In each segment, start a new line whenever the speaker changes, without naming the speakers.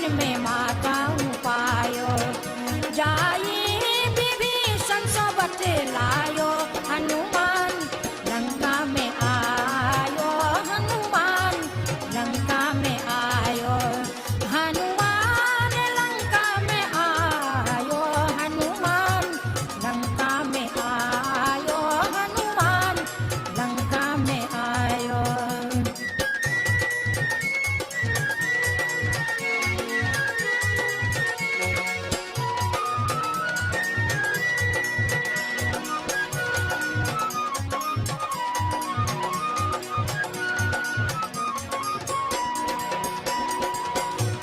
मन में माताऊं पायो, जाई विभीषण सोबत लायो, हनुमान लंका में आयो, हनुमान लंका में आयो, हनुमान लंका में आयो, हनुमान लंका में आयो, हनुमान लंका में आयो।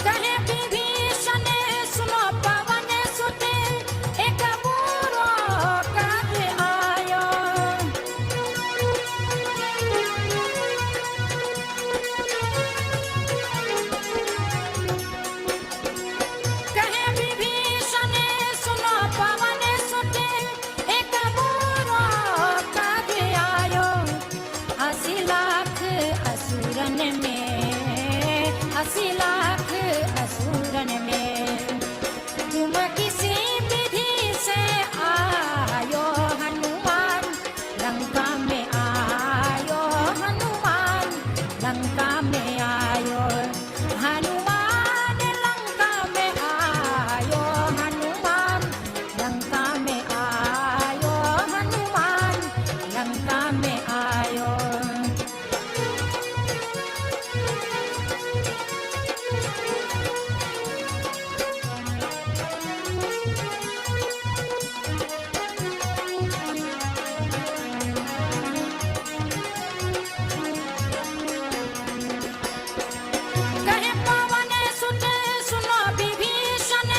कहे विभीषण सुनो पवन सुत, एक बुरो काज आयो, कहे विभीषण सुनो पवन सुत, एक बुरो काज आयो, 80 लाख असुरन में, 80 लाख असुरन में, तुम किसी विधि से आयो, हनुमान लंका में आयो, हनुमान लंका में आयो, हनुमान लंका में आयो, हनुमान लंका में आयो, हनुमान लंका में आयो। कहे पवन सुत सुनो विभीषण,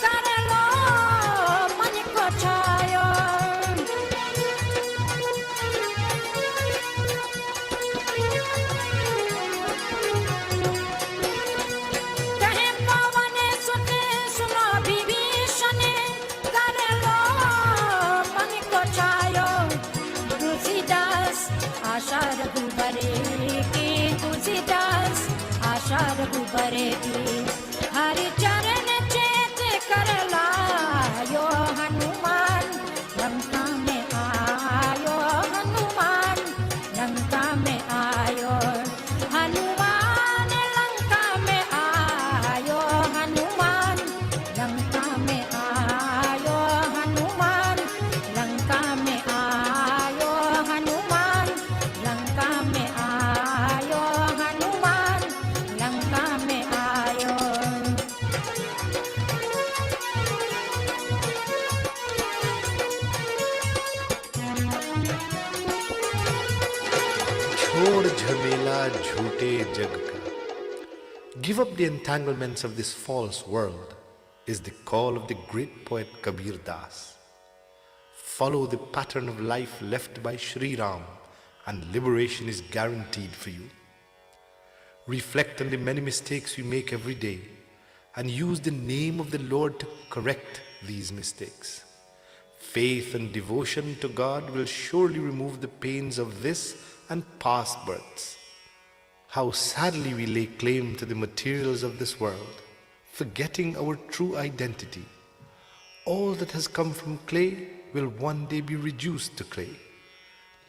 कर लो मन को छायो, कहे पवन सुत सुनो विभीषण, कर लो मन को छायो, तुलसीदास आशा रघुबरे की, तुलसीदास आशा रघुबरे की, हरि चरण चेत कर लायो, हनुमान लंका में आयो, हनुमान लंका में आयो, हनुमान लंका में आयो, हनुमान लंका में आयो, हनुमान लंका में आयो, हनुमान लंका में आयो, हनुमान लंका में आयो।
छोड़ झमेला झूठे जग का. Give up the entanglements of this false world is the call of the great poet Kabir Das. Follow the pattern of life left by Sri Ram and liberation is guaranteed for you. Reflect on the many mistakes we make every day and use the name of the Lord to correct these mistakes. Faith and devotion to God will surely remove the pains of this and past births. How sadly we lay claim to the materials of this world, forgetting our true identity. All that has come from clay will one day be reduced to clay.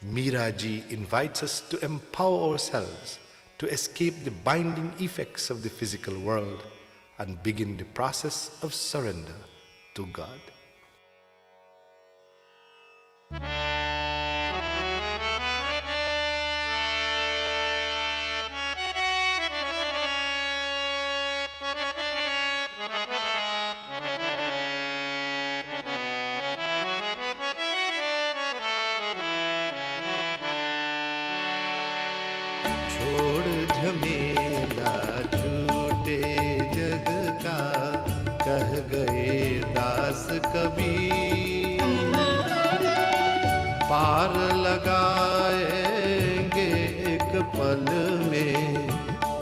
Meera ji invites us to empower ourselves to escape the binding effects of the physical world and begin the process of surrender to God.
छोड़ झमेला झूठे जग का, कह गए दास कबीर। पार लगाएंगे एक पल में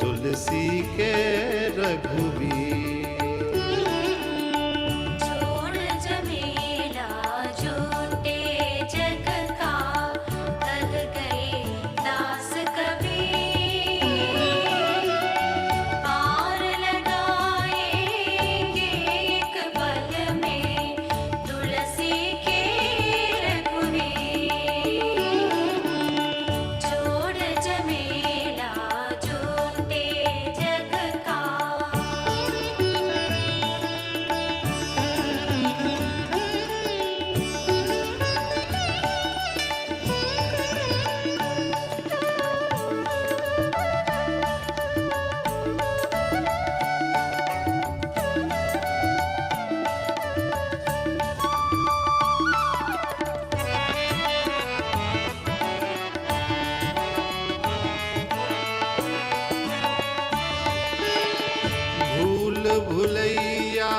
तुलसी के रघुवीर।
पार लगाएंगे
भूल भुलैया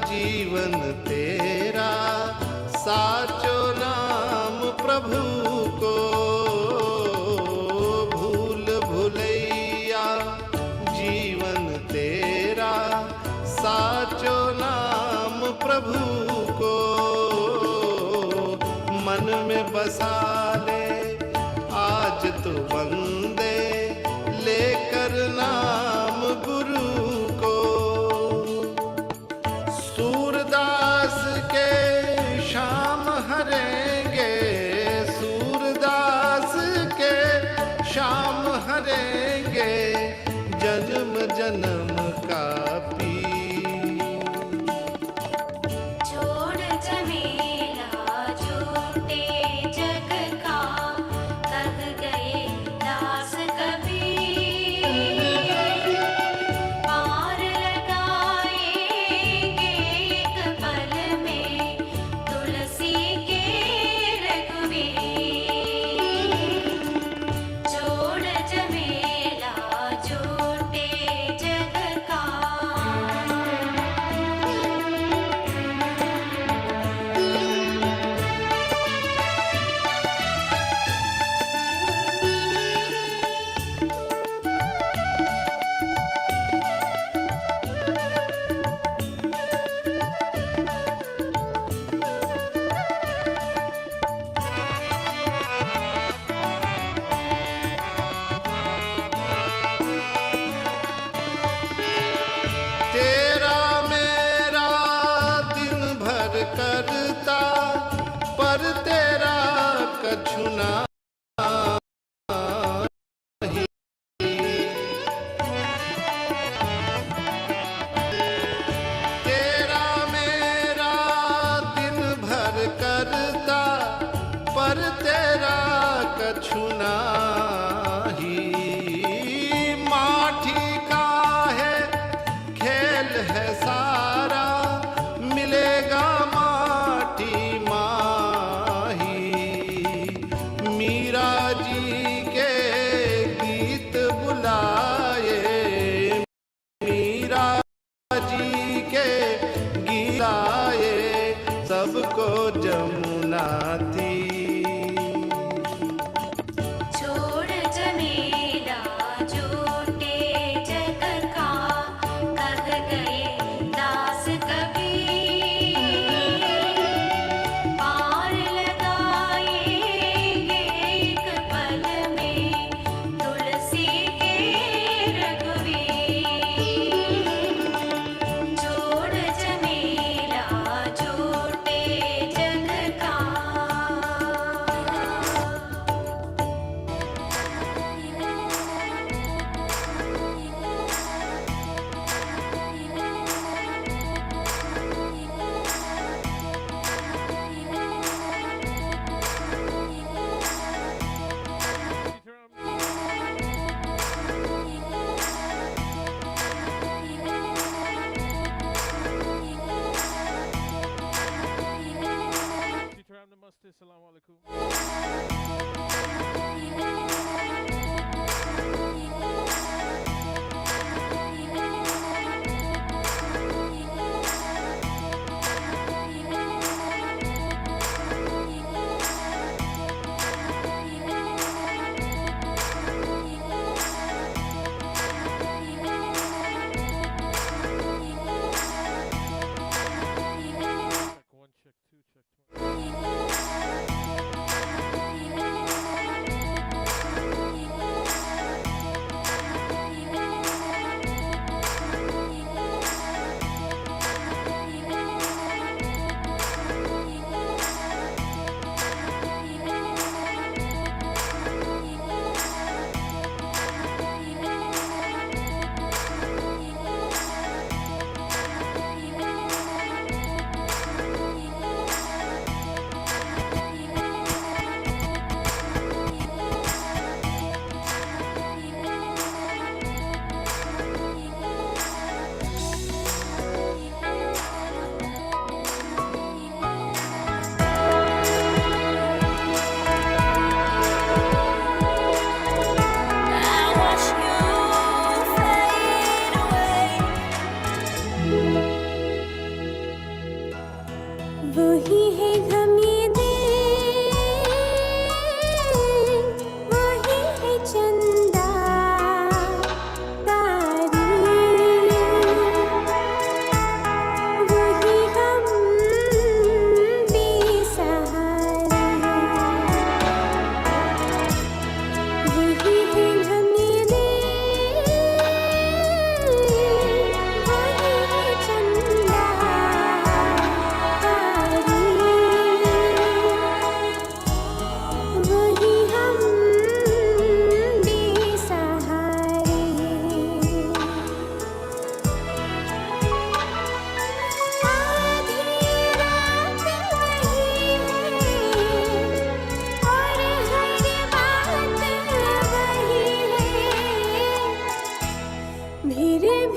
जीवन तेरा, साचो नाम प्रभु को। भूल भुलैया जीवन तेरा, साचो नाम प्रभु को। मन में बसा ले आज तो वंदे, लेकर नाम गुरु को। सूरदास के शाम हरेंगे, सूरदास के शाम हरेंगे, जन्म जन्म का पी।
छोड़ झमेला झूठे जग का, कह गए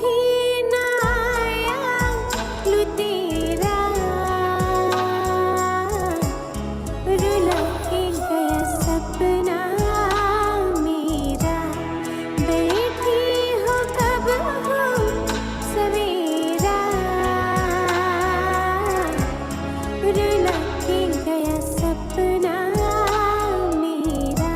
भी ना आया लुटेरा रुला के गया सपना मेरा बैठी हो कब हो सवेरा रुला के गया सपना मेरा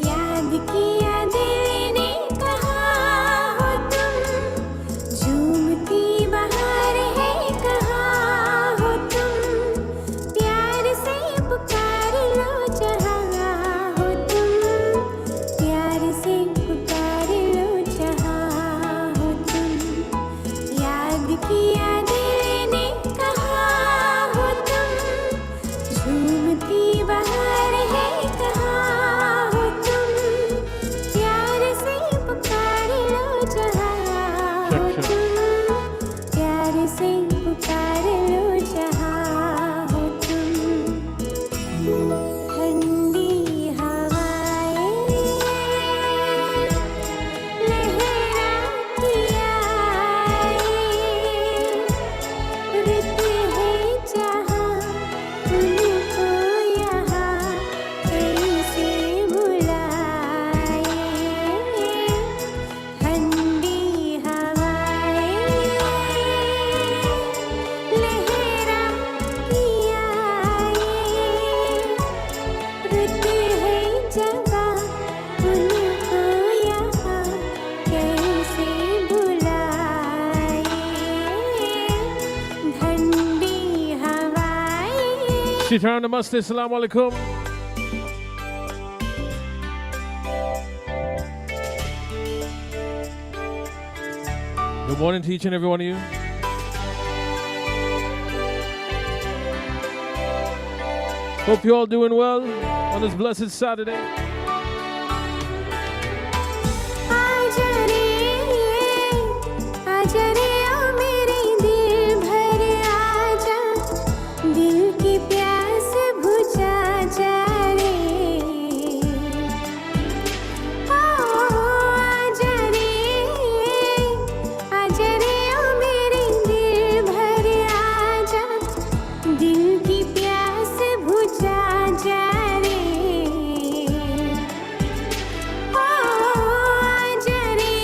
याद किया दिल ने कहा हो तुम झूमती बहार है कहाँ हो तुम प्यार से पुकार लो जहाँ हो तुम प्यार से पुकार लो जहाँ हो तुम याद किया दिल ने कहा हो तुम झूमती बहार है कहाँ हो तुम प्यार से पुकार लो जहाँ हो तुम प्यार से पुकार लो जहाँ हो तुम ठंडी हवाएं लहराती आए रुत है जहाँ उनको यहाँ कैसे बुलाए ठंडी हवाएं लहराती आए रुत है जहाँ उनको यहाँ कैसे बुलाए ठंडी हवाएं
Sit around, Namaste, Assalamu alaikum. Good morning to each and every one of you. Hope you're all doing well on this blessed Saturday.
आजा रे ओ मेरे दिल भर आजा दिल की प्यास बुझा जा रे आजा रे ओ मेरे दिल भर आजा दिल की प्यास बुझा जा रे आजा रे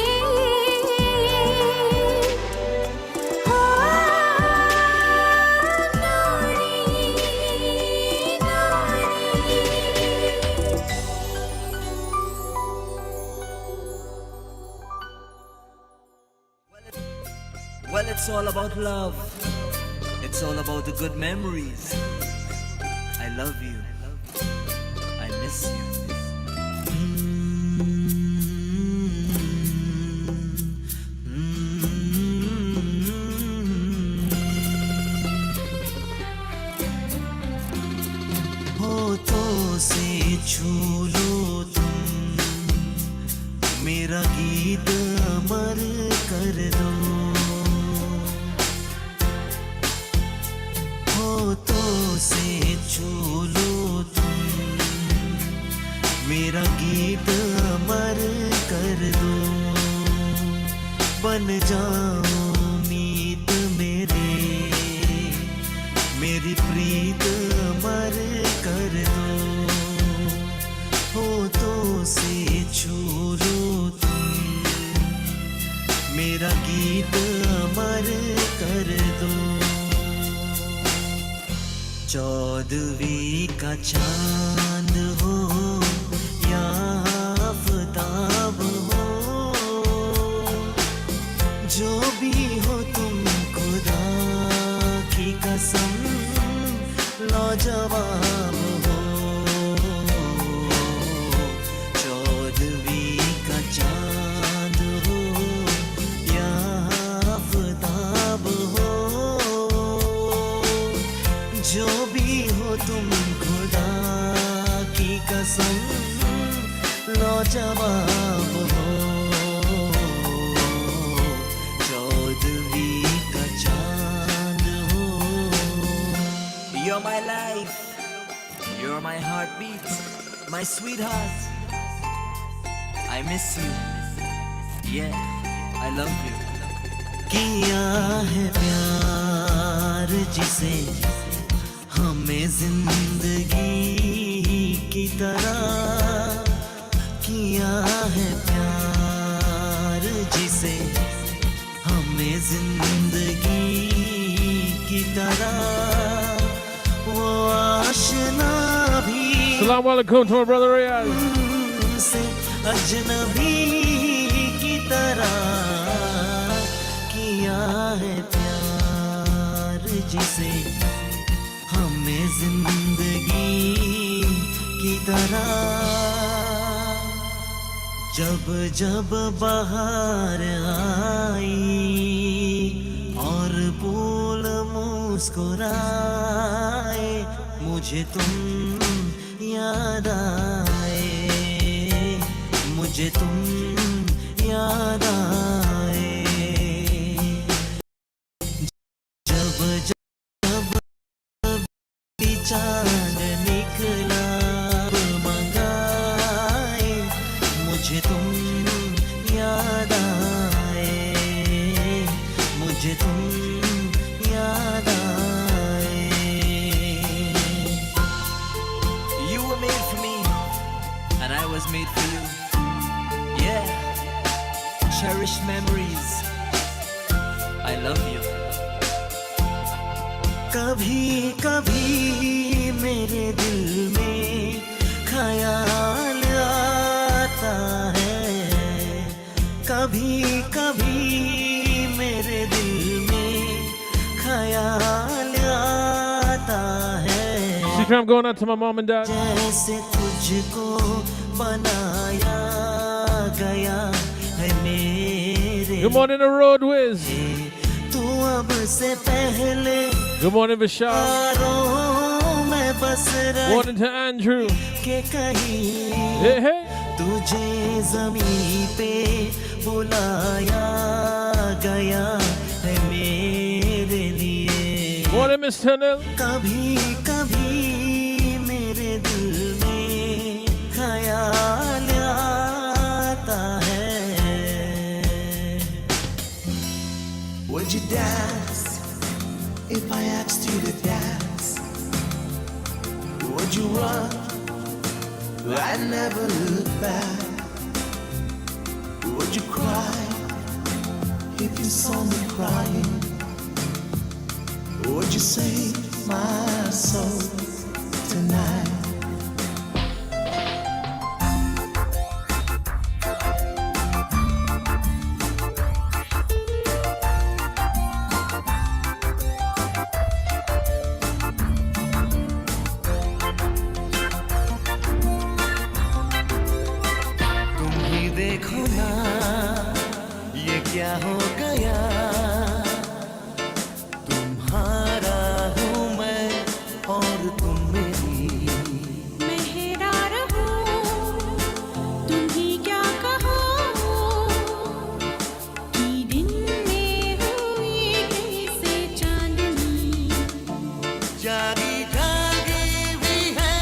Well, it's all about love. It's all about the good memories. I love you. I miss you. होठों से छू लो तुम मेरा गीत अमर कर दो होठों से छू लो तुम मेरा गीत अमर कर दो बन जाओ मीत मेरे मेरी प्रीत अमर कर दो होठों से छू लो तुम मेरा गीत अमर कर दो चौदहवीं का चांद हो या आफताब हो जो भी हो तुम खुदा की कसम लाजवाब हो चौदहवीं का चांद हो या आफताब हो जो जो भी हो तुम खुदा की कसम लाजवाब हो चौदहवीं का चांद हो You're my life You're my heartbeat My sweetheart I miss you Yeah I love you किया है प्यार जिसे हमें जिंदगी की तरह किया है प्यार जिसे हमें जिंदगी की तरह वो आशना भी
Assalamu alaikum to my brother Riyaz.
से अजनबी की तरह किया है प्यार जिसे हमें जिंदगी की तरह जब जब बाहर आई और फूल मुस्कुराए मुझे तुम याद आए मुझे तुम याद आए जब जब भी चांद निकला मंगाए मुझे तुम याद आए मुझे तुम याद आए You were made for me and I was made for you Yeah Cherished memories I love you कभी कभी मेरे दिल में ख्याल आता है कभी कभी मेरे दिल में ख्याल आता है
I'm going out to my mom and dad.
जैसे तुझको बनाया गया है मेरे
Good morning to Road Wiz.
तू अब से पहले
Good morning Vishal.
मैं बस
Morning to Andrew.
के कहीं
Hey hey.
तुझे ज़मीं पे बुलाया गया है मेरे लिए
Morning Miss Tanel.
कभी कभी मेरे दिल में ख्याल आता है Would you dance if I asked you to dance? Would you run and never look back? Would you cry if you saw me crying? Would you save my soul tonight? देखो ना ये क्या हो गया तुम्हारा हूँ मैं और तुम मेरी
मेहरा रहूं तुम ही क्या कहो कि दिन में हुई कैसे चांदनी
जागी जागी भी है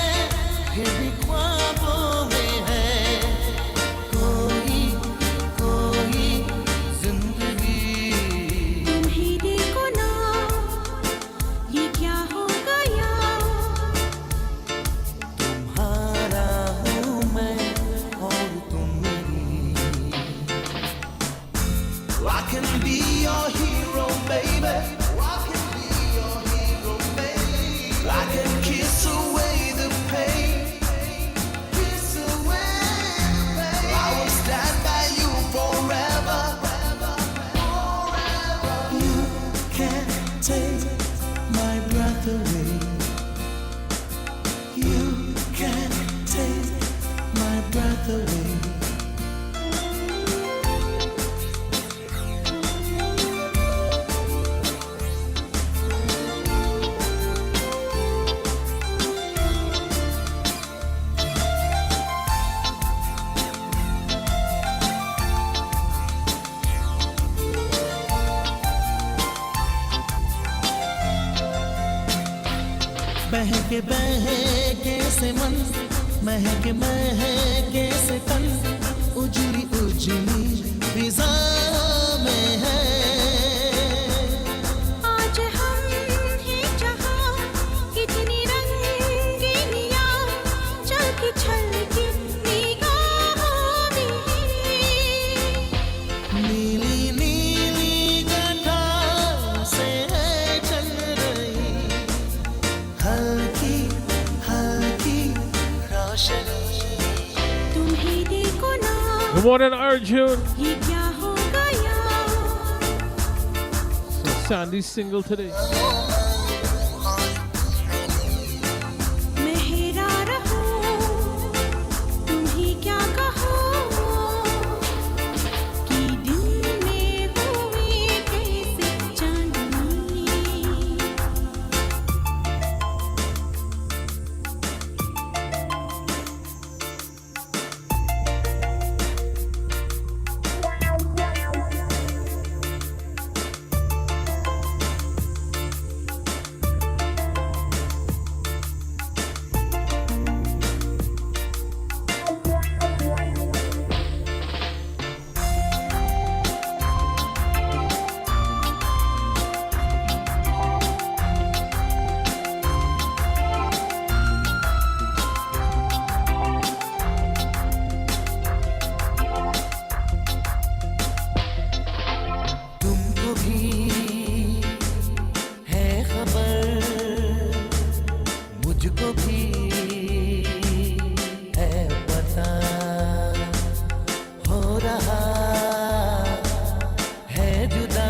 फिर भी ख्वाबों में है कोई कोई जिंदगी
तुम ही देखो ना ये क्या हो गया
महके बहके से मन महके महके से तन उजली उजली फिजा में है
आज हम हैं जहाँ कितनी रंगीनियाँ चलती छलकी निगाहों में
नीली नीली गठा से है चल रही हल्की हल्की रोशनी
तुम्हें देखो ना
Good morning, Arjun.
ये क्या हो गया
So Sandy's single today.
मैं हेरा रहूं तुम ही क्या कहो कि दिल में हुई कैसे चांदनी
तुमको भी है खबर मुझको भी है पता हो रहा है जुदा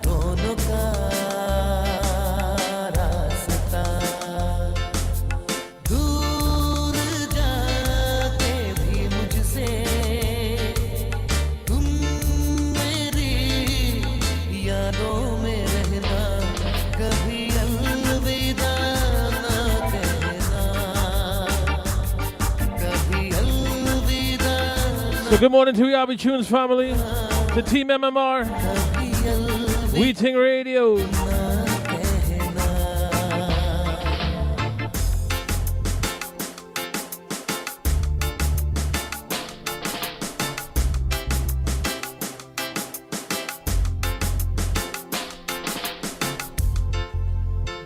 दोनों का रास्ता दूर जाके भी मुझसे तुम मेरी यादों में रहना कभी अलविदा ना कहना कभी अलविदा
So good morning to Yabi Tunes family, to Team MMR, We Ting Radio.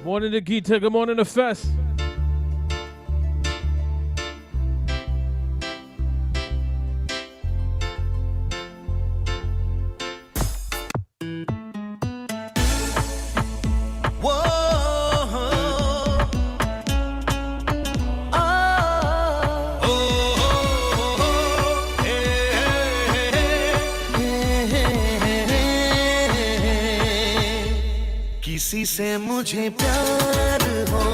Morning to Gita, good morning to Fest.
किसी से मुझे प्यार हो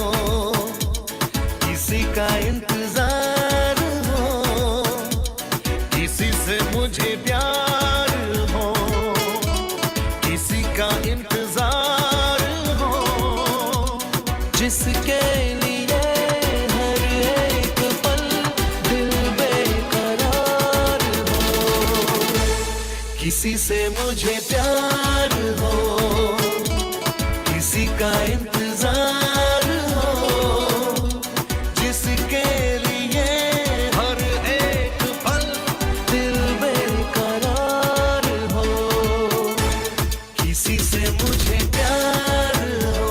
किसी का इंतजार हो किसी से मुझे प्यार हो किसी का इंतजार हो जिसके लिए हर एक पल दिल बेकरार हो किसी से मुझे प्यार हो किसी का इंतजार हो जिसके लिए हर एक पल दिल बेकरार हो किसी से मुझे प्यार हो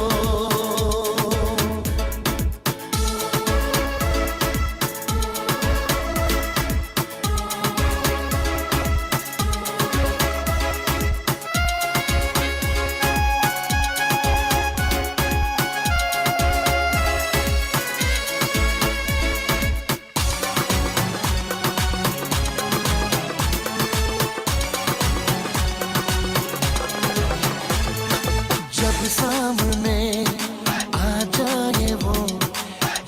जब सामने आ जाए वो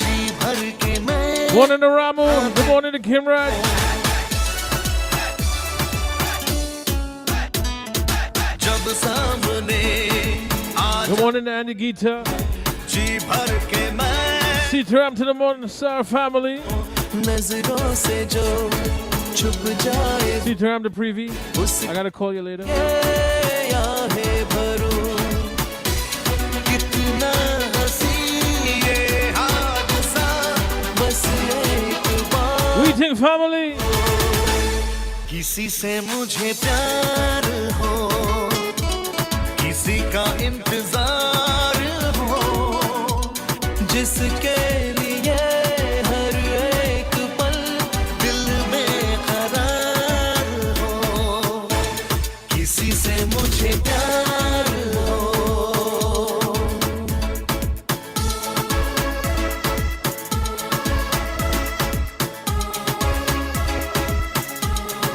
जी भर के मैं
Morning to Ramu, good morning to Kimraj.
जब सामने आ
Good morning to Andy Gita.
जी भर के मैं
Sitaram to the Morning Star family.
नजरों से जो छुप जाए
Sitaram to Previ. I gotta call you later.
या है भरूं कितना हंसी
Ting family.
किसी से मुझे प्यार हो, किसी का इंतजार हो, जिसके लिए हर एक पल दिल में करार हो, किसी से मुझे प्यार हो.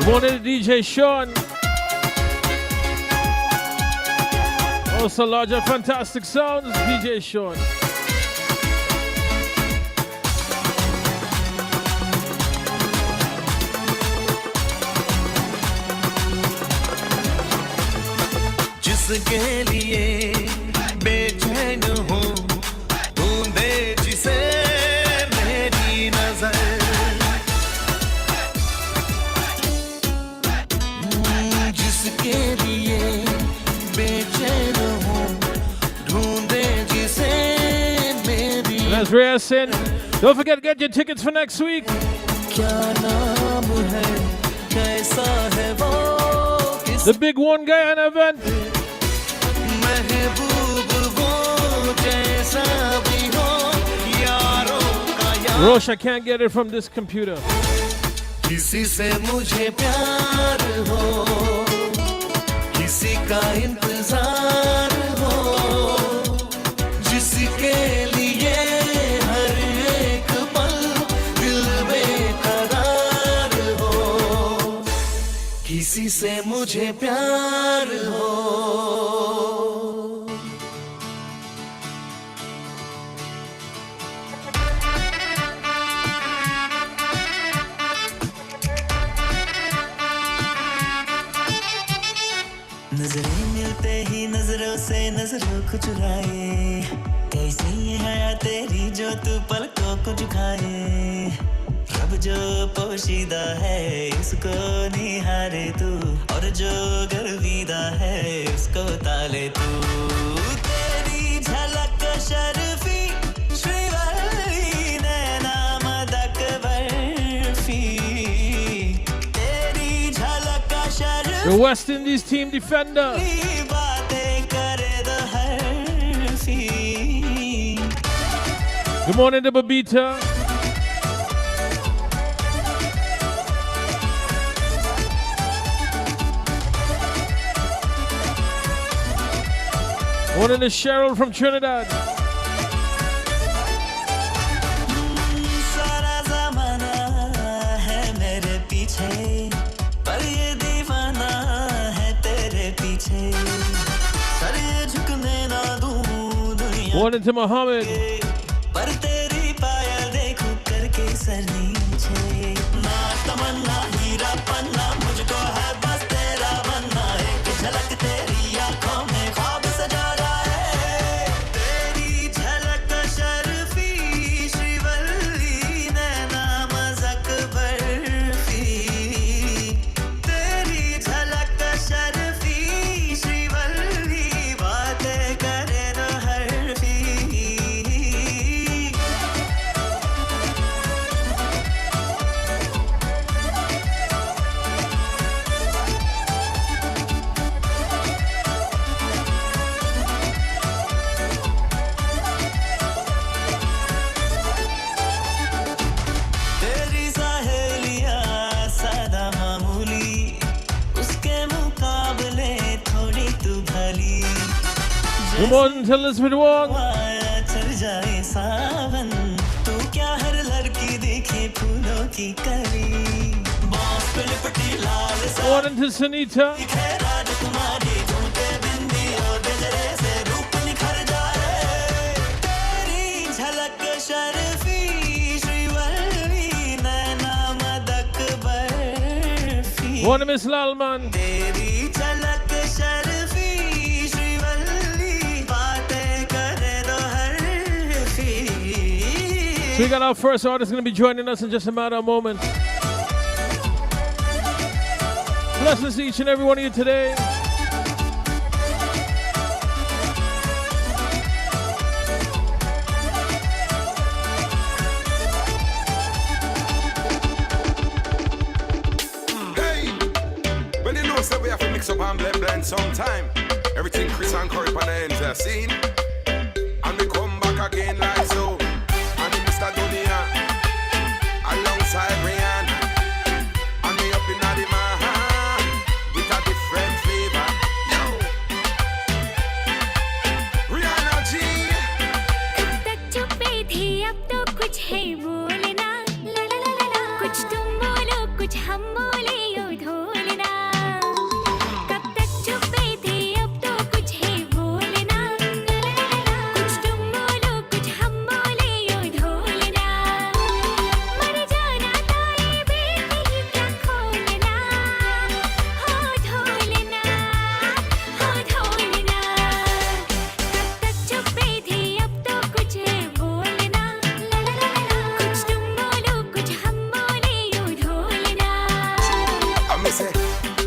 Wanted DJ Sean. Also larger fantastic sounds, DJ Sean.
जिसके लिए बेचैन हूँ, ढूंढे जिसे मेरी नजर. जिसके लिए बेचैन हूँ, ढूंढे जिसे मेरी.
That's Rhea Sin. Don't forget, get your tickets for next week.
क्या नाम है, कैसा है वो,
The big one guy an event.
महबूब वो जैसा भी हो, यारों का यार.
Rosh, I can't get it from this computer.
किसी से मुझे प्यार हो, किसी का इंतजार हो, जिसके लिए हर एक पल दिल बेकरार हो, किसी से मुझे प्यार हो.
नजरें मिलते ही नजरों से नजरों को चुराए, कैसी ये हया तेरी जो तू पलकों को झुकाए. रब जो पोशीदा है उसको निहारे तू, और जो गर्विदा है उसको ताले तू. तेरी झलक शर्फी श्रीवल्ली नैना मदक बर्फी, तेरी झलक शर्फी.
The West Indies team defender. Good morning to Babita. Morning to Cheryl from Trinidad.
सारा ज़माना है मेरे पीछे, पर ये दीवाना है तेरे पीछे. सर ये झुकने ना दूँ दुनिया,
Morning to Mohammed.
पर तेरी पायल देखूं करके सर नीचे. ना तमन्ना हीरा पन्ना, मुझको है बस तेरा बनना. एक झलक तेरी आँखों में ख्वाब सजा रहा है. तेरी झलक शर्फी श्रीवल्ली नैना मज़क बर्फी, तेरी झलक शर्फी श्रीवल्ली बातें करे न हरफी. तेरी सहेलियाँ सदा मामूली, उसके मुकाबले थोड़ी तू भली.
Good morning to Elizabeth Wong.
माया चढ़ जाए सावन, तू क्या हर लड़की देखे फूलों की कली. बाँस पे लिपटी लाल सा
Morning to Sunita.
दिखे राजकुमारी, झुमके बिंदी और गजरे से रूप निखर जाए. तेरी झलक शर्फी श्रीवल्ली नैना मदक बर्फी.
Morning Miss Lalman.
तेरी झलक शर्फी श्रीवल्ली बातें करे दो हरफी.
So we got our first artist going to be joining us in just a matter of moments. Blessings to each and every one of you today.
up and blend sometime. Everything Chris and Curry on the enter scene. And we come back again like so. And the Mr. Dunia alongside Rihanna. And me up in the man with a different flavor. Yo, Rihanna G.
कब तक चुपे थे अब तो कुछ है बोलना ला ला ला ला ला कुछ तुम बोलो कुछ हम बोले यो ढोलना कब तक चुपे थे अब तो कुछ है बोलना ला ला ला ला कुछ तुम बोलो कुछ हम बोले यो ढोलना मर जाना तो ये बेट नहीं क्या खोलना हो ढोलना कब तक चुपे थे अब तो कुछ है बोलना ला ला ला ला कुछ तुम बोलो कुछ हम बोले यो ढोलना
I me say,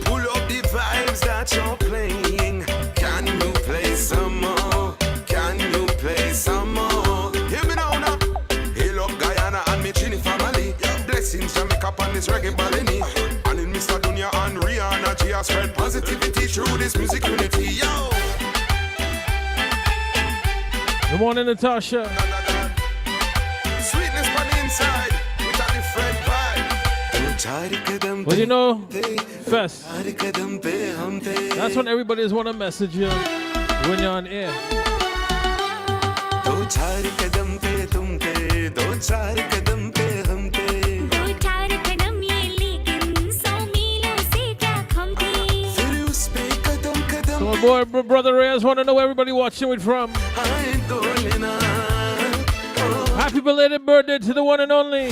pull up the vibes that you're playing. Can you play some more? Can you play some more? Hear me now, now. Hail up Guyana and me Chini family. Blessings Jamaica on this reggae ballet. And in Mr. Dunya and Rihanna, G has spread positivity through this music unity. Yo!
Good morning, Natasha.
Sweetness on the inside with a different vibe.
Well, you know, Fest. That's when everybody just want to message you when you're on air.
दो चार कदम ये लेकिन 100 मीलों से क्या कम थे
So my boy, brother Reyes want to know where everybody watching it from. Happy belated birthday to the one and only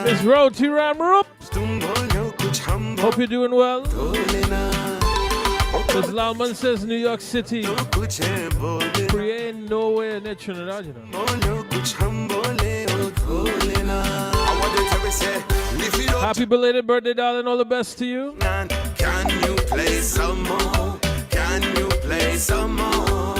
Miss Roti Ramrup. Hope you're doing well. Because Lalman says New York City. Create nowhere near Trinidad, you know. Happy belated birthday, darling. All the best to you.
Can you play some more? Can you play some more?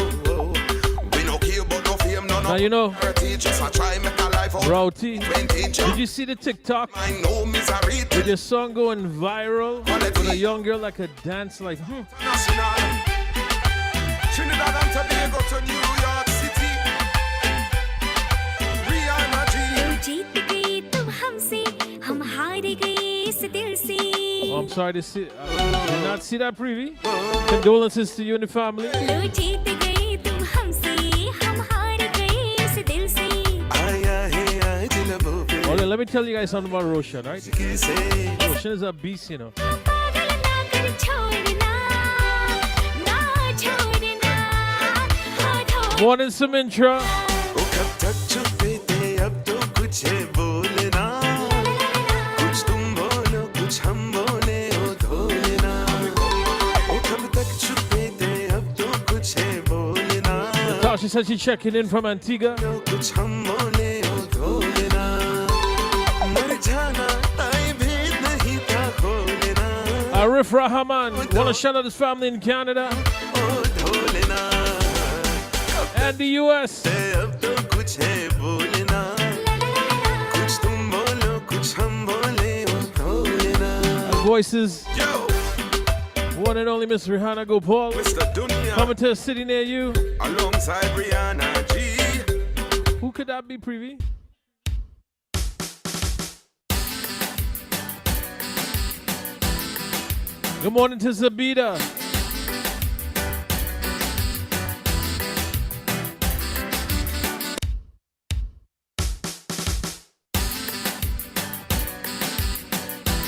We no care about no fame, no.
Now you know,
Just a try make a life out.
Roti, did you see the TikTok
I know misery.
with your song going viral? With a young girl like a dance like,
National. Trinidad and Tobago to New York City. Rihanna G.
जीत गए तुम हमसे हम हार गए इस दिल से
Oh, I'm sorry to see. Did not see that preview. Condolences to you and the family.
लो जीत गए तुम हमसे हम हार गए इस दिल से
Okay, let me tell you guys something about Roshan, right? Roshan is a beast, you know.
पागल ना कर छोड़ना ना छोड़ना हो ढोल
Morning, Sumintra.
कब तक छुपे थे अब तो कुछ है बोलना कुछ तुम बोलो कुछ हम बोले ओ ढोलना कब तक छुपे थे अब तो कुछ है बोलना
Natasha said she's checking in from Antigua.
कुछ हम बोले ओ ढोलना मर जाना ताई भेद नहीं था खोलना
Arif Rahman. Want to shout out his family in Canada
O Dholna
and the US.
अब तो कुछ है बोलना कुछ तुम बोलो कुछ हम बोले ओ ढोलना
Voices.
Yo,
One and only Miss Rihanna Gopal.
Mr. Dunya
Coming to a city near you.
alongside Rihanna G.
Who could that be, Privy? Good morning to Zabita.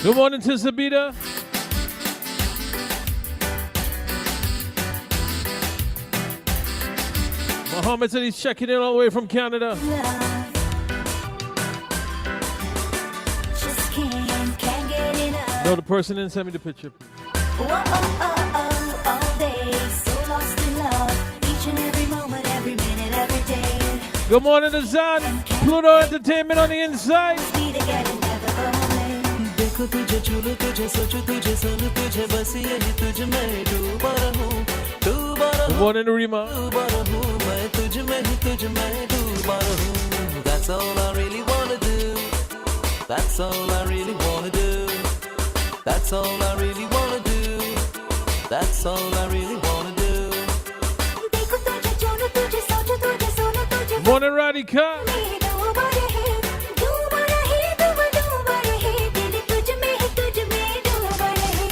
Good morning to Zabita. Mohammed said he's checking in all the way from Canada.
just can't get enough
No, the person didn't send me the picture.
all day so lost in love each and every moment every minute every day
Good morning to Zan. Pluto Entertainment on the inside.
be together never go away
देखो तुझे चूलू तुझे सोचू तुझे सोनू तुझे बस यही तुझ में डूबा रहूं
Good morning to Rima.
डूबा रहूं मैं तुझ में ही तुझ में डूबा रहूं That's all I really wanna do That's all I really wanna do That's all I really wanna do. That's all I really wanna do.
देखो तुझे जानो तुझे सोचो तुझे सुनो तुझे
Morning, Radhika.
डूबा रहे डूबा रहे डूबा रहे दिल तुझ में डूबा रहे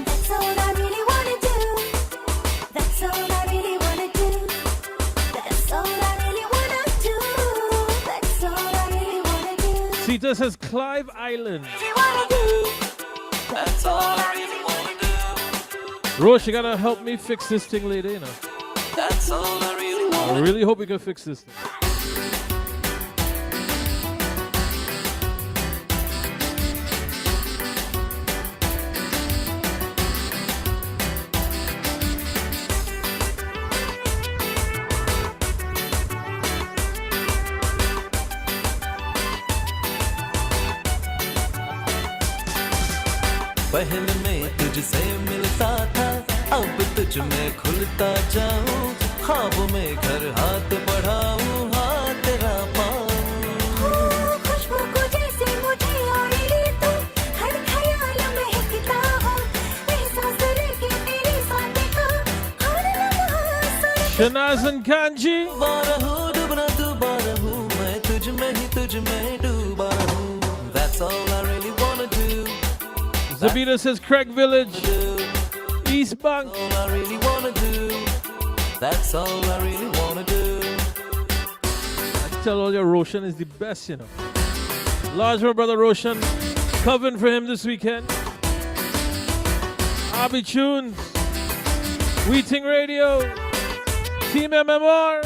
That's all I really wanna do. That's all I really wanna do. That's all I really wanna do. That's all I really wanna do.
Sita says Clive Island.
That's all I really wanna do.
Roche, you gotta help me fix this thing later, you know.
That's all I really wanna
I really hope we can fix this thing.
पहले मैं तुझसे मिलता था अब तुझ में खुलता जाऊं ख्वाबों में घर हाथ बढ़ाऊं हाथ तेरा पाऊं
खुशबू को जैसे मुझे और ले तू हर ख्याल में महकता हो एहसास करके तेरे साथ का हर लम्हा सुन
Shanaz and Kanji.
डूबना दोबारा हूँ मैं तुझ में ही तुझ में डूबा हूँ That's all I really wanna do.
Zabita says Craig Village. East Bank.
All I really wanna do. That's all I really wanna do.
I tell all your Roshan is the best, you know. Large my brother Roshan. Covering for him this weekend. Abby Tunes. Ting Radio. Team MMR.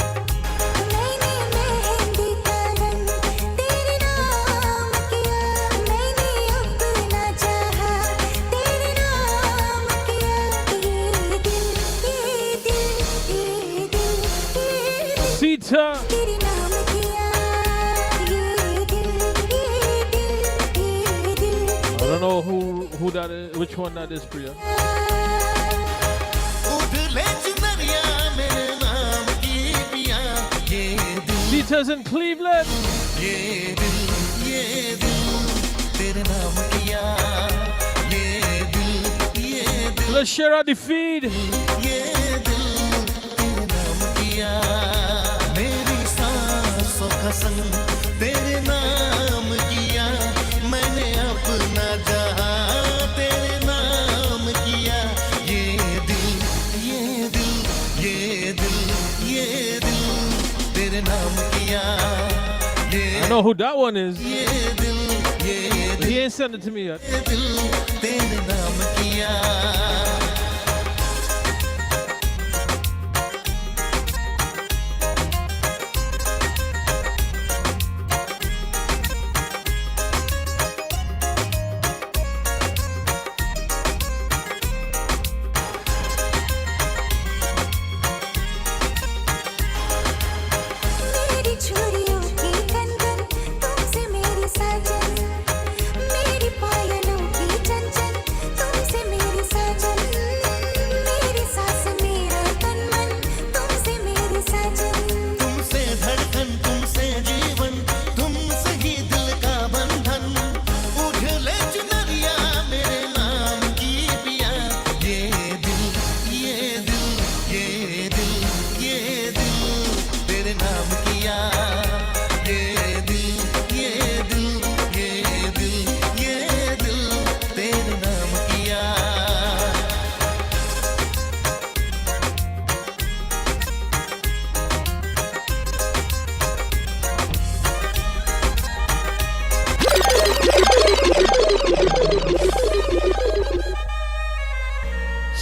मैंने मेहंदी का रंग तेरे नाम किया मैंने अपना चाहा तेरे नाम किया ये दिल
Sita.
तेरे नाम किया ये दिल
I don't know who that is, which one that is, Priya.
उधले चुनरिया मेरे नाम की पिया ये दिल
Sita's in Cleveland.
ये दिल तेरे नाम किया ये दिल
Let's share out the feed.
ये दिल तेरे नाम किया मेरी सांसों का संग तेरे नाम किया मैंने अपना जहां तेरे नाम किया ये दिल तेरे नाम किया ये
I know who that one is.
दिल
But he ain't sent it to me yet.
दिल तेरे नाम किया
मेरी छुरियों की कंगन तुमसे मेरी साजन मेरी पायलों की चंचन तुमसे मेरी साजन मेरी सांस मेरा तन मन तुमसे मेरी साजन
तुमसे धड़कन तुमसे जीवन तुमसे ही दिल का बंधन उठले चुनरिया मेरे नाम की पिया ये दिल तेरे नाम किया ये दिल तेरे नाम किया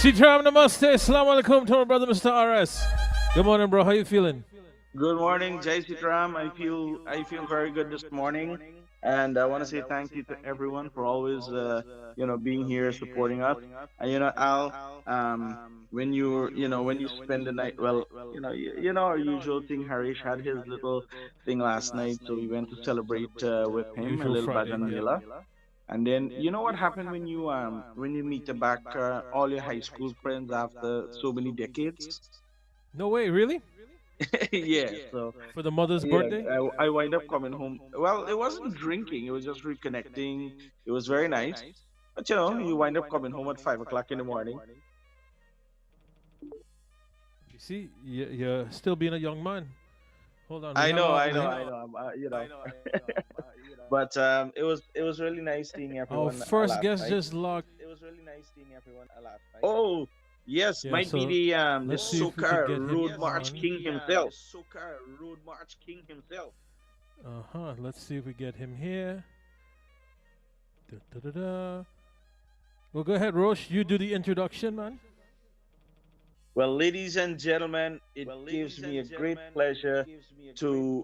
Sitaram Namaste. Assalamu alaikum to my brother Mr. RS. Good morning, bro. How you feeling?
Good morning, Jai Sitaram. I feel very good this morning. And I want to say thank you to everyone for always, being here supporting us. And Al, when you spend the night, well, our usual thing. Harish had his little thing last night, so we went to celebrate with him, a
Usual
little
Friday, yeah.
bajanila. And then you know what happened when you meet back all your high school friends after so many decades.
No way, really?
Yeah, so
For the mother's
yeah,
birthday?
I wind up coming home. Well, it wasn't drinking; it was just reconnecting. It was very nice, but you wind up coming home at 5 o'clock in the morning.
You see, you're still being a young man. Hold on, we
I
have
know,
our
I know, I know. But it was really nice seeing
our
everyone
first
last
guest
night.
just logged.
Oh, yes,
Yeah,
might be
so
the
let's see if we could
Soca
get him
Road March
on.
King himself.
Let's see if we get him here. Da, da, da, da. Well, go ahead, Roche. You do the introduction, man.
Well, ladies and gentlemen, it gives me a great pleasure to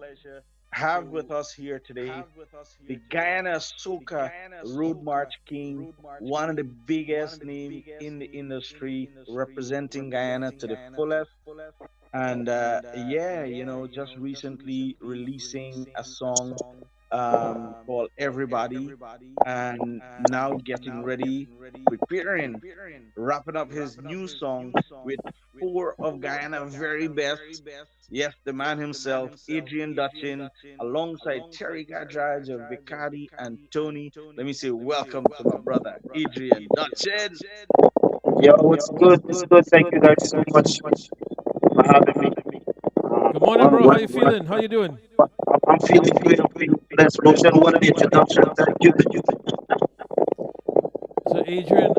have with us here today the Guyana Soca Road March King, one of the biggest name in the industry, representing Guyana to the fullest. And yeah, just recently releasing a song called Everybody, and now getting ready, preparing, wrapping up his new song with four of Guyana very best. Yes, the man himself, Adrian Dutchin, alongside Terry Gadraj of Vicari and Tony. Let me say welcome to my brother, Adrian Dutchin.
Yo, what's good? It's good. Thank you guys so much for having me.
Good morning, bro. How you feeling? How you doing?
I'm feeling great. I'm feeling blessed. Roshan, what an introduction. Thank you.
So, Adrian,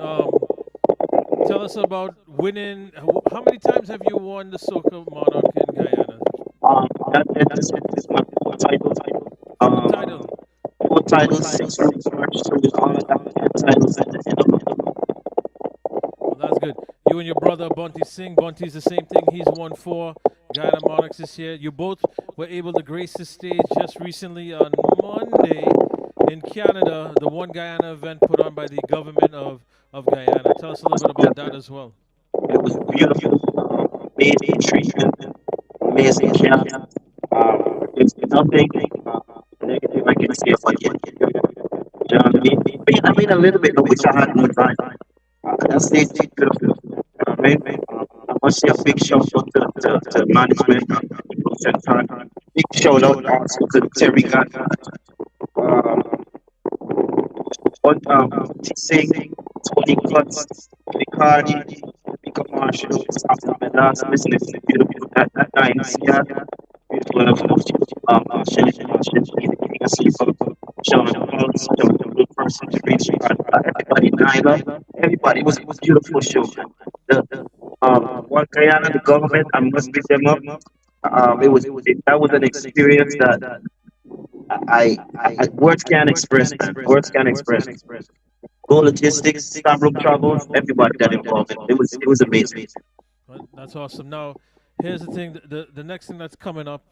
tell us about winning. How many times have you won the Soca Monarch in Guyana?
This is my full title.
Full title.
Full title, six root march. So with all of that, 10 titles at the end of it.
Well, that's good. You and your brother Bunty Singh. Bunty's the same thing. He's won four Guyana Monarchs this year. You both were able to grace the stage just recently on Monday in Canada, the One Guyana event put on by the government of Guyana. Tell us a little bit about that as well.
It was beautiful. Amazing treatment, amazing camp. There's nothing negative I can say about it. You know what I mean? I mean, a little bit. I wish I had more time. That stage is beautiful. You know what I mean? I must say a big shout out to management, and big shout out also to Terry God, but Singh, Tony Clutz, Ricardi, Mika Marshall, and last listening to beautiful that night, yeah, beautiful and Shelly, the King of Sleeper, Sean Pulse, Sean the good person to reach, everybody, Nyla, everybody was a beautiful show. The One Guyana, the government, I must pick them up. That was an experience that words can't express, man. Words can't express. Go logistics, Stabrook Travels, everybody got involved. It was amazing.
Well, that's awesome. Now, here's the thing: the next thing that's coming up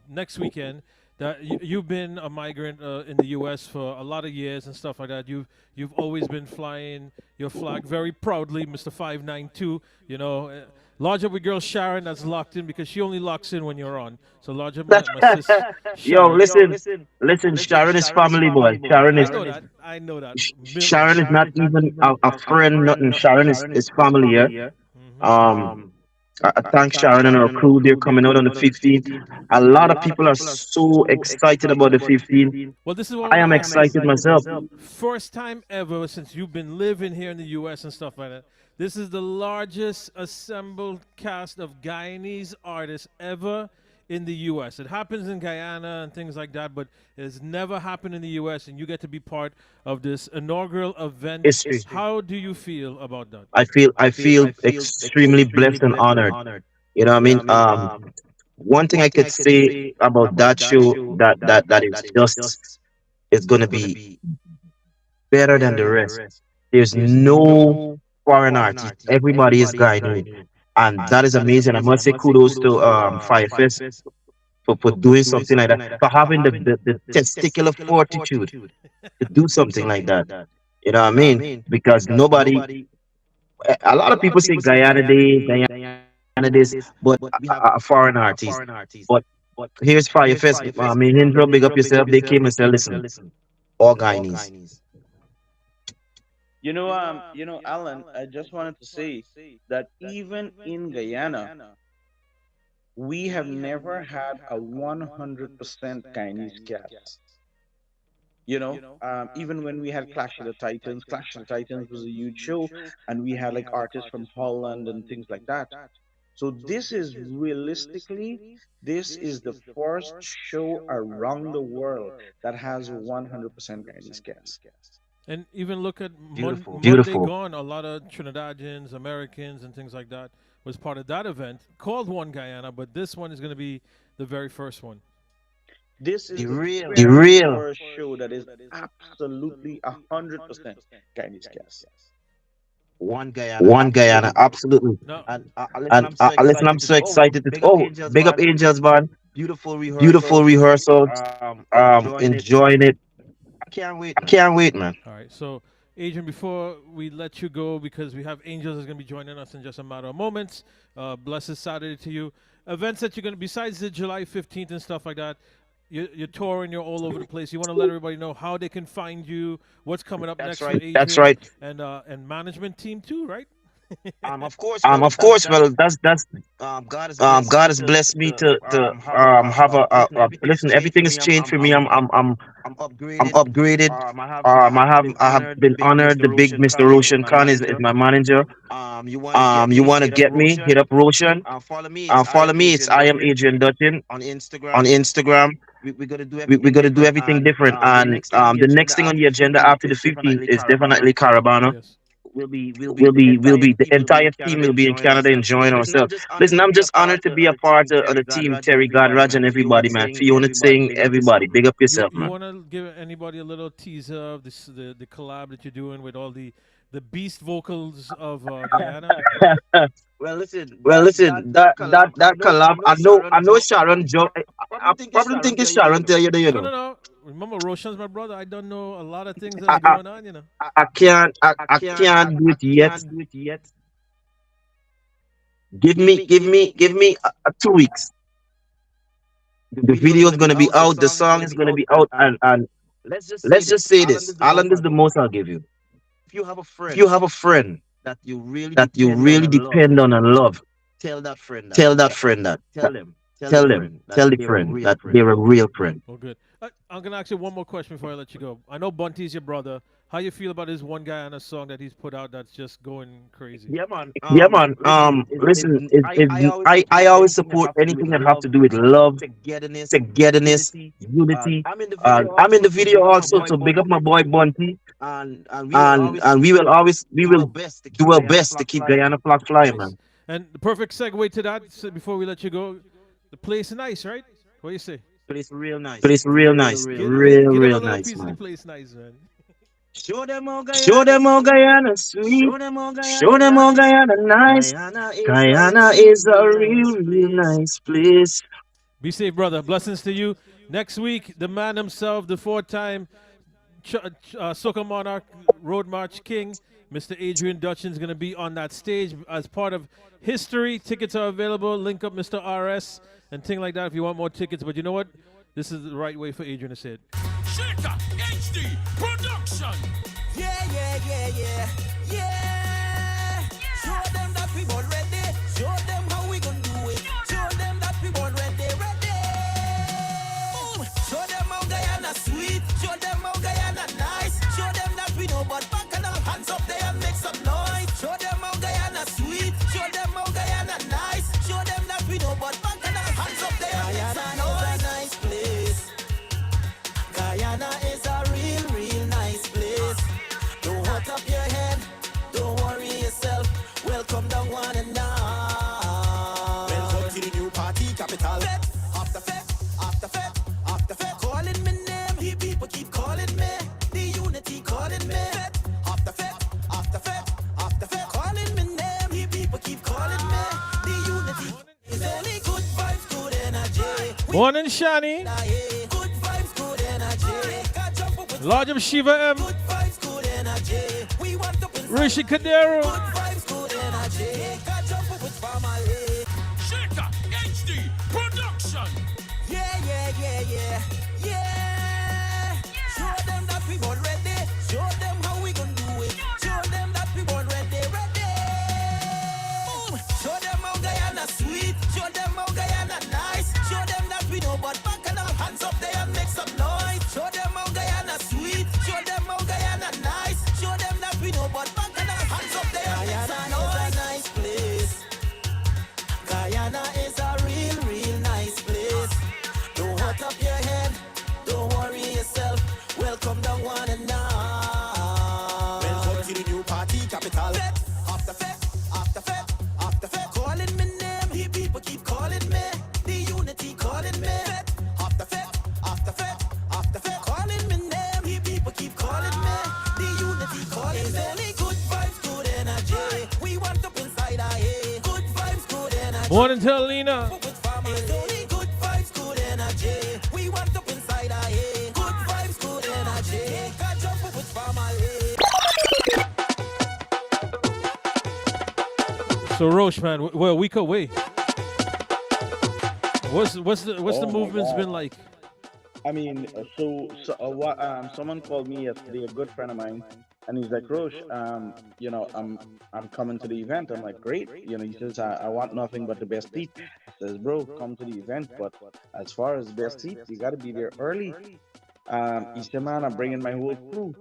next weekend. That you've been a migrant in the U.S. for a lot of years and stuff like that. You've always been flying your flag very proudly, Mr. 592. Large up with girl Sharon that's locked in because she only locks in when you're on. So large up my sis
Yo,
Sharon.
listen. Sharon is family, boy.
I know that. I know that.
Sharon is not even a friend, nothing. Sharon is family, yeah.
Hmm.
Um, I thank Sharon and her crew. They're coming out on the 15th. A lot of people are so excited about the 15th.
Well, this is what I
I
want
am
to ask you.
excited myself.
First time ever since you've been living here in the U.S. and stuff like that. This is the largest assembled cast of Guyanese artists ever in the U.S. It happens in Guyana and things like that, but it's never happened in the U.S. And you get to be part of this inaugural event.
History.
How do you feel about that?
I feel extremely blessed and honored. You know what I mean? One thing I could say about that show that is just is gonna be better than the rest. There's no foreign artist. Everybody is Guyanese. And that is amazing. I must say kudos to Firefest for doing something like that, for having the testicular fortitude to do something like that. You know what I mean? Because nobody, a lot of people say Guyana this, but a foreign artist. But here's Fire Fest. I mean, Hindra, big up yourself. They came and said, listen, all Guyanese.
Alan, I just wanted to say that even in Guyana, we have never had a 100% Guyanese cast. Even when we had Clash of the Titans was a huge show, and we had like artists from Holland and things like that. So this is realistically, this is the first show around the world that has a 100% Guyanese cast.
And even look at Monday
Beautiful.
Gone, a lot of Trinidadians, Americans, and things like that was part of that event called One Guyana, but this one is going to be the very first one.
This is
The
the
real.
very first show that is absolutely 100% Guyanese cast.
One Guyana, absolutely.
Now,
And listen, I'm so excited. Big up Angels, man. Beautiful rehearsals. Enjoying it. I can't wait, man.
all right, so Adrian, before we let you go, because we have Angels is going to be joining us in just a matter of moments. Blessed Saturday to you. Events that you're going to, besides the July 15th and stuff like that, you're touring, you're all over the place. You want to let everybody know how they can find you, what's coming up next for Adrian.
That's right.
And management team too, right?
Of course. Well, that's God has blessed me to have a listen. Everything has changed for me. I'm upgraded. I have been honored. The big Mr. Roshan Khan is my manager. You want to get me? Hit up Roshan. Follow me. It's I am Adrian Dutton on Instagram. We got to do everything different. And the next thing on the agenda after the 15th is definitely Caravana.
Yes.
We'll be the entire team will be in Canada enjoying ourselves. Listen, I'm just honored to be a part of the team. Terry Godraj and everybody, man. Fiona Ting, everybody. Big up yourself,
You
man.
want to give anybody a little teaser of this, the collab that you're doing with all the beast vocals of Guyana?
Well, listen, that collab. I know Sharon. I probably think it's Sharon. Tell you,
No. Remember, Roshan's my brother. I don't know a lot of things that are going on.
I can't do it yet. Give me 2 weeks. The video is gonna be out. The song is gonna be out, and let's just say this: Alan is the most I'll give you. If you have a friend that you really depend on and love, tell that friend that. Tell the friend that they're a real friend.
Oh, good. I'm gonna ask you one more question before I let you go. I know Bunty's your brother. How you feel about his One Guyana song that he's put out that's just going crazy?
Yeah, man. Listen, I always support anything that have to do with love, togetherness, unity. I'm in the video also, so big up my boy Bunty. And we will do our best to keep Guyana flag flying,
Nice.
man.
And the perfect segue to that, so before we let you go, the place is nice, right? What do you say?
Place real nice,
Get
real
them a little
nice,
piece of the
man.
place nice, man.
Show them all Guyana sweet. Show them all Guyana nice. Guyana is a real nice place.
Be safe, brother. Blessings to you. Next week, the man himself, the four-time Soca Monarch Road March King, Mr. Adrian Dutchin, is going to be on that stage as part of history. Tickets are available. Link up Mr. RS and things like that if you want more tickets. But you know what? This is the right way for Adrian to say it.
Shaker HD Production. Yeah. Show them that we born ready. Show them how we gon' do it. Show them that we born ready. Boom. Show them how Guyana sweet. Show them how Guyana nice. Show them that we know but back and our hands up there and make some noise. Show them how Guyana sweet. Show them how Guyana nice. Show them that we know but back and our hands up there and make some noise. Guyana is a nice place. Guyana is a real nice place. Don't hurt up your head, don't worry yourself. Welcome down one and now. Welcome to the new party capital. After fete, calling me name. The people keep calling me. The unity calling me.
Morning, Shani.
Good vibes, good energy. Catch up with
Lord of Shiva M.
good vibes, good energy. We want to inside.
Rishi Kadero.
Good vibes, good energy. Catch up with family.
Shaker HD Production.
Yeah, yeah, yeah, yeah, yeah. Show them that we born ready. Show them how we gon' do it. Show them that we born ready, ready. Boom. Show them how Guyana sweet. Show them how Guyana nice. Show them that we know but back and our hands up there and make some noise. Show them how Guyana sweet. Show them how Guyana nice. Show them that we know but back and our hands up there and make some noise. Guyana is a nice place. Guyana is a real, real nice place. Don't hurt up your head, don't worry yourself. Welcome the one and all. Welcome to the new party capital. Fet, after fet, after fet, after fet. Calling me name, the people keep calling me. The unity calling me. Fet, after fet, after fet, after fet. Calling me name, the people keep calling me. The unity calling me. It's only good vibes, good energy. We want up inside our head. Good vibes, good energy.
Morning to Alina.
With family. It's only good vibes, good energy. We want up inside our head. Good vibes, good energy. Catch up with family.
So Roche, man, we're a week away. What's the
Oh my
movement's been
God.
like?
I mean, someone called me yesterday, a good friend of mine, and he's like, Roche, I'm coming to the event. I'm like, great. He says, I want nothing but the best seat. I says, bro, come to the event, but as far as best seats, you got to be there early. He said, man, I'm bringing my whole crew.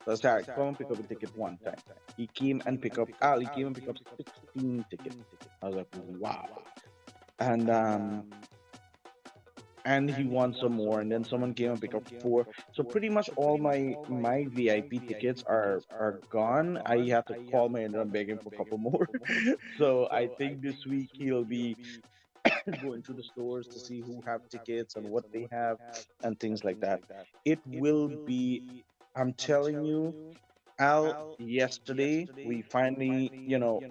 So I said, all right, come and pick up a ticket one time. He came and picked up 16 tickets. I was like, wow. And he won some more, and then someone came and picked up 4. So pretty much all my VIP tickets are gone. I have to call my and I'm begging for a couple more. So I think this week he'll be going through the stores to see who have tickets and what they have and things like that. It will be, I'm telling you, Al, yesterday we finally,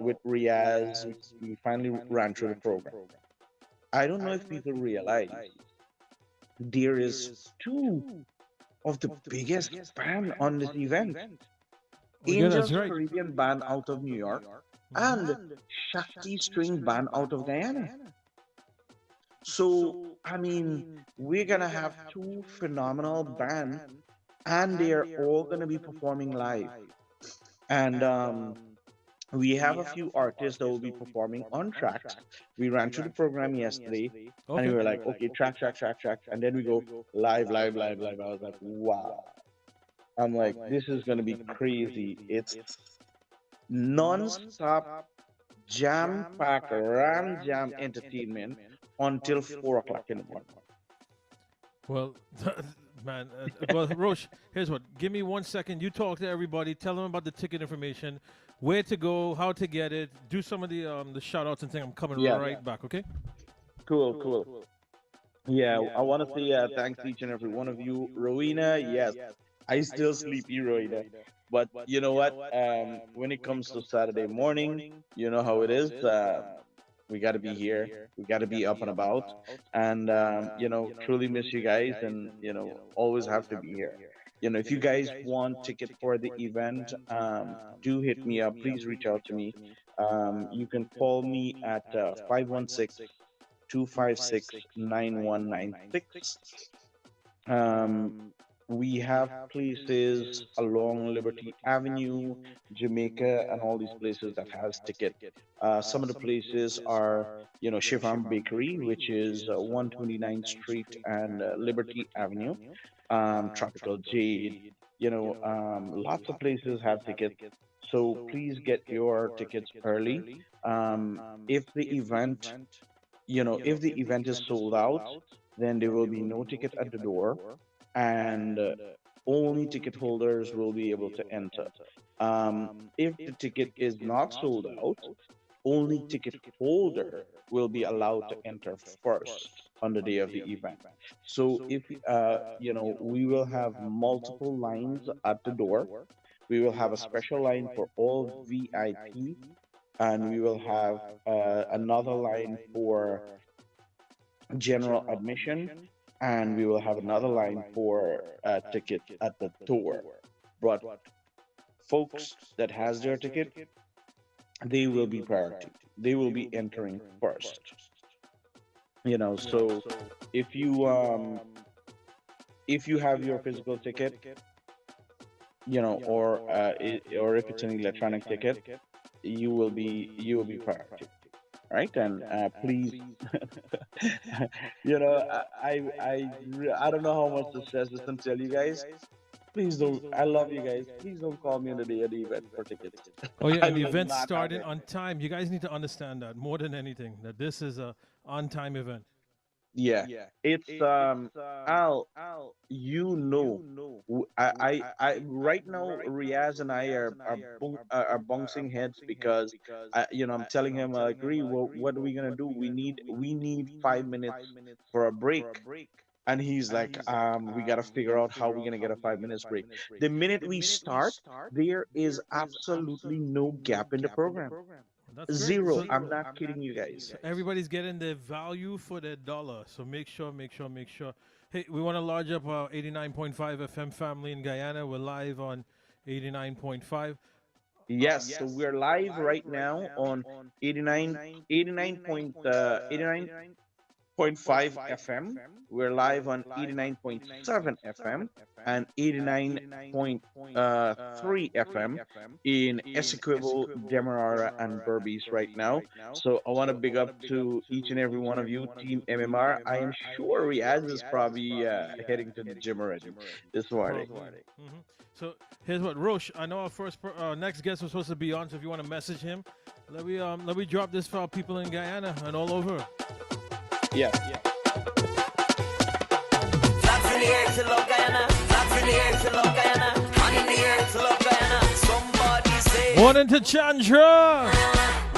with Riaz, we finally ran through the program. I don't know if people realize there is 2 of the biggest band on this event.
Yeah, that's
Angels
right.
Caribbean Band out of New York and Shakti String Band out of Guyana. So, I mean, we're gonna have 2 phenomenal bands and they're all gonna be performing live. And we have a few artists that will be performing on tracks. We ran through the program yesterday and we
Okay.
were like, okay, track, track, track, track. And then we go live, live, live, live. I was like, wow. I'm like, this is going to be crazy. It's non-stop, jam-packed, ram jam entertainment until 4 o'clock in the morning.
Well, man. Well, Roche, here's what. Give me 1 second. You talk to everybody. Tell them about the ticket information, where to go, how to get it. Do some of the shout outs and things. I'm coming
Yeah,
right back. Okay.
cool, cool. Yeah, I want to say thanks to each and every one of you. Rowena, yes, I still sleepy, Rowena. But you know what? When it comes to Saturday morning, you know how it is. We got to be here. We got to be up and about. And, truly miss you guys and, always have to be here. If you guys want ticket for the event, do hit me up. Please reach out to me. You can call me at 516 256 9196. We have places along Liberty Avenue, Jamaica, and all these places that has ticket. Some of the places are, Chiffon Bakery, which is 129th Street and Liberty Avenue, Tropical Jade. Lots of places have tickets. So please get your tickets early. If the event if the event is sold out, then there will be no ticket at the door, and only ticket holders will be able to enter. If the ticket is not sold out, only ticket holder will be allowed to enter first on the day of the event. So if we will have multiple lines at the door. We will have a special line for all VIP, and we will have another line for general admission, and we will have another line for ticket at the door. But folks that has their ticket, they will be priority. They will be entering first. So if you um if you have your physical ticket, or if it's an electronic ticket, you will be priority, right? And please, I don't know how much to stress this and tell you guys. Please don't. I love you guys. Please don't call me on the day of the event for tickets.
Oh yeah,
I
and the
will
event's
not have
starting
it.
on time. You guys need to understand that more than anything, that this is a on-time event.
Yeah, it's Al. Right now Riaz and I are bouncing heads because I'm telling him I agree. Well, what are we gonna do? We need 5 minutes for a break. And he's like, we got to figure out how we're going to get a 5 minutes break. The minute we start, there is absolutely no gap in the program.
That's great.
Zero.
So,
I'm not kidding you guys.
so everybody's getting their value for their dollar. So make sure. Hey, we want to large up our 89.5 FM family in Guyana. We're live on 89.5.
Yes, so we're live right now on 89, 89.5 FM. We're live on 89.7 FM and 89.3 FM in Essequibo, Demerara, and Berbice right now. So I want to big up to each and every one of you, Team MMR. I am sure Riaz is probably heading to the gym already this morning.
Probably. So here's what Roche. I know our next guest was supposed to be on. So if you want to message him, let me drop this for our people in Guyana and all over.
Yeah.
Flags in the air to love Guyana. Flags in the air to love Guyana. Hand in the air to love Guyana. Somebody say,
Morning to Chandra.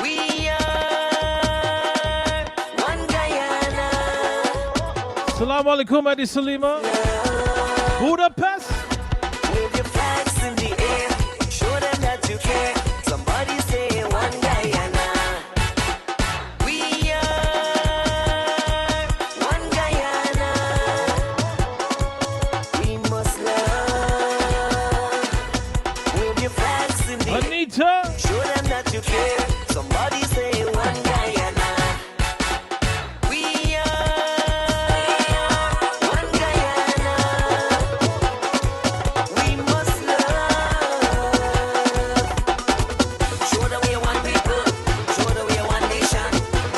we are one Guyana.
Salaam alaikum, Adi Salima. Budapest.
Wave your flags in the air. Show them that you care. Somebody say one Guyana. We are one Guyana. We must love. Wave your flags in the air.
Anita.
Show them that you care. Somebody say one Guyana. We are one Guyana. We must love. Show that we are one people. Show that we are one nation.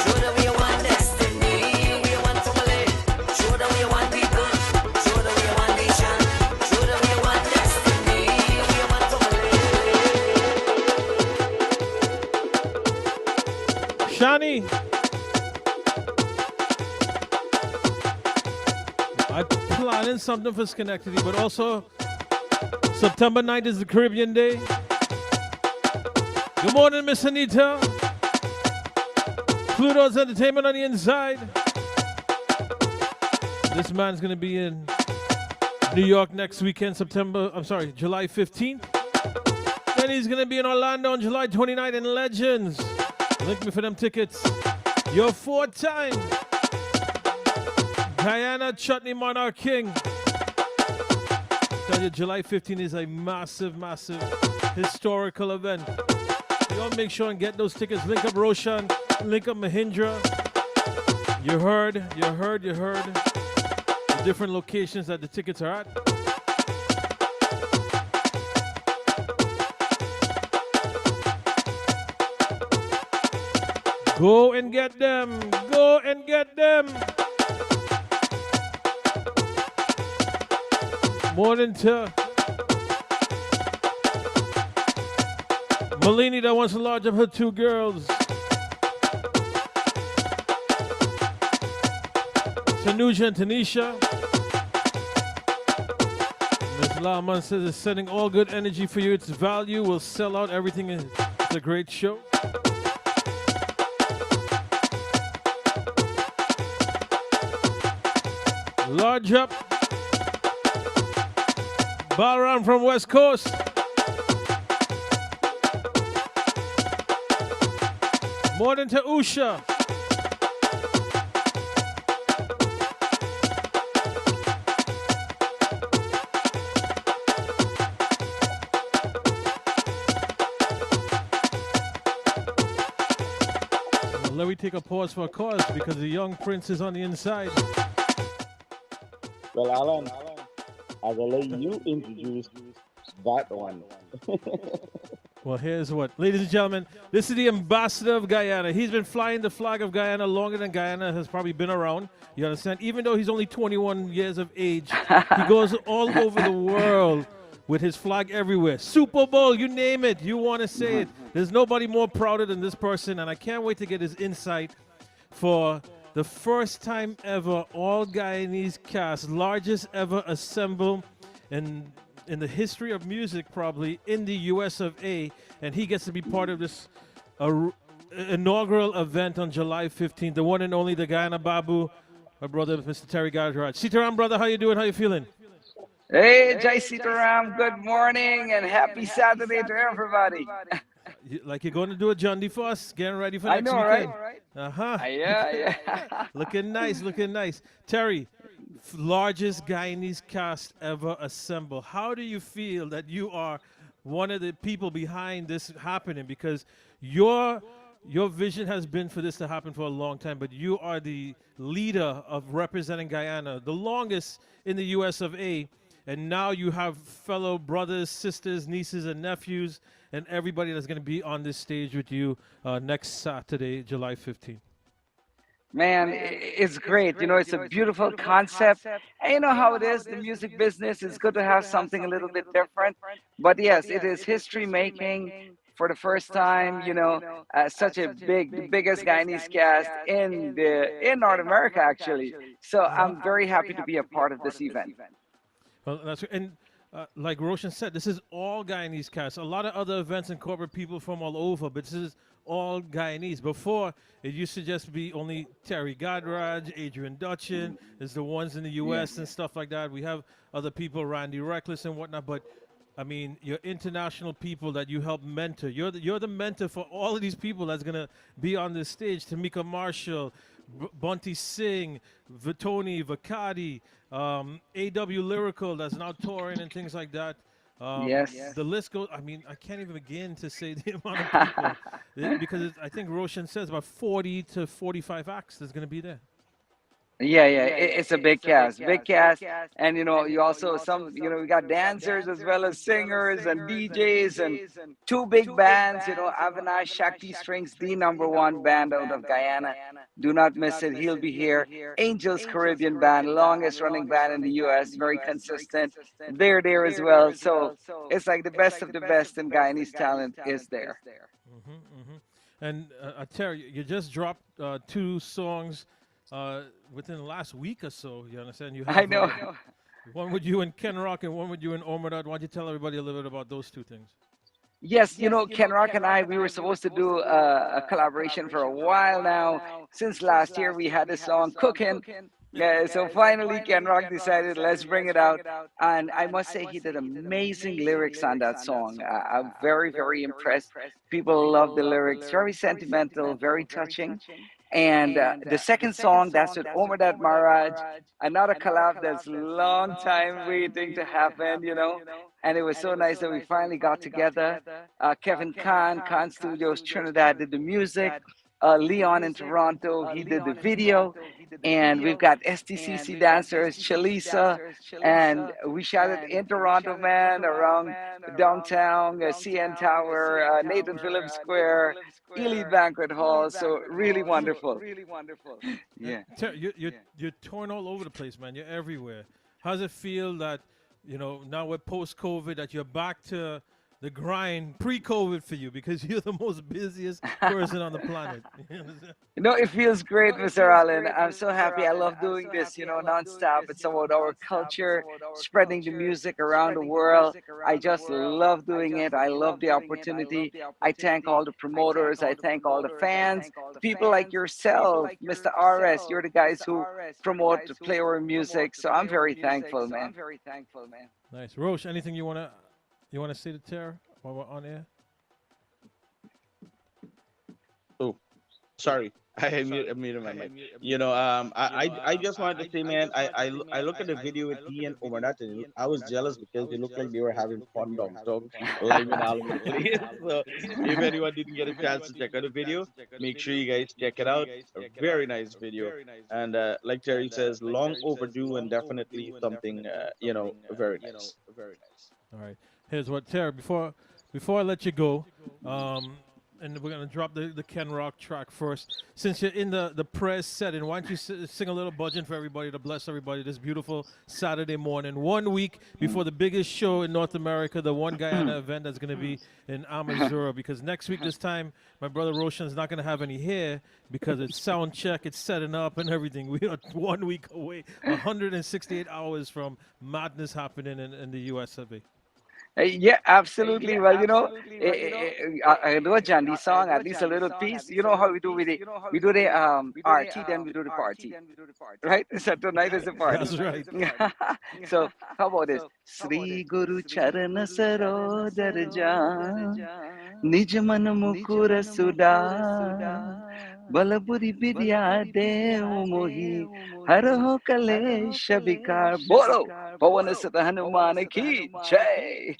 Show that we are one destiny. We are one family. Show that we are one people. Show that we are one nation. Show that we are one destiny. We are one family.
Shani. I'm planning something for Schenectady, but also September 9th is the Caribbean Day. Good morning, Miss Anita. Pluto's Entertainment on the inside. This man's gonna be in New York next weekend, July 15th. Then he's gonna be in Orlando on July 29th in Legends. Link me for them tickets. Your 4-time Guyana Chutney Monarch King. Tell you, July 15th is a massive, massive historical event. Y'all make sure and get those tickets. Link up Roshan, link up Mahindra. You heard the different locations that the tickets are at. Go and get them. Go and get them. Morning to Malini that wants to lodge up her 2 girls. Tanuja and Tanisha. Ms. Lahman says it's sending all good energy for you. Its value will sell out everything. It's a great show. Lodge up. Balaram from West Coast. Morning to Usha. let me take a pause for a cause because the young prince is on the inside.
Well, Alan, I will let you introduce that one.
Well, here's what. Ladies and gentlemen, this is the ambassador of Guyana. He's been flying the flag of Guyana longer than Guyana has probably been around. You understand? Even though he's only 21 years of age, he goes all over the world with his flag everywhere. Super Bowl, you name it. You want to say it. There's nobody more prouder than this person, and I can't wait to get his insight for the first time ever all Guyanese cast, largest ever assemble in the history of music, probably in the US of A, and he gets to be part of this inaugural event on July 15th. The one and only, the Guyana Babu, my brother, Mr. Terry Gajaraj. Sitaram, brother, how you doing? How you feeling?
Hey, Jai Sitaram, good morning and happy Saturday to everybody.
Like you're going to do a John D for us, getting ready for
I
next
know,
weekend.
right?
Uh-huh.
Yeah.
Looking nice, looking nice. Terry, largest Guyanese cast ever assembled. How do you feel that you are one of the people behind this happening? Because your vision has been for this to happen for a long time, but you are the leader of representing Guyana, the longest in the US of A, and now you have fellow brothers, sisters, nieces, and nephews, and everybody that's going to be on this stage with you next Saturday, July 15th.
Man, it's great. You know, it's a beautiful concept. And you know how it is, the music business, it's good to have something a little bit different. But yes, it is history making for the first time, you know, such a the biggest Guyanese cast in North America, actually. So I'm very happy to be a part of this event.
Well, that's and like Roshan said, this is all Guyanese cast. A lot of other events incorporate people from all over, but this is all Guyanese. Before, it used to just be only Terry Godraj, Adrian Dutchin, is the ones in the U.S. and stuff like that. We have other people, Randy Reckless and whatnot, but I mean, you're international people that you help mentor. You're the mentor for all of these people that's gonna be on this stage. Tamika Marshall, Bunty Singh, Vitoni, Vakadi, A.W. Lyrical that's now touring and things like that.
Yes.
The list goes. I mean, I can't even begin to say the amount of people because I think Roshan says about 40 to 45 acts that's gonna be there.
Yeah, it's a big cast, and you know, you also you know, we got dancers as well as singers and DJs and two big bands. You know, Avinash Shakti Strings, the number one band out of Guyana. Do not miss it. He'll be here. Angels Caribbean Band, longest running band in the U.S., very consistent. They're there as well. So it's like the best of the best in Guyanese talent is there.
And Terry, you just dropped two songs within the last week or so. You understand? You have
I know.
One with you and Ken Rock and one with you and Omar. Why don't you tell everybody a little bit about those two things?
Yes, you know, Ken Rock and I, we were supposed to do a collaboration for a while now. Since last year, we had a song cooking. Yeah, so finally, Ken Rock decided, let's bring it out. And I must say, he did amazing lyrics on that song. I'm very, very impressed. People love the lyrics, very sentimental, very touching. And the second song, that's with Omerdat Maharaj, another collab that's long time waiting to happen, you know. And it was so nice that we finally got together. Kevin Khan Studios, Trinidad did the music. Leon in Toronto, he did the video. And we've got STCC dancers, Chalisa, and we shot it in Toronto, man, around downtown, CN Tower, Nathan Phillips Square, Elite Banquet Hall. So really wonderful. Yeah.
You're torn all over the place, man. You're everywhere. How does it feel that, you know, now we're post-COVID, that you're back to the grind pre-COVID for you, because you're the most busiest person on the planet?
You know, it feels great, Mr. Allen. I'm so happy. I love doing this, you know, nonstop. It's about our culture, spreading the music around the world. I just love doing it. I love the opportunity. I thank all the promoters. I thank all the fans, people like yourself, Mr. RS. You're the guys who promote to play our music. So I'm very thankful, man.
Nice. Roche, anything you want to say to Tara while we're on air?
sorry. I muted my mic. You know, I just wanted to say, man, I look at the video with he and Omanat, and I was jealous because they looked like they were having fun down so live and all over the place. So if anyone didn't get a chance to check out the video, make sure you guys check it out. A very nice video, and like Terry says, long overdue and definitely something very nice.
All right. Here's what, Terry. Before I let you go, and we're gonna drop the Ken Rock track first. Since you're in the press setting, why don't you sing a little budget for everybody to bless everybody this beautiful Saturday morning, 1 week before the biggest show in North America, the One Guyana event that's gonna be in Amazura. Because next week this time, my brother Roshan's not gonna have any hair because it's sound check, it's setting up and everything. We are 1 week away, 168 hours from madness happening in the US of A.
Yeah, absolutely. Well, I do a Jandy song, at least a little piece. You know how we do with it. We do the RT, then we do the party. Right? So tonight is the party.
That's right.
So how about this? Sri Guru Charana Sarodar Jan Nij Man Mukura Suda Balaburi Vidya Dev Mohi Haraho Kale Shabikar Bolo Pawana Sata Hanuman Ki Jai.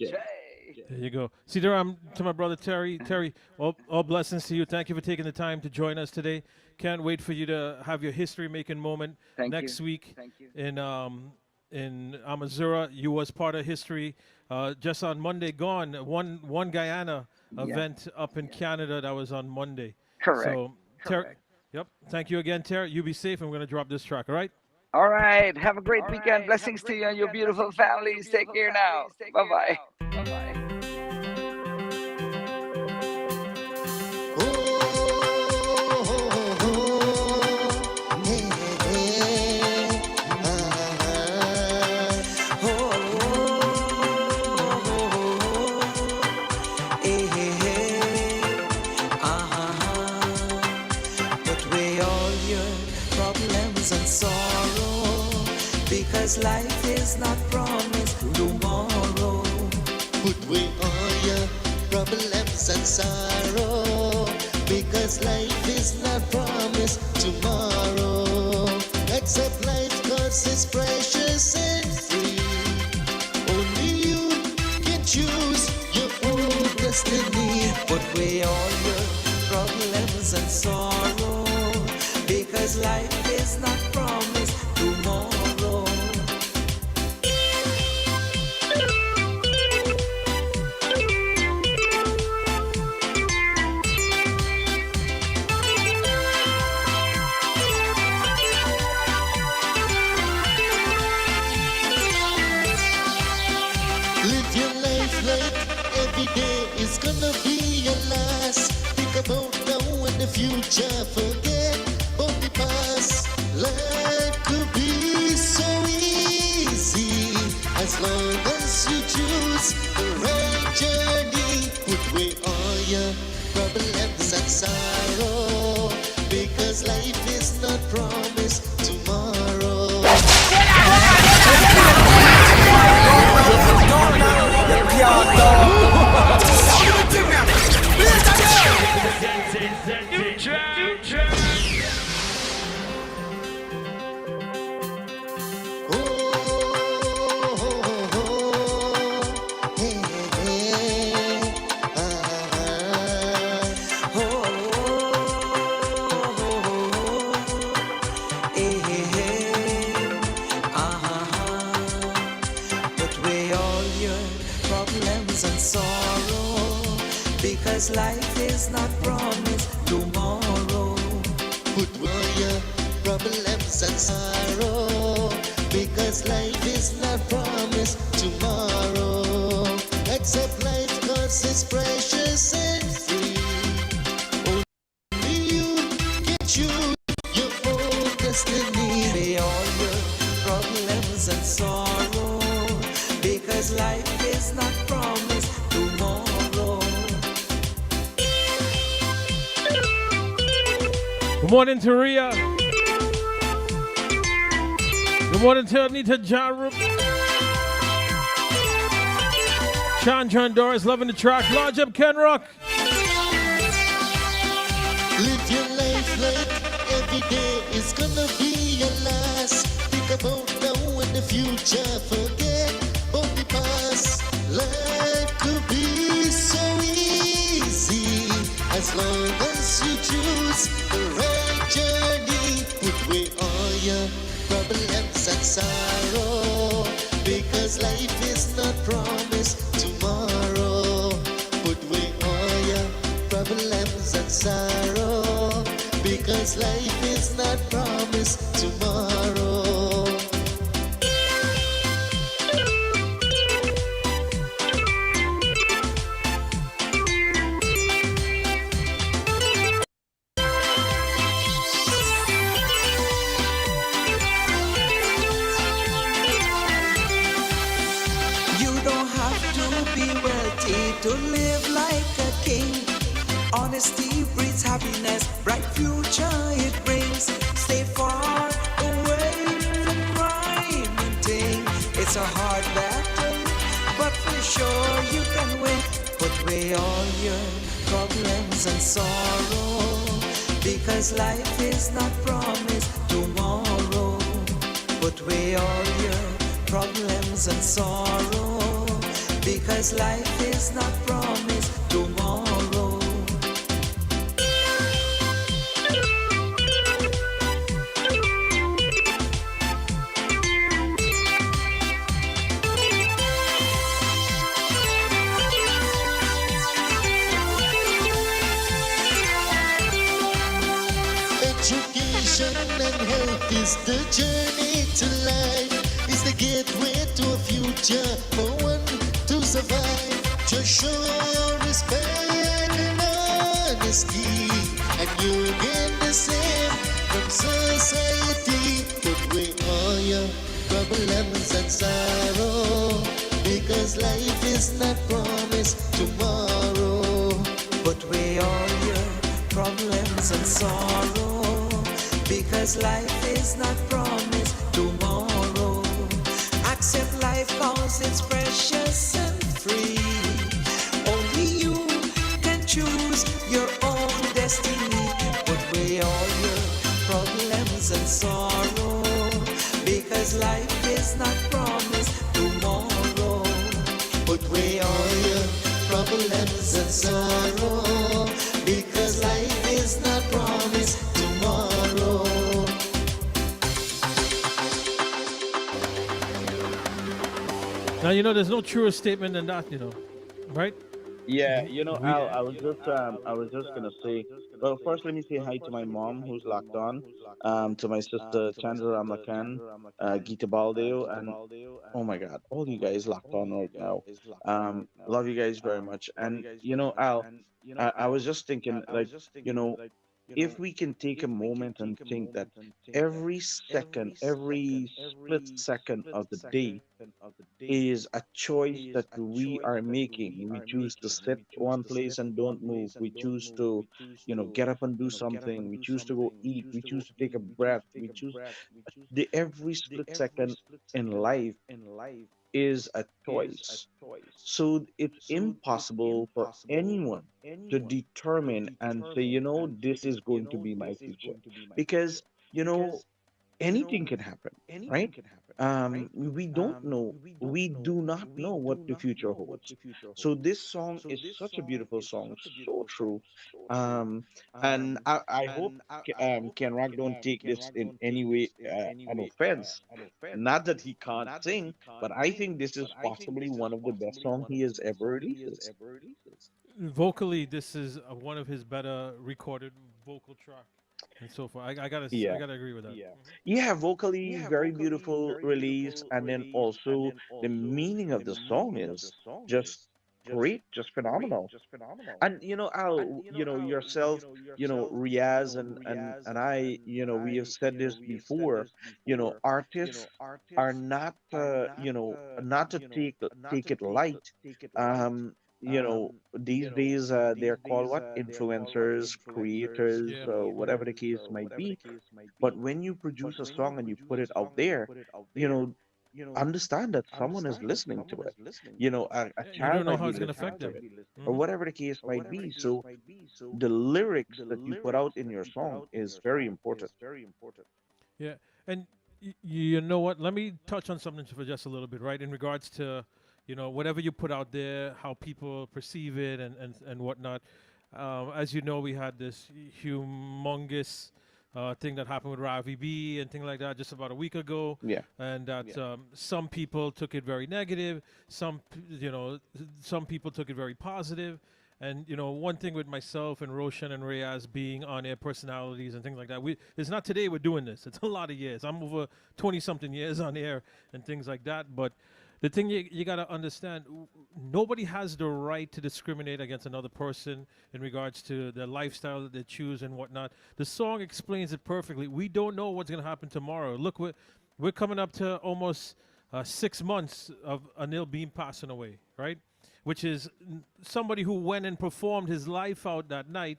There you go. See there, I'm to my brother Terry. Terry, all blessings to you. Thank you for taking the time to join us today. Can't wait for you to have your history-making moment next week in Amazura. You was part of history just on Monday gone. One Guyana event up in Canada that was on Monday.
Correct.
So, yep. Thank you again, Terry. You be safe, and we're going to drop this track, all right?
All right. Have a great weekend. Blessings to you and your beautiful families. Take care now. Bye-bye. Bye-bye.
And sorrow, because life is not promised tomorrow.
Put away all your problems and sorrow, because life is not promised tomorrow. Accept life cause it's precious and free. Only you can choose your own destiny.
Put away all your problems and sorrow, because life is not promised tomorrow.
Live your life like every day is gonna be your last. Think about now and the future, forget about the past. Life could be so easy as long as you choose the right journey. Put away all your problems and sorrow, because life is not promised tomorrow.
Because life is not promised tomorrow.
Put away your problems and sorrow, because life is not promised tomorrow. Accept life cause it's precious and free. Only you can choose your own destiny.
Pay all your problems and sorrow, because life is not promised tomorrow.
Good morning to Ria. Good morning to Anita Jarup. Chandra and Doris loving the track. Lodge up Ken Rock.
Live your life like every day is gonna be your last. Think about now and the future, forget about the past. Life could be so easy as long as you choose the right journey. Put away all your problems and sorrow, because life is not promised tomorrow. Put away all your problems and sorrow, because life is not promised tomorrow.
You don't have to be wealthy to live like a king. Honesty breeds happiness, bright future it brings. Stay far away from crime and ting. It's a hard battle, but for sure you can win. Put away all your problems and sorrow, because life is not promised tomorrow. Put away all your problems and sorrow, because life is not promised tomorrow.
Education and health is the journey to life, is the gateway to a future for one to survive. Just show respect and honesty, and you'll gain the same from society. Put away all your problems and sorrow, because life is not promised tomorrow.
Put away all your problems and sorrow, because life is not promised tomorrow. Accept life cause it's precious and free. Only you can choose your own destiny. Put away all your problems and sorrow, because life is not promised tomorrow.
Put away all your problems and sorrow, because life is not promised tomorrow.
Now you know there's no truer statement than that, right?
Yeah,
We
Al, I was just gonna say. Well, first let me say hi to my mom who's locked on, to my sister Chandra Ramakan, Gita Baldeo, and oh my God, all you guys locked on right now. Love you guys very much. And Al, I was just thinking, like, you know, if we can take a moment and think that every second, every split second of the day is a choice that we are making. We choose to sit one place and don't move. We choose to, get up and do something. We choose to go eat. We choose to take a breath. We choose the every split second in life is a choice. So it's impossible for anyone to determine and say, this is going to be my future. Because, you know, anything can happen, right? We don't know. We do not know what the future holds. So this song is such a beautiful song, so true. Um, and I hope Ken Rock don't take this in any way an offense. Not that he can't sing, but I think this is possibly one of the best songs he has ever releases.
vocally this is one of his better recorded vocal track and so forth. I
Yeah.
gotta agree with that.
Yeah, vocally very beautiful release, and then also the meaning of the song is just great, just phenomenal. And Al, yourself, Riaz and I, we have said this before. Artists are not, not to take it light. These days they're called what? Influencers, creators,
Yeah.
whatever the case might be. But when you produce a song and you put it out there, you know, understand that someone is listening to it. A
Yeah, you
child
don't know
might
how
be
it's gonna
listening
affect
to
them.
it, or
Hmm.
whatever the case might be. So the lyrics that you put out in your song is very important.
Yeah, and you know what? Let me touch on something for just a little bit, right? In regards to, whatever you put out there, how people perceive it, and whatnot. As you know, we had this humongous thing that happened with Ravi B and things like that just about a week ago,
Yeah,
and that some people took it very negative. Some people took it very positive. And one thing with myself and Roshan and Reyes being on-air personalities and things like that, it's not today we're doing this. It's a lot of years. I'm over 20-something years on air and things like that. But the thing you got to understand, nobody has the right to discriminate against another person in regards to their lifestyle that they choose and whatnot. The song explains it perfectly. We don't know what's going to happen tomorrow. Look, we're coming up to almost 6 months of Anil Bean passing away, right? Which is somebody who went and performed his life out that night.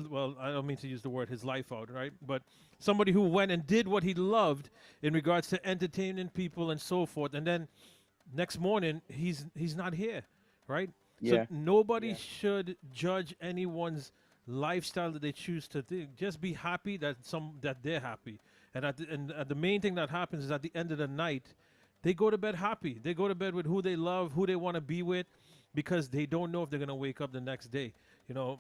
Well, I don't mean to use the word his life out, right? But somebody who went and did what he loved in regards to entertaining people and so forth. And then next morning, he's not here, right? So
yeah,
nobody should judge anyone's lifestyle that they choose to do. Just be happy that they're happy. And the main thing that happens is at the end of the night, they go to bed happy. They go to bed with who they love, who they want to be with, because they don't know if they're gonna wake up the next day.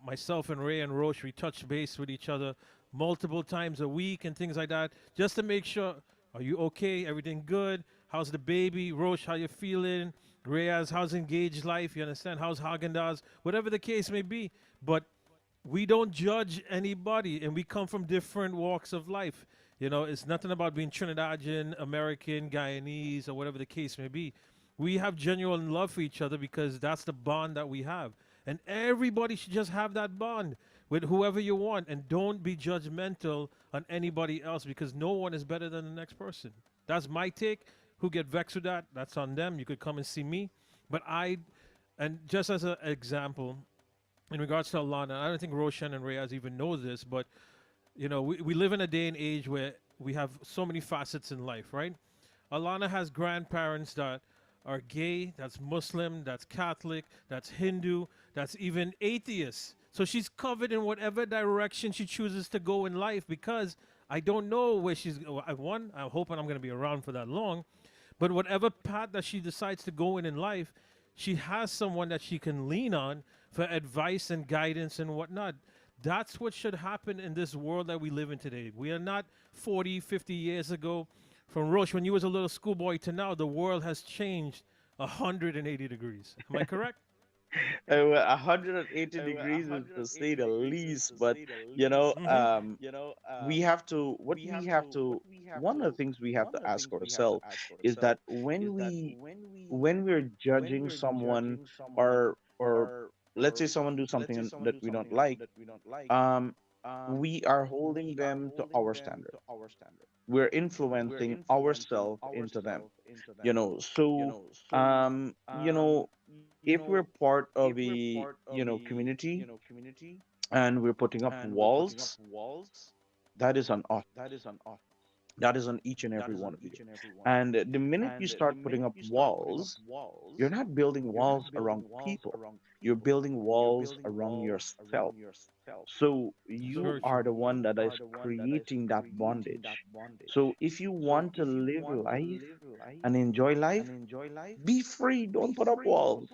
Myself and Ray and Roche, we touch base with each other multiple times a week and things like that, just to make sure, are you okay? Everything good? How's the baby? Roche, how you feeling? Reyes, how's engaged life? You understand? How's Hagen-Dazs? Whatever the case may be. But we don't judge anybody, and we come from different walks of life. It's nothing about being Trinidadian, American, Guyanese, or whatever the case may be. We have genuine love for each other because that's the bond that we have. And everybody should just have that bond with whoever you want, and don't be judgmental on anybody else because no one is better than the next person. That's my take. Who get vexed with that, that's on them. You could come and see me. And just as an example, in regards to Alana, I don't think Roshan and Reyes even know this, but we live in a day and age where we have so many facets in life, right? Alana has grandparents that are gay, that's Muslim, that's Catholic, that's Hindu, that's even atheist. So she's covered in whatever direction she chooses to go in life because I don't know where she's. I'm hoping I'm going to be around for that long, but whatever path that she decides to go in life, she has someone that she can lean on for advice and guidance and whatnot. That's what should happen in this world that we live in today. We are not 40, 50 years ago. From Roche, when you was a little schoolboy to now, the world has changed 180 degrees. Am I correct?
180 degrees is to say the least. But you know,
Mm-hmm.
um, we have to. What we have to. One of the things we have to ask ourselves is that when we're judging someone, or let's say someone do something that we don't like, um, we are holding them to our standard. We're influencing ourselves into them. So if we're part of a community and we're putting up walls, that is on us. That is on each and every one of you. And the minute you start putting up walls, you're not building walls around people, you're building walls around yourself. So
That's
you
very
are
true.
the one that is creating that bondage. So if you want to live life and enjoy life, be free, don't put up walls.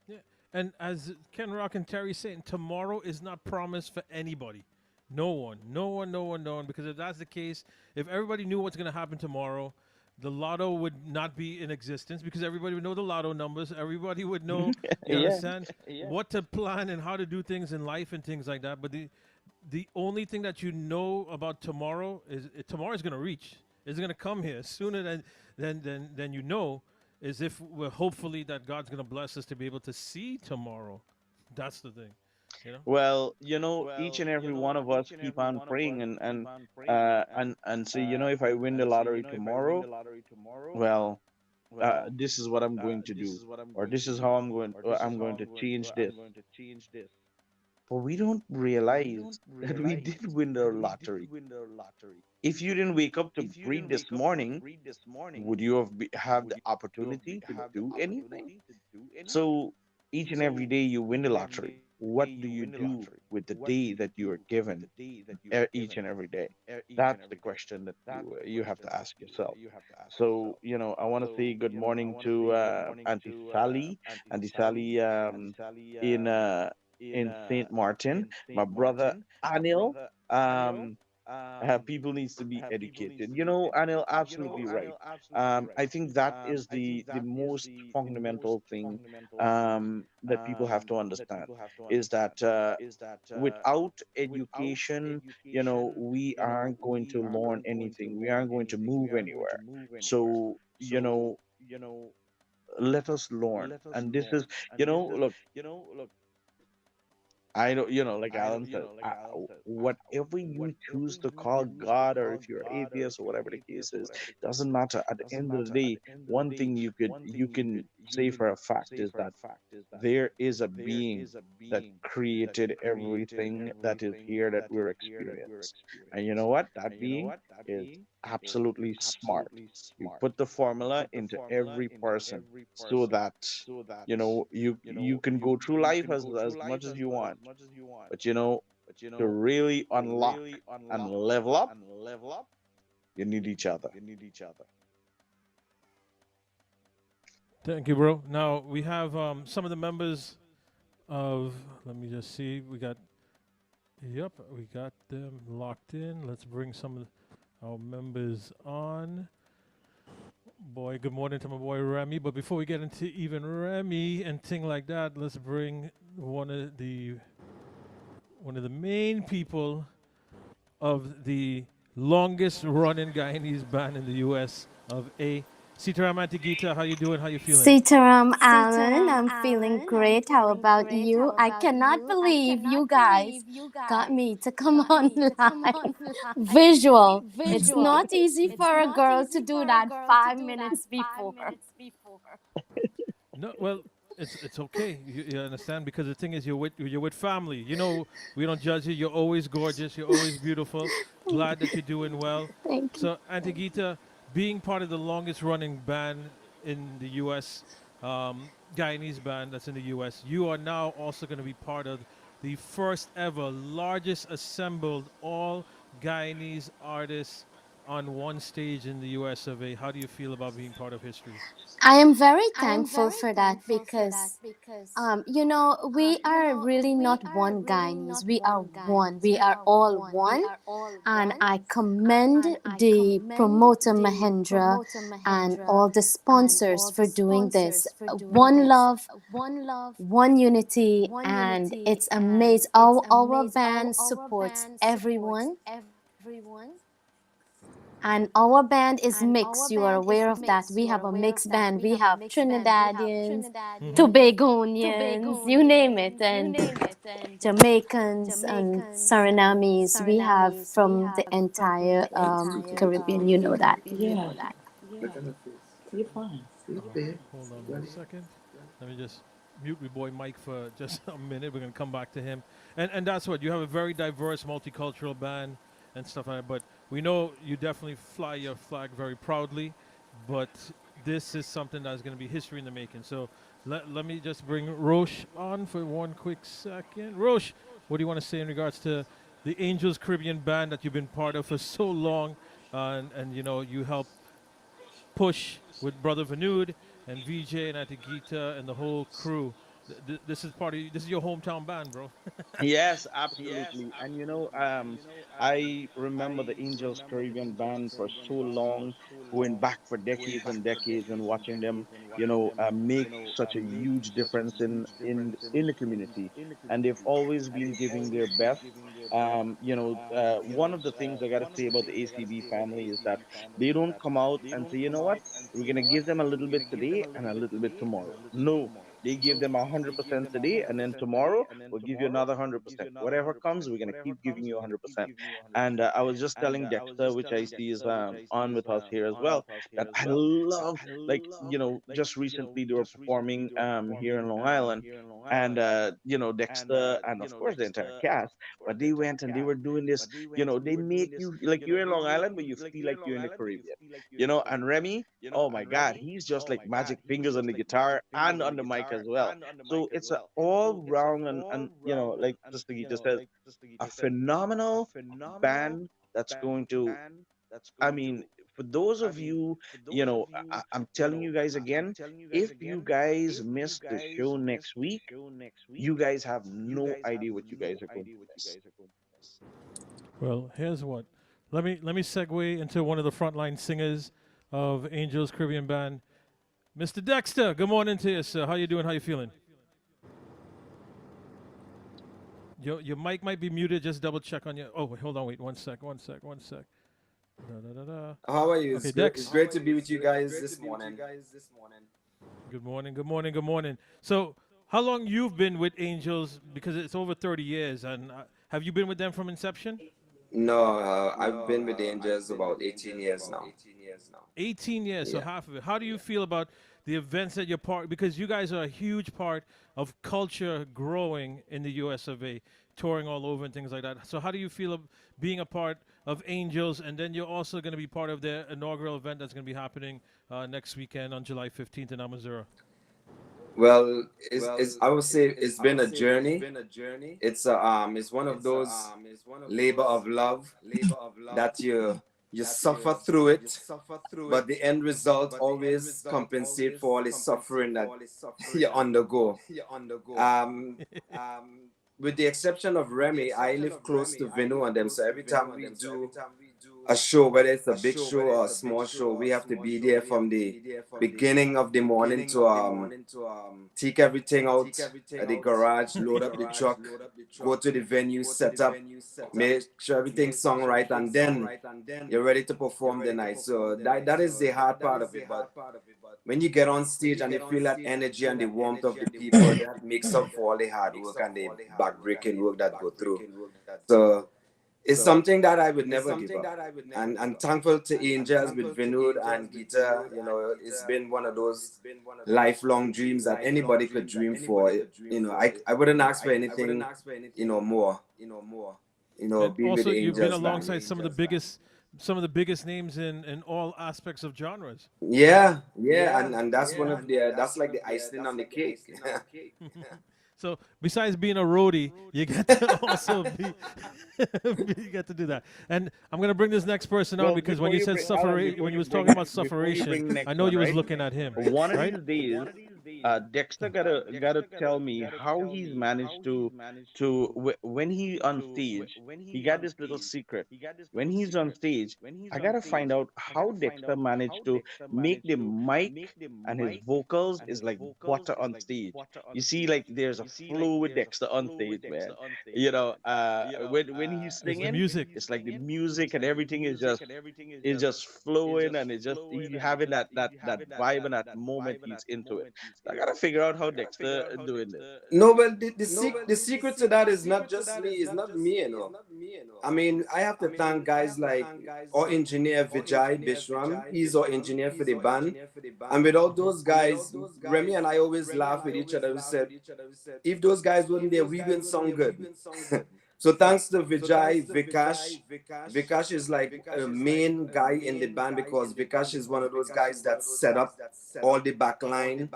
Yeah. And as Ken Rock and Terry saying, tomorrow is not promised for anybody. No one, no one, no one, no one. Because if that's the case, if everybody knew what's going to happen tomorrow, the lotto would not be in existence because everybody would know the lotto numbers. Everybody would know, you
Yeah.
understand, what to plan and how to do things in life and things like that. But the only thing that you know about tomorrow is tomorrow is going to reach. It's going to come here sooner than you know. Is if we're hopefully that God's going to bless us to be able to see tomorrow. That's the thing, you know.
Well, each and every one of us keep on praying and say, if I win the lottery tomorrow, well, this is what I'm going to do, or this is how I'm going to change this. But we don't realize that we did win the lottery. If you didn't wake up to breathe this morning, would you have the opportunity to do anything? So each and every day you win the lottery. What do you do with the day that you are given each and every day? That's the question that you have to ask yourself. So I want to say good morning to Auntie Sally, Auntie Sally in uh, in Saint Martin, my brother Anil. Um, People needs to be educated. Anil, absolutely right. I think that is the most fundamental thing that people have to understand is that without education, we aren't going to learn anything. We aren't going to move anywhere. So let us learn. And this is, look, I don't, like Alan said, whatever you choose to call God, or if you're atheist or whatever the case is, doesn't matter. At the end of the day, one thing you can say for a fact is that there is a being that created everything that is here that we're experiencing. And you know what? That being is absolutely smart. You put the formula into every person so that you can go through life as much as you want. But to really unlock and level up, you need each other.
Thank you, bro. Now we have some of the members of. Let me just see. Yep, we got them locked in. Let's bring some of our members on. Boy, good morning to my boy Remy. But before we get into even Remy and thing like that, let's bring one of the main people of the longest running Guyanese band in the U.S. of A. Sitaram Gita, how you doing? How you feeling?
Sitaram Allen, I'm feeling great. How about you? I cannot believe you guys got me to come on live. Visual. It's not easy for a girl to do that 5 minutes before.
No, well, it's okay. You understand because the thing is, you're with family. We don't judge you. You're always gorgeous. You're always beautiful. Glad that you're doing well.
Thank you.
So, Auntie Gita, being part of the longest running band in the U.S., Guyanese band that's in the U.S., you are now also going to be part of the first ever largest assembled all Guyanese artists on one stage in the U.S. of A. How do you feel about being part of history?
I am very thankful for that because we are really not one Guyanese. We are one. We are all one. And I commend the promoter Mahendra and all the sponsors for doing this. One love, one unity, and it's amazing. Our band supports everyone, and our band is mixed. You are aware of that. We have a mixed band. We have Trinidadians, Tobagonians, you name it, and Jamaicans and Surinamis. We have from the entire Caribbean. You know that.
Yeah. Look at her face. You're fine. You're
All
there.
right, hold on 1 second. Let me just mute my boy Mike for just a minute. We're gonna come back to him, and that's what you have a very diverse, multicultural band and stuff like that. But we know you definitely fly your flag very proudly. But this is something that's gonna be history in the making. So let me just bring Roche on for 1 quick second. Roche, what do you want to say in regards to the Angels Caribbean band that you've been part of for so long, and you help push with Brother Vanud and VJ and Atigita and the whole crew. This is this is your hometown band, bro.
Yes, absolutely. And I remember the Angels Caribbean band for so long, going back for decades and decades, and watching them, make such a huge difference in the community. And they've always been giving their best. One of the things I got to say about the ACB family is that they don't come out and say, you know what, we're gonna give them a little bit today and a little bit tomorrow. No, They give them 100% today, and then tomorrow we'll give you another 100%. Whatever comes, we're gonna keep giving you 100%. And I was just telling Dexter, which I see is on with us here as well, that I love, like, just recently they were performing here in Long Island, and Dexter and of course the entire cast, but they went and they were doing this. They make you like you're in Long Island, but you feel like you're in the Caribbean. And Remy, oh my God, he's just like magic fingers on the guitar and on the mic as well. So it's an all round and like Sister Gita says, a phenomenal band that's going to. I mean, for those of you, I'm telling you guys again, if you guys miss the show next week, you guys have no idea what you guys are going to miss.
Well, here's what. Let me segue into one of the frontline singers of Angels Caribbean Band, Mr. Dexter. Good morning to you, sir. How you doing? How you feeling? Your mic might be muted. Just double check on your. Oh, wait, hold on. Wait, one sec. One sec. One sec. Da, da, da, da.
How are you?
Okay,
It's
Dex.
great to be with you guys this morning.
Good morning. Good morning. Good morning. So, how long you've been with Angels? Because it's over 30 years, and have you been with them from inception?
No, I've been with the Angels about 18 years now.
18 years, so
Yeah.
half of it. How do you feel about the events that you're part? Because you guys are a huge part of culture growing in the U.S. of A, touring all over and things like that. So how do you feel of being a part of Angels, and then you're also going to be part of their inaugural event that's going to be happening next weekend on July 15th in Amazura?
Well, I would say it's been a journey. It's one of those labor of love that you suffer through it, but the end result always compensate for all the suffering that you undergo. Um, with the exception of Remy, I live close to Vinu and them, so every time we do a show, whether it's a big show or a small show, we have to be there from the beginning of the morning to take everything out at the garage, load up the truck, go to the venue, set up, make sure everything's sung right, and then you're ready to perform the night. So that is the hard part of it. But when you get on stage and you feel that energy and the warmth of the people, that makes up for all the hard work and the backbreaking work that go through. So it's something that I would never give up. And I'm thankful to Angels with Vinod and Gita. It's been one of those lifelong dreams that anybody could dream for. I wouldn't ask for anything, more.
And
Be with
also,
the
you've been
Angels
alongside
band.
some of the biggest names in all aspects of genres.
Yeah, and that's one of that's like the icing on the cake.
So besides being a roadie, you get to also be, you get to do that. And I'm gonna bring this next person on
Well,
because when
before
you
you
said
bring Alan,
suffer,
before
when you
you
was
bring
talking about
before you
sufferation,
bring the
I
next
know
one,
you was
right?
looking at him,
One of
right?
these days, Dexter gotta tell me how he's managed to when he on stage, he got this little secret. When he's on stage, I gotta find out how Dexter managed to make the mic and his vocals is like butter on stage. You see, like there's a flow with Dexter on stage, man. When he's
It's the
singing,
music.
it's like the music and everything is just flowing, and it's just he having that vibe and that moment he's into it. So I gotta figure out how Dexter doing this.
No, but the secret to that is not just me, it's not me. I mean, I have to thank guys like our engineer Vijay Bishram. He's our engineer for the band. And without those guys, Remy and I always laugh with each other. We said, if those guys weren't there, we wouldn't sound good. So thanks to Vijay, Vikash. Vikash is like a main guy in the band because Vikash is one of those guys that set up all the back line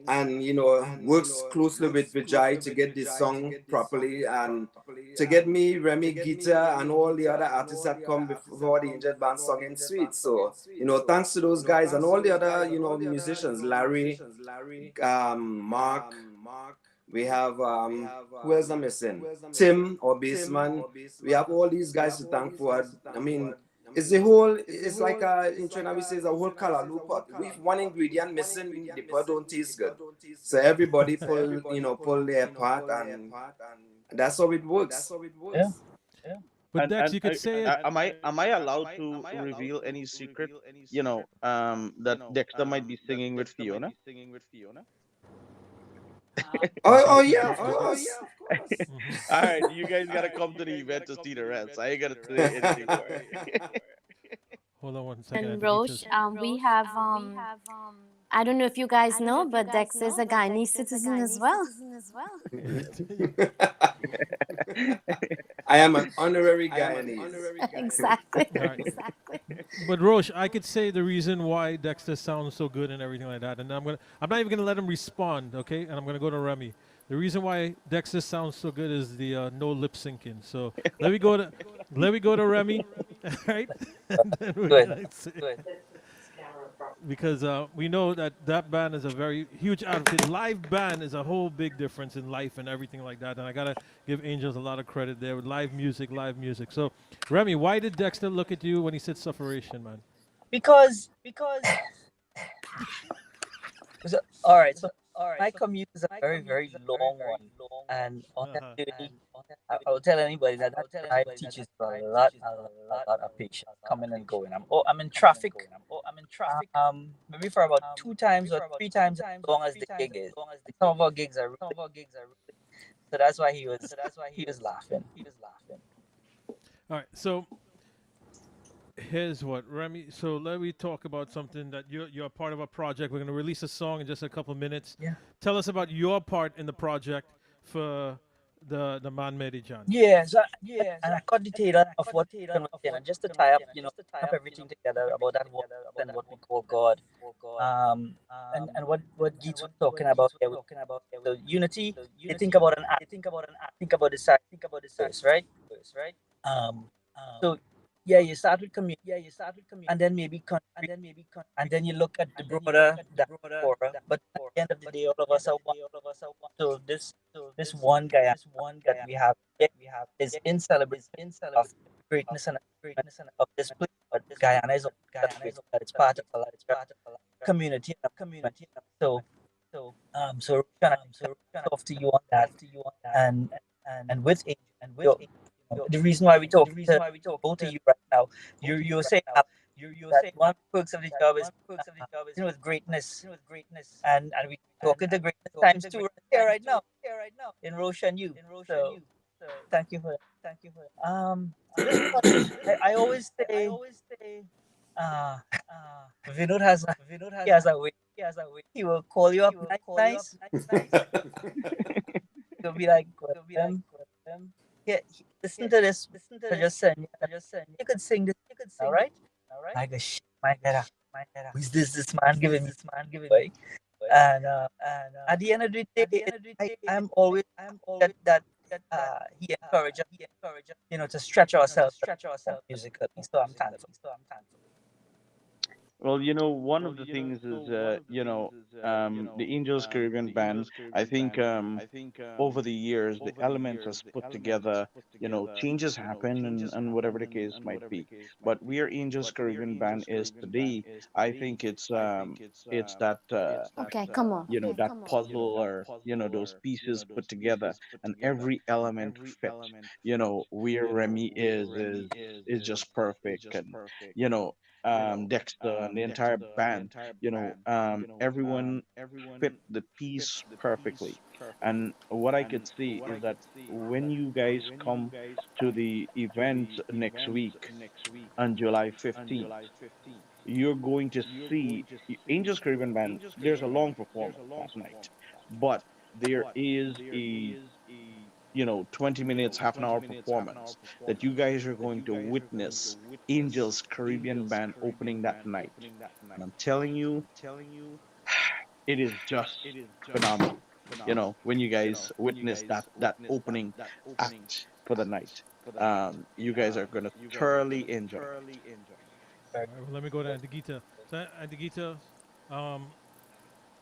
and works closely with Vijay to get this song properly and to get me, Remy, Gita, and all the other artists that come before the Angel Band song in sweet. So, thanks to those guys and all the other, musicians, Larry, Mark, we have who else I'm missing? Tim or Bassman. We have all these guys to thank for. I mean, it's like in China we say it's a whole callaloo pot. If one ingredient missing, the pot don't taste good. So everybody pull their part and that's how it works.
Yeah.
But
And
Dex,
and
you could say it.
am I allowed to reveal any secret? That Dexter might be singing with Fiona.
Oh yeah, of course.
All right, you guys gotta come to the event to see the rest. I ain't gonna say anything more.
Hold on one second.
And
And the
Roche,
guitars.
we have I don't know if you guys know, but Dex is a Guyanese citizen as well.
I am an honorary Guyanese.
Exactly.
All right. But Roche, I could say the reason why Dexter sounds so good and everything like that, and I'm not even gonna let him respond, okay? And I'm gonna go to Remy. The reason why Dexter sounds so good is the no lip syncing. So let me go to Remy, right? And then we're
Good.
gonna say, because we know that that band is a very huge outfit. Live band is a whole big difference in life and everything like that. And I gotta give Angels a lot of credit there with live music, live music. So, Remy, why did Dexter look at you when he said sufferation, man?
Because all right, so my commute is a very, very long one, and on that
Uh-huh.
journey, I will tell anybody that that drive teaches you a lot of patience, coming and going. I'm in traffic, maybe for about 2 times or 3 times as long as the gig is. And some of our gigs are really, so that's why he was laughing.
All right. So here's what Remy. So let me talk about something that you're a part of a project. We're gonna release a song in just a couple of minutes.
Yeah.
Tell us about your part in the project for the Man Mary John.
Yeah, so and I caught the tail of what Ethan was saying, and just to tie up, up everything together about that work and what we call God, and what Geets was talking about there with the unity. You think about an act, think about the sacrifice, right? Um, so yeah, you start with community, and then maybe country, and then you look at the broader diaspora. But at the end of the day, all of us are one. So this one guy that we have here is in celebration of greatness and achievement of this place. But Guyana is also celebrating that it's part of a larger community. So so Roshan, I talk to you on that, and with the reason why we talk to both of you right now, you're saying that one of the perks of the job is with greatness, and we talking to greatness times two right here right now in Roshan you. So thank you for that. So this project, I always say, uh, Vinod has a way. He will call you up nice. He'll be like, yeah, listen to this. I just said, you could sing this, all right? I go, shit, my God, who is this man giving me? Like, and at the end of the day, I'm always that he encourages, to stretch ourselves musically. So I'm thankful.
Well, one of the things is, the Angels Caribbean Band. I think over the years, the elements are put together. Changes happen, and whatever the case might be. But where Angels Caribbean Band is today, I think it's that
Okay, come on.
that puzzle, or those pieces put together, and every element fit. Where Remy is just perfect, and Dexter and the entire band, everyone fit the piece perfectly. And what I could see is that when you guys come to the event next week on July 15th, you're going to see Angels Caribbean Band. There's a long performance that night, but there is a 20 minutes, half an hour performance that you guys are going to witness Angels Caribbean Band opening that night. And I'm telling you, it is just phenomenal. When you guys witness that opening act for the night, you guys are going to thoroughly enjoy it.
All right, well, let me go to Antigita. So, Antigita, um,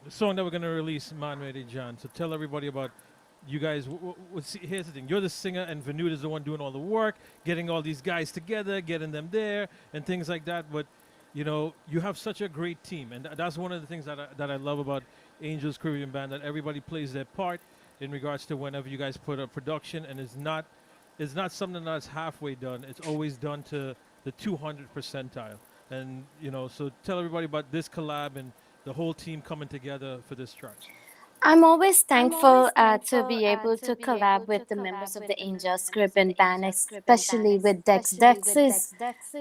the song that we're gonna release, Man Made John. So tell everybody about you guys. See, here's the thing: you're the singer, and Vanud is the one doing all the work, getting all these guys together, getting them there, and things like that. But you have such a great team, and that's one of the things that I love about Angels Caribbean Band. That everybody plays their part in regards to whenever you guys put a production, and it's not something that's halfway done. It's always done to the 200 percentile. And so tell everybody about this collab and the whole team coming together for this track.
I'm always thankful to be able to collab with the members of the Angels Caribbean Band, especially with Dex. Dex is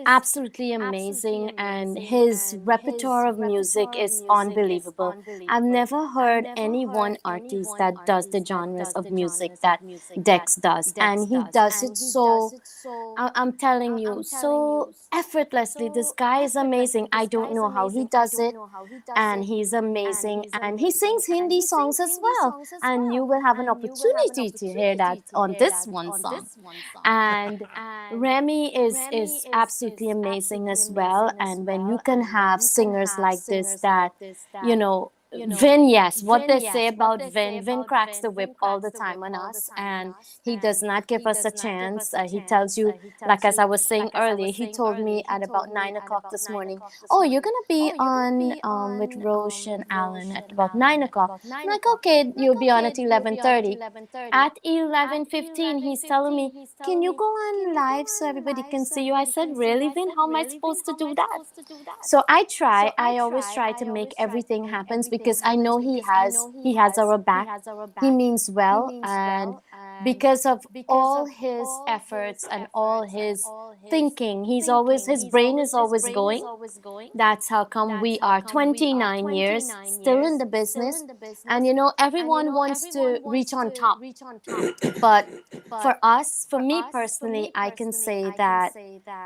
absolutely amazing, and his repertoire of music is unbelievable. I've never heard any one artist that does the genres of music that Dex does, and he does it so, I'm telling you, so effortlessly. This guy is amazing. I don't know how he does it, and he's amazing, and he sings Hindi songs as well, and you will have an opportunity to hear that on this one song. And Remy is absolutely amazing as well. And when you can have singers like this that, you know, Vin, yes, what they say about Vin, Vin cracks the whip all the time on us, and he does not give us a chance. He tells you, like as I was saying earlier, he told me at about 9 o'clock this morning, oh, you're gonna be on with Roche and Alan at about 9 o'clock. I'm like, okay, you'll be on at 11:30. At 11:15, he's telling me, can you go on live so everybody can see you? I said, really, Vin? How am I supposed to do that? So I try. I always try to make everything happen because I know he has our back. He means well, and because of all his efforts and all his thinking, his brain is always going. That's how come we are 29 years still in the business. And everyone wants to reach on top. But for me personally, I can say that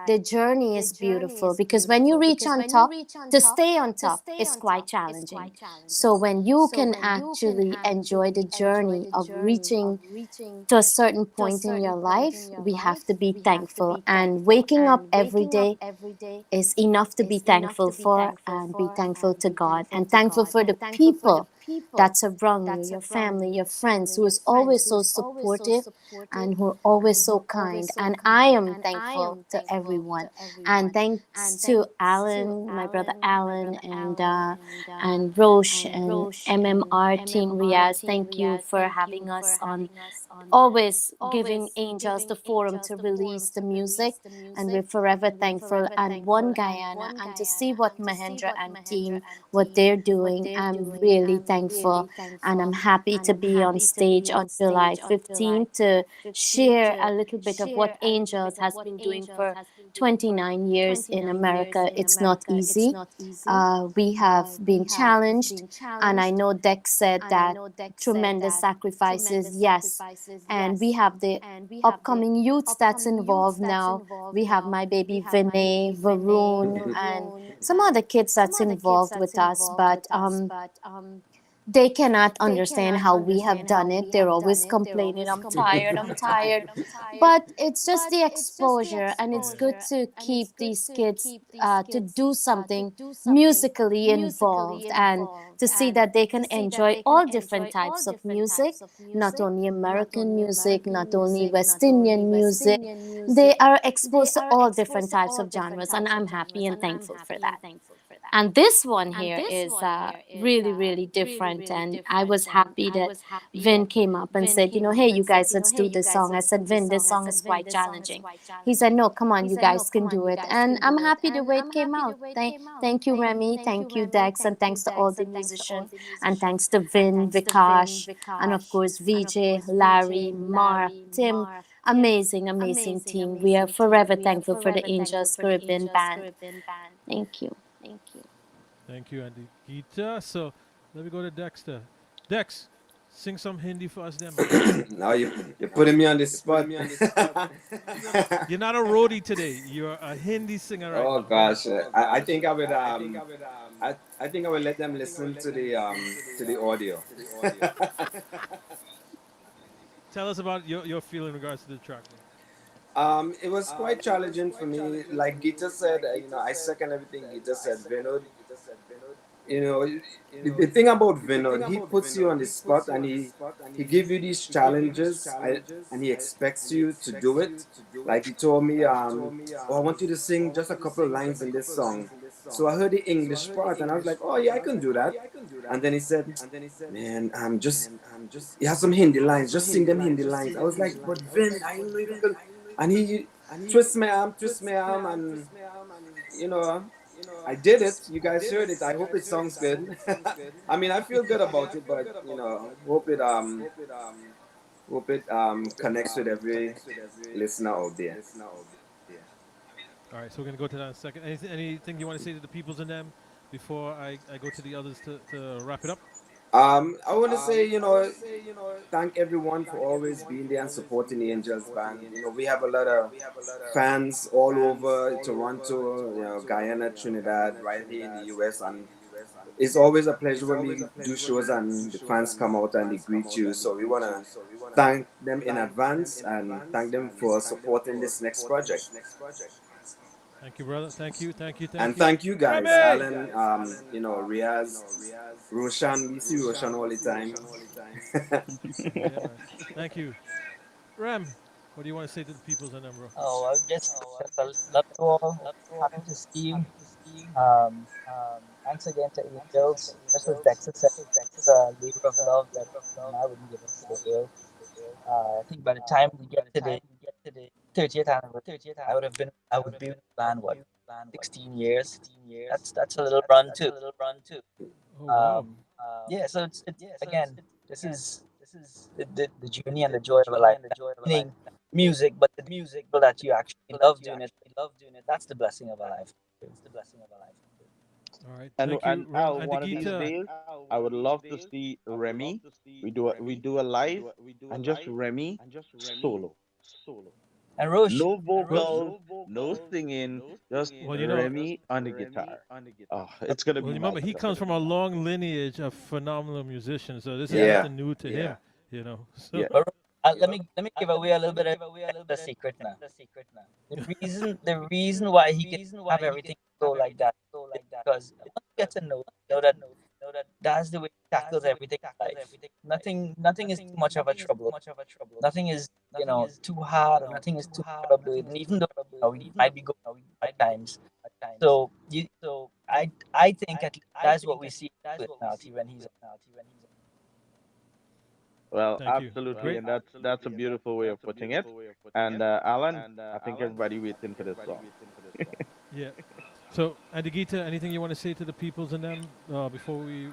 the journey is beautiful, because when you reach on top, to stay on top is quite challenging. So when you can actually enjoy the journey of reaching to a certain point in your life, we have to be thankful. And waking up every day is enough to be thankful for, and be thankful to God, and thankful for the people that surround you, your family, your friends, who is always so supportive and who are always so kind. And I am thankful to everyone. And thanks to Alan, my brother Alan, and Roche and MMR Team Riaz. Thank you for having us on, always giving angels the forum to release the music, and we're forever thankful. And One Guyana, and to see what Mahendra and team, what they're doing, I'm really thankful, and I'm happy to be on stage on July 15th to share a little bit of what Angels has been doing for 29 years in America. It's not easy. We have been challenged, and I know Dex said that tremendous sacrifices, yes. And we have the upcoming youths that's involved now. We have my baby Vinay, Varun, and some other kids that's involved with us. But they cannot understand how we have done it. They're always complaining, I'm tired, I'm tired. But it's just the exposure, and it's good to keep these kids to do something musically involved, and to see that they can enjoy all different types of music, not only American music, not only West Indian music. They are exposed to all different types of genres, and I'm happy and thankful for that. And this one here is really, really different. And I was happy that Vin came up and said, hey, you guys, let's do this song. I said, Vin, this song is quite challenging. He said, no, come on, you guys can do it. And I'm happy the way it came out. Thank you, Remy. Thank you, Dex. And thanks to all the musicians. And thanks to Vin, Vikash, and of course, VJ, Larry, Mark, Tim. Amazing, amazing team. We are forever thankful for the Angels Caribbean Band. Thank you.
Thank you, Andy. Gita. So let me go to Dexter. Dex, sing some Hindi for us, then, man.
Now you're putting me on the spot.
You're not a roadie today. You're a Hindi singer right
Oh
now.
gosh, I think I would I think I will let them listen to the audio.
Tell us about your feel in regards to the track. Man.
It was quite challenging for me. Like Gita said, I second everything Gita said. Vinod, you know, the thing about Vinod, he puts you on the spot, and he give you these challenges, and he expects you to do it. Like he told me, oh, I want you to sing just a couple of lines in this song. So I heard the English part, and I was like, oh yeah, I can do that. And then he said, man, you have some Hindi lines, just sing them Hindi lines. I was like, but Vin, I don't know if you can. And he twists my arm, and you know, I did it. You guys heard it. I hope it sounds good. I mean, I feel good about it, but hope it connects with every listener out there.
All right, so we're gonna go to that in a second. Anything you want to say to the peoples and them before I go to the others to wrap it up?
I want to say, thank everyone for always being there and supporting the Angels Band. We have a lot of fans all over Toronto, Guyana, Trinidad, right here in the US, and it's always a pleasure when we do shows and the fans come out and they greet you. So we want to thank them in advance and thank them for supporting this next project.
Thank you, brother. Thank you, thank you, thank
And
you.
thank you guys,
Remy!
Alan, Riaz, Roshan. We see Roshan all the time.
Yeah, man. Thank you. Rem, what do you want to say to the peoples and them, bro?
Oh, I just love you all. Happy to see you. Um, Thanks again to Angels. Just as Dexter said, it's a labor of love that I wouldn't give it to the world. I think by the time we get to the 30th anniversary, I would be with the band what 16 years. That's a little run too.
Oh, wow.
Yeah, so it's again, this is the journey and the joy of a life. Meaning music, but the people that you actually love doing it. That's the blessing of a life.
All right.
And
Thank you,
and
Rem.
Al,
And the
one of these
guitar.
days, I would love to see Remy. We do a live and just Remy solo.
And Roche,
No
Well,
vocals, no singing, just
well,
Remy on the guitar. Oh, it's gonna
well,
be
remember, he
magical.
comes from a long lineage of phenomenal musicians, so this is
yeah.
Yeah.
nothing new to him, you know. So,
Yeah.
But let me give away a little bit of the secret now. The reason why he can have everything go like that is because once you get to know that that's the way he tackles everything in life. Nothing is too much of a trouble. Nothing is too hard or nothing is too much of a burden. Even though we might be going through at times. So I think at least that's what we see in his personality when he's
Well,
thank you.
absolutely,
Great.
and that's a beautiful way of putting it. And Alan, I think everybody waiting for this song.
Yeah. So, Andigita, anything you want to say to the peoples and them before we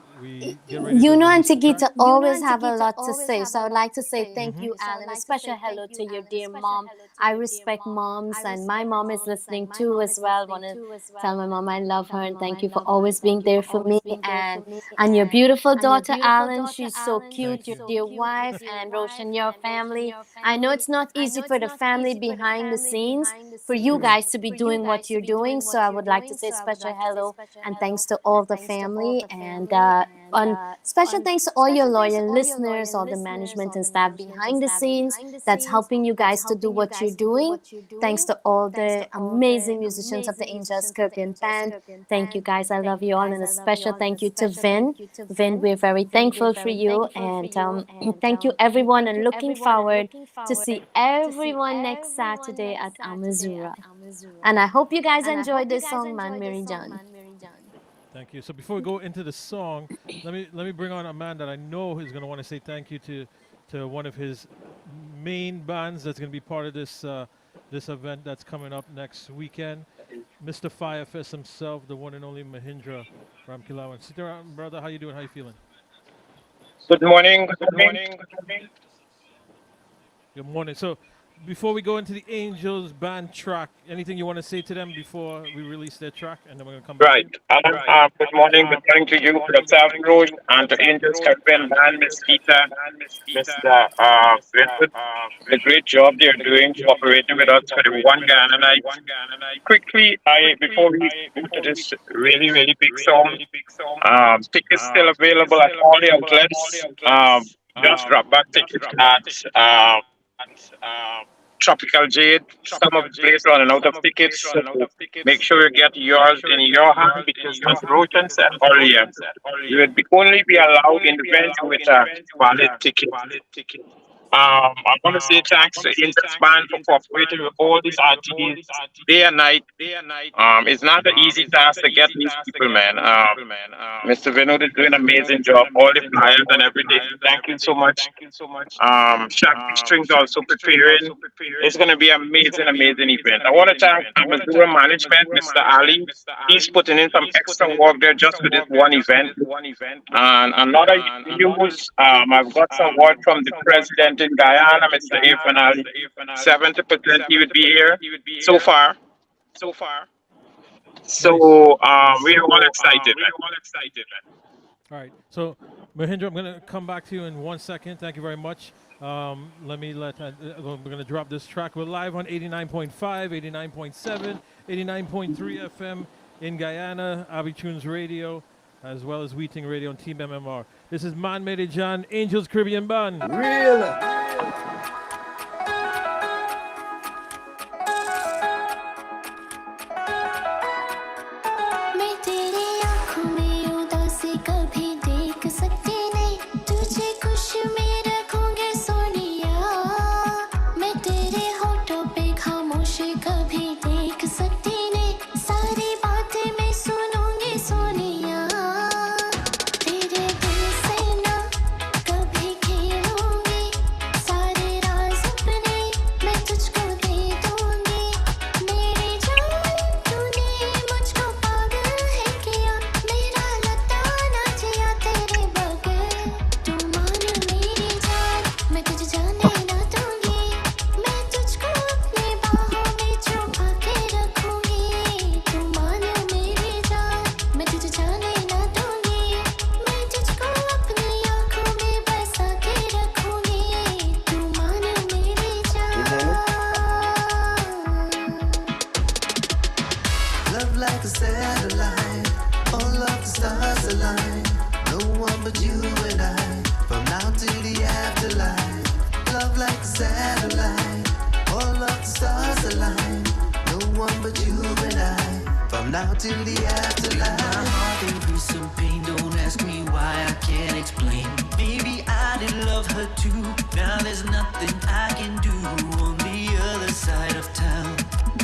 get ready
You
to
know,
release the track?
Antigita always have a lot to say. So I would like to say thank
Mm-hmm.
you, Alan. A special hello to your dear mom. I respect moms, and my mom is listening too as well. Want to tell my mom I love her and thank you for always being there for me. And your beautiful daughter, Alan, she's so cute.
Thank
Your
you.
dear wife and Roshan, your family. I know it's not easy for the family behind the scenes for you guys to be doing what you're doing. So I would like to say special hello and thanks to all the family and special thanks to all your loyal listeners, all the management and staff behind the scenes that's helping you guys to do what you're doing. Thanks to all the amazing musicians of the Angels Caribbean Band. Thank you guys. I love you all. And a special thank you to Vin. Vin, we're very thankful for you. And thank you, everyone. And looking forward to see everyone next Saturday at Amazura. And I hope you guys enjoyed this song, Man Mary John.
Thank you. So before we go into the song, let me bring on a man that I know is going to want to say thank you to one of his main bands that's going to be part of this event that's coming up next weekend. Mr. Firefest himself, the one and only Mahindra Ramkilawan. Sit around, brother. How you doing? How you feeling?
Good morning. Good morning.
Good morning. So before we go into the Angels band track, anything you want to say to them before we release their track, and then we're gonna come back to
Right.
you.
Good morning. Good morning to you, to yourself, Rose, and to Angels Caribbean Band, Miss Gita, Mr. Winwood. The great job they're doing cooperating with us for the one Ghana night. Quickly, before we go to this really, really big song, tickets still available at all the outlets. Just drop back tickets at Tropical Jade. Some of the places running out of tickets, so make sure you get yours in your hand because, as Roshan said earlier, you would only be allowed in the venue with a valid ticket. I want to say thanks to Angels Band for cooperating with all these artists day and night. It's not an easy task to get these people, man. Mr. Vinod is doing an amazing job. All the flyers and everything. Thank you so much. Shaggy Strings also preparing. It's going to be amazing, amazing event. I want to thank Missouri Management, Mr. Ali. He's putting in some extra work there just for this one event. And another news, I've got some word from the president in Guyana, Mr. Irfan Ali. 70% he would be here so far. So
Nice.
we're all excited, man.
All right. So, Mahindra, I'm going to come back to you in 1 second. Thank you very much. We're going to drop this track. We're live on 89.5, 89.7, 89.3 FM in Guyana, Avi Tunes Radio, as well as Wheating Radio and Team MMR. This is Man Made John, Angels Caribbean Band.
Real.
मैं तेरी आँखों में उदासी कभी देख सकती नहीं तुझे खुश में रखूंगी सोनिया मैं तेरे होठों पे खामोशी कभी देख सकती नहीं सारी बातें मैं सुनूंगी सोनिया तेरे दिल से ना कभी खेलूंगी सारे राज अपने मैं तुझको दे दूंगी मेरी जान तूने मुझको पागल है किया मेरा लगता ना जिया तेरे बगैर तू मान मेरी जान मैं तुझे जाने ना दूंगी मैं तुझको अपनी बाहों में छुपा के रखूंगी तू मान मेरी जान मैं तुझे जाने ना दूंगी मैं तुझको अपनी आँखों में बसा के रखूंगी तू मान मेरी जान
Love like a satellite, all of the stars align. No one but you and I, from now to the afterlife. Love like a satellite, all of the stars align. No one but you and I, from now to the afterlife. My heart there is some pain, don't ask me why, I can't explain. Baby, I did love her too, now there's nothing I can do on the other side of town.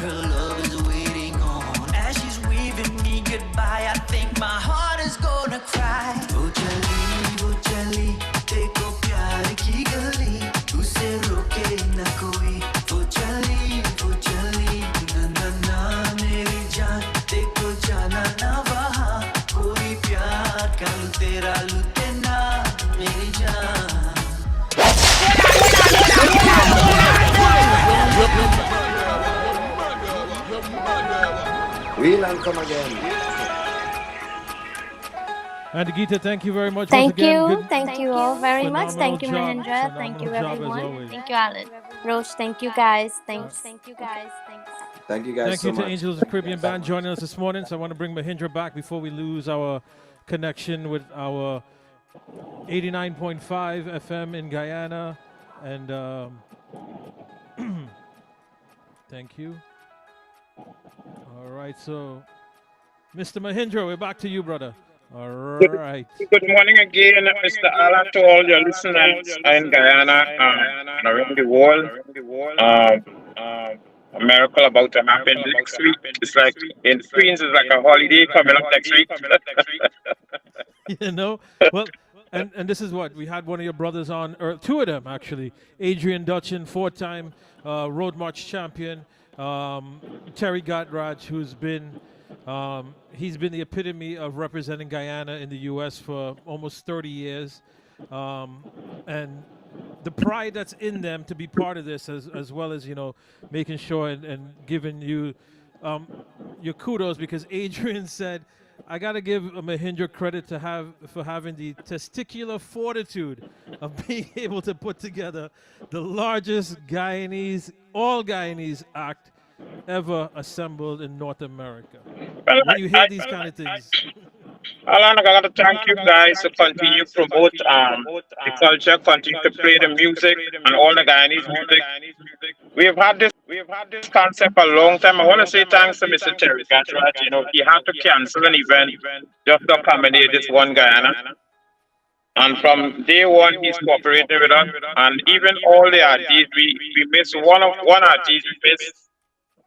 Her love is waiting on, as she's waving me goodbye, I think my heart is gonna cry. वो चली, देखो प्यार की गली, उसे रोके न कोई. वो चली, ना ना मेरी जान, देखो जाना ना वहाँ, कोई प्यार का तेरा लुटे ना मेरी जान.
Real and come again.
And Geeta, thank you very much.
Thank
once again.
you.
Good,
Thank you all very much.
phenomenal
Thank you,
job.
Mahindra. Thank you,
Phenomenal job as
everyone.
always.
Thank you, Alan. Roche, thank you, guys. Thanks.
Thank you
Thank
guys so
you to
much.
Angels Caribbean Band joining us this morning. So I want to bring Mahindra back before we lose our connection with our 89.5 FM in Guyana. And thank you. All right, so Mr. Mahindra, we're back to you, brother. All right.
Good morning again, Mr. Alan, to all your listeners in Guyana and around the world. A miracle about to happen next week. It's like in Queens, it's like a holiday coming up next week.
You know, well, and this is what we had one of your brothers on, or two of them actually. Adrian Dutchin, four-time road march champion. Terry Gotraj, who's been he's been the epitome of representing Guyana in the U.S. for almost 30 years, and the pride that's in them to be part of this, as well as making sure and giving you your kudos, because Adrian said, I gotta give Mahindra credit for having the testicular fortitude of being able to put together the largest all Guyanese act ever assembled in North America.
Well,
When you hear these kind of things,
Alan, I gotta thank you guys to continue to promote the culture, continue to play the music and all the Guyanese music. We've had this concept a long time. I want to say thanks to Mr. Terry Gatrach. He had to cancel an event just to accommodate this one Guyana. And from day one, he's cooperating with us. And even all the artists, we miss one artist we miss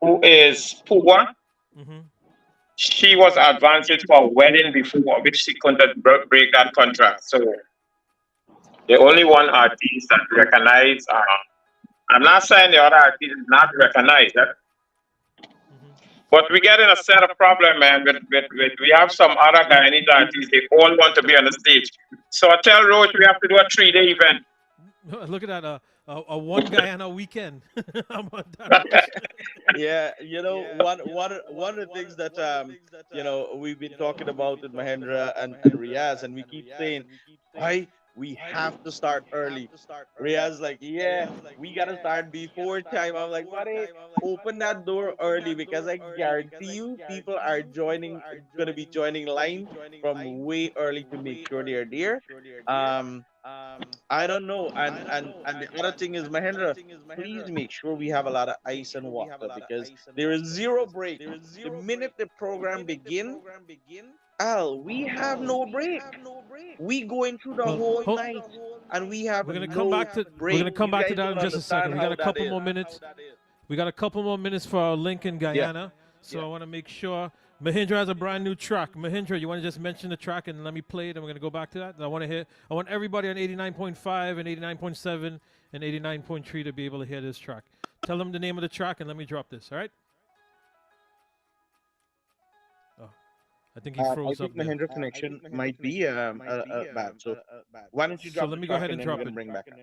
who is Pua.
Mm-hmm.
She was advanced for a wedding before, which she couldn't break that contract. So the only one artist that recognized, I'm not saying the other artist is not recognized, but we get in a set of problem, man. We have some other Guyanese artists, they all want to be on the stage. So I tell Roach we have to do a 3-day event.
Look at that, a one Guyana weekend. How about that, Roach?
Yeah, one of the things that we've been talking about with Mahendra and Riaz, and we keep saying, why we have to start early. Riaz like, yeah, we gotta start before time. I'm like, buddy, open that door early because I guarantee you, people are gonna be joining line from way early to make sure they're there. Um, I don't know. And the other thing is, Mahendra, please make sure we have a lot of ice and water because there is zero break. The minute the program begin, Al, we have no break. We going through the
Well,
whole night and we have
we're gonna come
no
back to
break. You guys
that
don't
in just a second.
understand
We got
how
a
that
couple
is.
more minutes. We got a couple more minutes for our link in Guyana. So I want to make sure Mahindra has a brand new track. Mahindra, you want to just mention the track and let me play it, and we're gonna go back to that. And I want everybody on 89.5 and 89.7 and 89.3 to be able to hear this track. Tell them the name of the track and let me drop this. All right? Oh, I think he
I
froze up
think
there.
Mahendra connection might be bad. So why don't you
So
drop
let
the
me go
track
ahead
and
and
then we're
drop
gonna
it.
bring back up.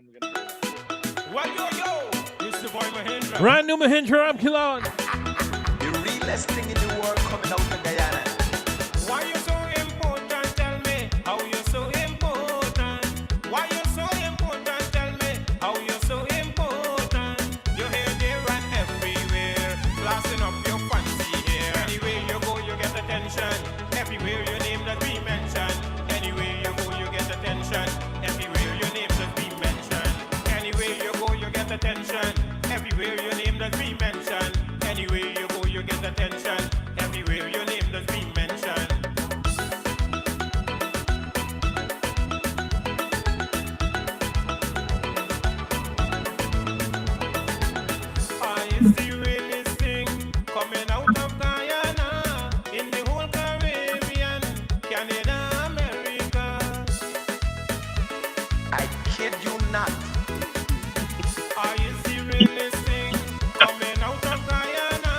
It's the boy Mahendra.
Brand new Mahindra, I'm Kilon.
The realest thing in the world coming out of Guyana.
Why you so important? Tell me how you so important. Why you so important? Tell me how you so important. You're here, there, and everywhere, blasting up your fancy hair. Anywhere you go, you get attention. Everywhere your name that we mention. Anywhere you go, you get attention. Everywhere your name that we mention. Anywhere you go, you get attention. Everywhere your name that we mention. Anywhere you go, you get attention. Everywhere your name that we mention. Is the realest thing coming out of Guyana in the whole Caribbean, Canada, America.
I kid you not.
Is the realest thing coming out of Guyana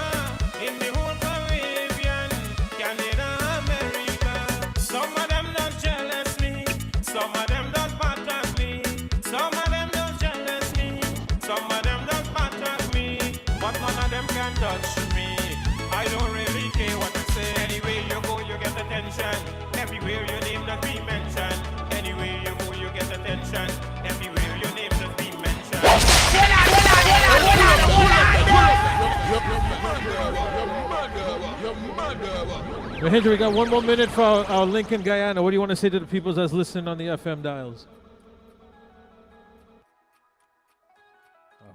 in the whole Caribbean, Canada, America. Some of them don't jealous me, some of them don't batter me, some of them don't jealous me, some of them don't batter me, but none of them can touch me. I don't really care what you say. Anywhere you go, you get attention. Everywhere your name that we mention. Anywhere you go, you get attention. Everywhere your name that we mention.
Mahindra, we got one more minute for our link in Guyana. What do you want to say to the people that's listening on the FM dials?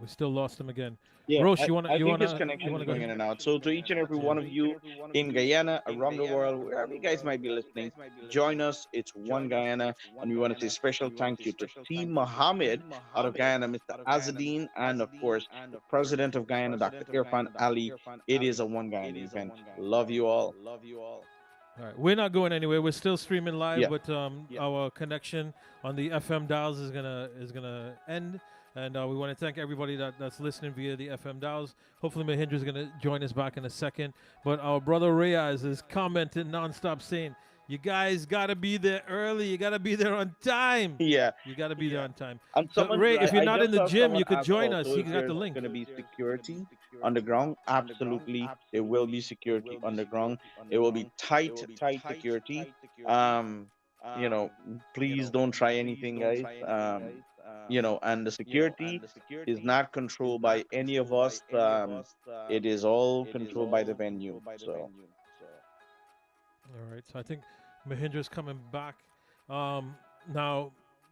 We still lost him again.
Yeah,
Roche,
I think his
go
connection is going
ahead?
in and out. So to each and every one of you in Guyana, around the world, wherever you guys might be listening, join us. It's One Guyana, and we want to say special thank you to T. Mohammed out of Guyana, Mr. Azadine, and of course, the President of Guyana, Dr. Irfan Ali. It is a One Guyana event. Love you all.
All right, we're not going anywhere. We're still streaming live,
Yeah.
but our connection on the FM dials is gonna end. And we want to thank everybody that's listening via the FM dials. Hopefully, Mahindra is going to join us back in a second. But our brother Reyes is commenting nonstop saying, you guys got to be there early. You got to be there on time.
Yeah.
You got to be there on time.
And
So,
someone,
Ray, if you're
I
not
just
in the
saw
gym,
someone
you could
ask
join us.
also
He
if
got the
there's
link.
going to be security underground. Absolutely, there will be security underground. It will be tight security. You know, please don't try anything, guys. And the security is not controlled by any of us. It is all controlled by the venue. So.
All right, so I think Mahindra's coming back. Now,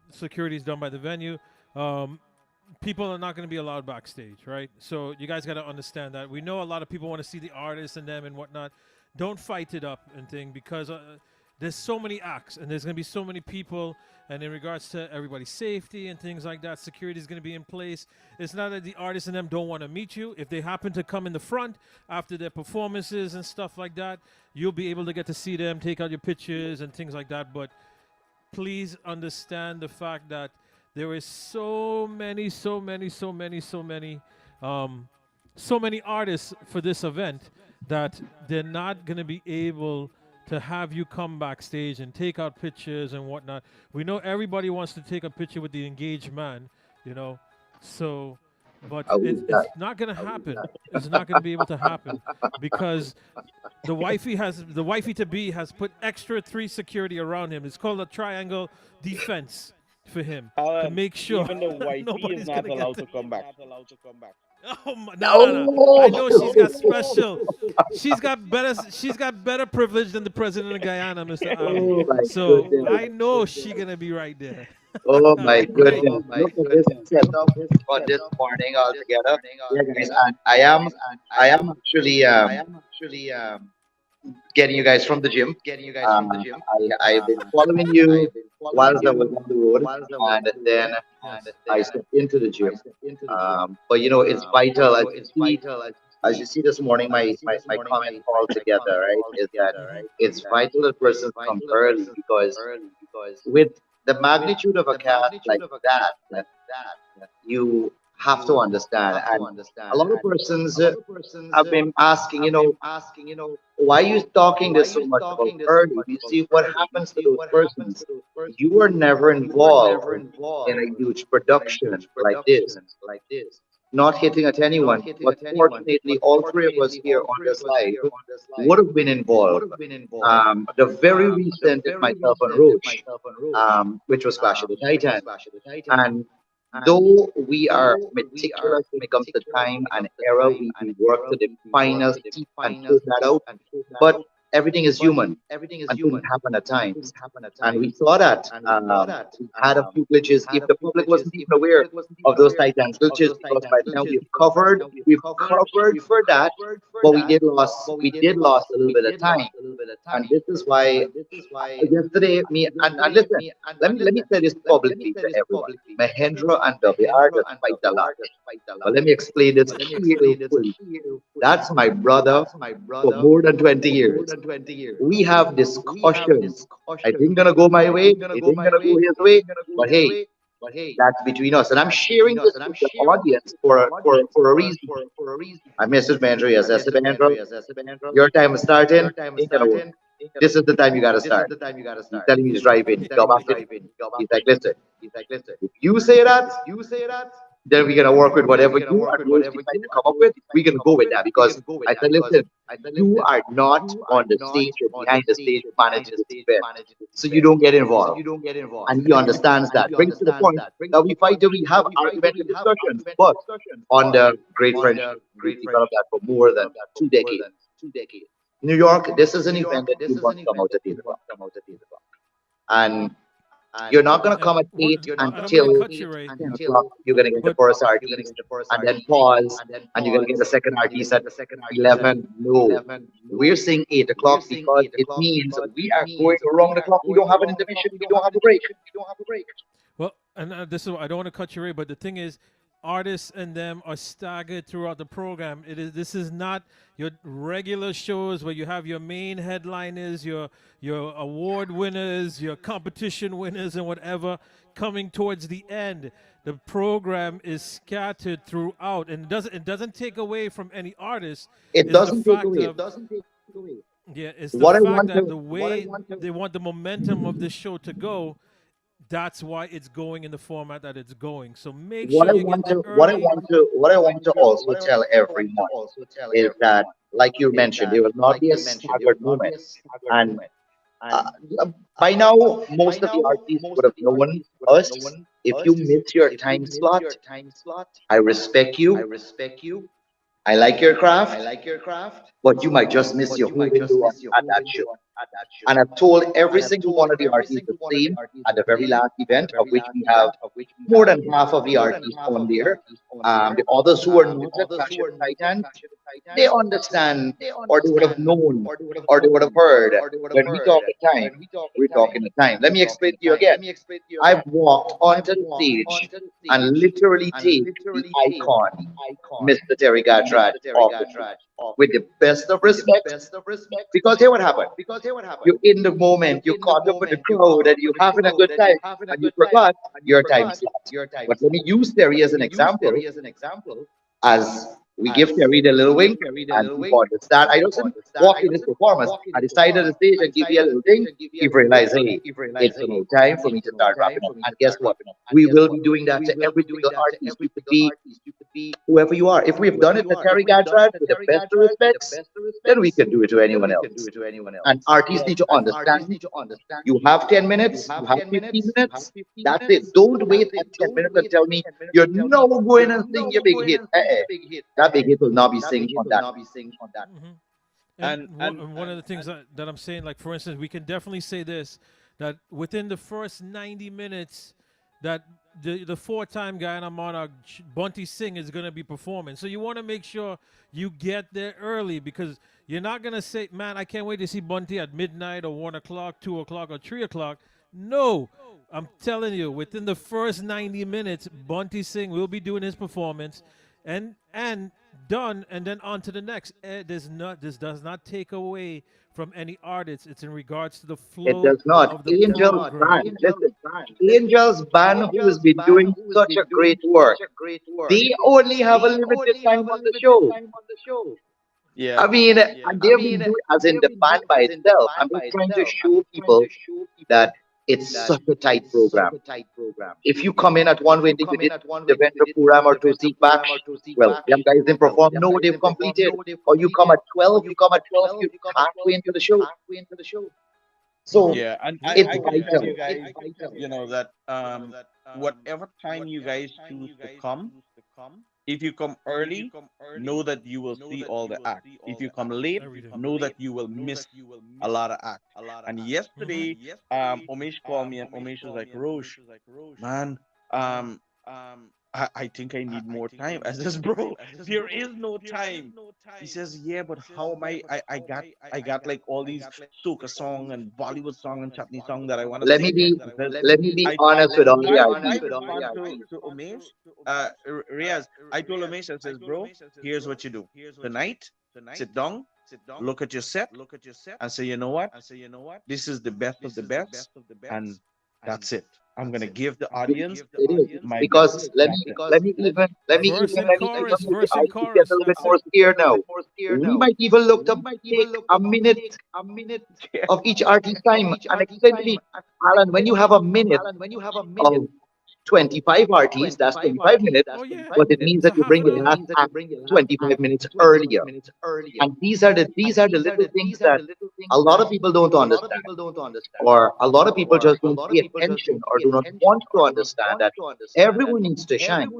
security is done by the venue. People are not going to be allowed backstage, right? So you guys got to understand that. We know a lot of people want to see the artists and them and whatnot. Don't fight it up and thing because there's so many acts, and there's going to be so many people, and in regards to everybody's safety and things like that, security is going to be in place. It's not that the artists and them don't want to meet you. If they happen to come in the front after their performances and stuff like that, you'll be able to get to see them, take out your pictures and things like that. But please understand the fact that there is so many artists for this event that they're not going to be able to have you come backstage and take out pictures and whatnot. We know everybody wants to take a picture with the engaged man, you know, so, but it's not going to happen. It's not going to be able to happen because the wifey to be has put extra 3 security around him. It's called a triangle defense for him to make sure
Even the wifey is
nobody's
not
gonna get
allowed
to.
to come back.
Oh my, no. I know she's got special. She's got better. She's got better privilege than the president of Guyana, Mr. Ali.
Oh my
So
goodness.
I know she gonna be right there.
Oh my
Right.
goodness. Look at this setup for this morning altogether. Yeah, guys, and I am actually getting you guys from the gym. I've been following you whilst I was on the road, and then
Yes.
I stepped into the gym. But you know, it's vital as you see this morning, my comment all together, right, is that it's vital that persons come early because with the magnitude of a cast like that, you have to understand. And a lot of persons have been asking, why are you talking this so much about early? You see, what happens to those persons? You are never involved in a huge production like this, not hitting at anyone. But fortunately, all three of us here on this live would have been involved. The very recent is myself and Roach, which was Clash of the Titans. And though we are meticulous when it comes to time and era, we work to the final teeth and pull that out. But everything is human and things happen at times. And we saw that. We had a few glitches. If the public wasn't even aware of those Titans glitches, because by now we've covered for that, but we did lost a little bit of time. And this is why yesterday me and listen, let me say this publicly to everyone. Mahendra and W are just fight a lot. But let me explain this carefully. That's my brother for more than 20 years. We have discussions. I didn't gonna go my way, it didn't gonna go his way, but hey, that's between us. And I'm sharing this with the audience for a reason. I messaged Mahendra, yes, I said, Mahendra, your time is starting, ain't gonna work. This is the time you gotta start. He's telling me to drive in. He come after me. He's like, listen, if you say that, then we're gonna work with whatever you and Rose decide to come up with. We're gonna go with that because I said, listen, you are not on the stage or behind the stage managing this event, so you don't get involved. And he understands that. Brings to the point that we fight and we have argumentative discussions, but on the great friendship, we developed that for more than 2 decades. New York, this is an event that you must come out at 8 o'clock. And you're not going to come at 8 until 10 o'clock. You're going to get the first artist and then pause, and you're going to get the second artist at 11. No, we're saying 8 o'clock because it means we are going around the clock. We don't have an intermission. We don't have a break.
Well, and this is I don't want to cut you away, but the thing is, artists and them are staggered throughout the program. This is not your regular shows where you have your main headliners, your award winners, your competition winners, and whatever coming towards the end. The program is scattered throughout, and it doesn't take away from any artist.
It doesn't take away.
Yeah, it's
What
the
I
fact
want
that
to
the way they want the momentum of this show to go, that's why it's going in the format that it's going. So make
what
sure
I
you
want
get
to
there
what I
early.
want to what I want to also tell everyone is that, like you mentioned, there will not be a staggered moment. And uh, by now, most of the artists would have known us. If you miss your time slot, I respect you. I like your craft, but you might just miss your whole window at that show. And I've told every single one of the artists the same at the very last event, of which we have more than half of the artists on there. The others who are not at Clash of the Titans, they understand, or they would have known, or they would have heard. When we talk a time, we're talking a time. Let me explain to you again. I've walked onto the stage and literally taped the icon, Mr. Terry Gatrad, off the stage with the best of respect. Because here what happened. You're in the moment, you're caught up with the crowd, and you're having a good time, and you forgot your time slot. But let me use Terry as an example, as we give Terry the little wink, and he understand. I doesn't walk in his performance at the side of the stage and give you a little thing. He realized, hey, it's about time for me to start wrapping up. And guess what? We will be doing that to every single artist. You could be whoever you are. If we've done it to Terry Gatrad with the best of respects, then we can do it to anyone else. And artists need to understand, you have 10 minutes, you have 15 minutes, that's it. Don't wait at 10 minutes and tell me you're now going and sing your big hit. That big hit will not be sing on that.
And one of the things that I'm saying, like for instance, we can definitely say this, that within the first 90 minutes, that the four-time Guyana Monarch Bunty Singh is going to be performing. So you want to make sure you get there early, because you're not going to say, man, I can't wait to see Bunty at midnight or 1 o'clock, 2 o'clock, or 3 o'clock. No, I'm telling you, within the first 90 minutes, Bunty Singh will be doing his performance, and done, and then on to the next. This does not take away from any artists. It's in regards to the
It
flow
does not.
of the
Angel's
program.
band, listen, Angel's band, who has been doing such a great work, they only have a limited time on the show.
Yeah.
I mean, and they've been doing, as in the band by itself, I'm just trying to show people that it's such a tight program. If you come in at one way, you did the Venture Puram or two seat back, well, them guys didn't perform. No, they've completed. Or you come at 12, you're halfway into the show. So
Yeah, and
it's
I can tell you
vital.
guys, that whatever time you guys choose to come, if you come early, know that you will see all the acts. If you come late, know that you will miss a lot of acts. And yesterday, Omesh called me and Omesh was like, Roche, man, um, I think I need more time. I says, bro, there is no time. He says, yeah, but how am I got like all these soca song and Bollywood song and chutney song that I want to
Let me
sing.
be
I says,
let me be
I
honest with all the
tried
artists.
to respond to Umesh, Riaz. I told Umesh, I says, bro, here's what you do. Tonight, sit down, look at your set, and say, you know what? This is the best of the best, and that's it. I'm gonna give the audience
It is
my best.
because
That's it.
Verse and chorus,
make the
verse and
artists get a
chorus.
little bit
That's
more
it.
scared now. We might even look to take a minute of each artist's time and explain to me, Alan, when you have a minute of 25 artists, that's 25 minutes,
Oh yeah,
but it means
it's a
that you
half
bring
an
the
hour.
last act 25 minutes earlier. And these are the little things that a lot of people don't understand, or a lot of people just don't pay attention or do not want to understand that everyone needs to shine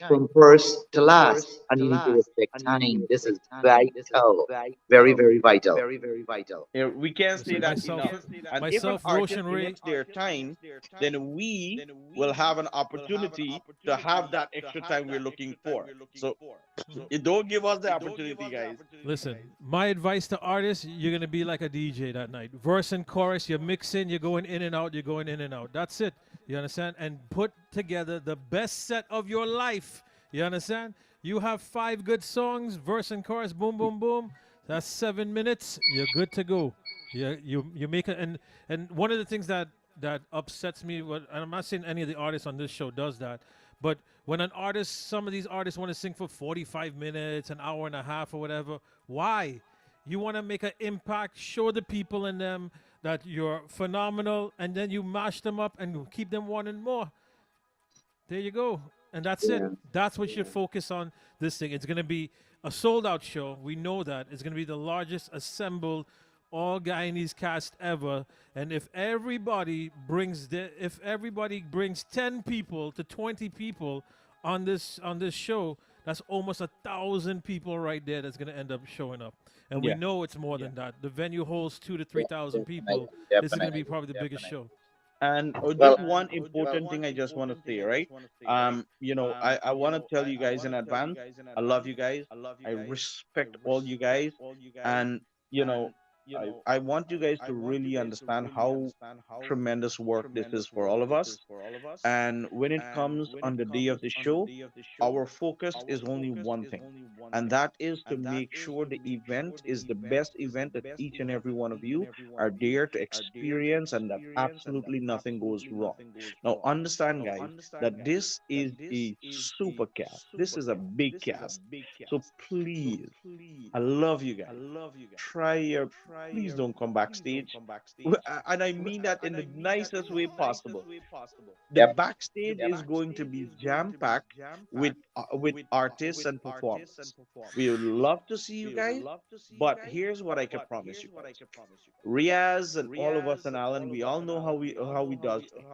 from first to last, and you need to respect time. This is vital, very, very vital.
Yeah, we can't say
Listen,
that enough. And if an
myself,
artist
Roshan Ray.
limits their time, then we will have an opportunity to have that extra time we're looking for. So you don't give us the opportunity, guys.
Listen, my advice to artists, you're gonna be like a DJ that night. Verse and chorus, you're mixing, you're going in and out, you're going in and out. That's it. You understand? And put together the best set of your life. You understand? You have 5 good songs, verse and chorus, boom, boom, boom. That's 7 minutes. You're good to go. You make it. And one of the things that upsets me, and I'm not saying any of the artists on this show does that, but when some of these artists want to sing for 45 minutes, an hour and a half, or whatever, why? You want to make an impact, show the people in them that you're phenomenal, and then you mash them up and keep them wanting more. There you go. And that's it. That's what you focus on this thing. It's going to be a sold out show. We know that. It's going to be the largest assembled all Guyanese cast ever. And if everybody brings 10 people to 20 people on this show, That's almost 1,000 people right there that's going to end up showing up. And we
Yeah.
know it's more than that. The venue holds 2 to 3,000
Definitely,
people. This is going to be
definitely.
probably the biggest show.
And
Well,
just one important thing I just want to say, right? I want to tell you guys in advance, I love you guys. I respect all you guys. And, you know, I want you guys to really understand how tremendous work this is for all of us. And when it comes on the day of the show, our focus is only one thing, and that is to make sure the event is the best event that each and every one of you are there to experience and that absolutely nothing goes wrong. Now, understand, guys, that this is a super cast. This is a big cast. So please, I love you guys. Try your, please don't come backstage. And I mean that in the nicest way possible. The
yep,
backstage is going to be jam packed with artists and performers. We would love to see you guys, but here's what I can promise you guys. Riaz and all of us and Alan, we all know how we does things.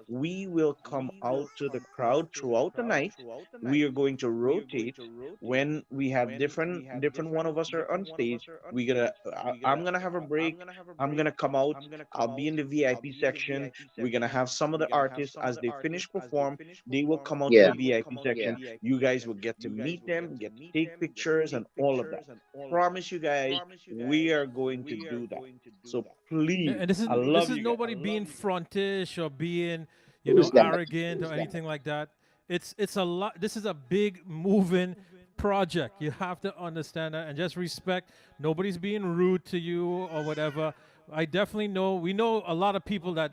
We will come out to the crowd throughout the night. We are going to rotate when we have different one of us are on stage. I'm gonna have a break. I'm gonna come out. I'll be in the VIP section. We're gonna have some of the artists as they finish perform. They will come out to
yeah.
the VIP section. You guys will get to meet them, get to take pictures, and all of that. Promise you guys, we are going to do that. So please,
And this is
I
this
love
is
you guys.
nobody being frontish or being,
Who's that?
arrogant
Who's
or
that?
anything like that. It's a lot. This is a big moving project. You have to understand that and just respect. Nobody's being rude to you or whatever. I definitely know. We know a lot of people that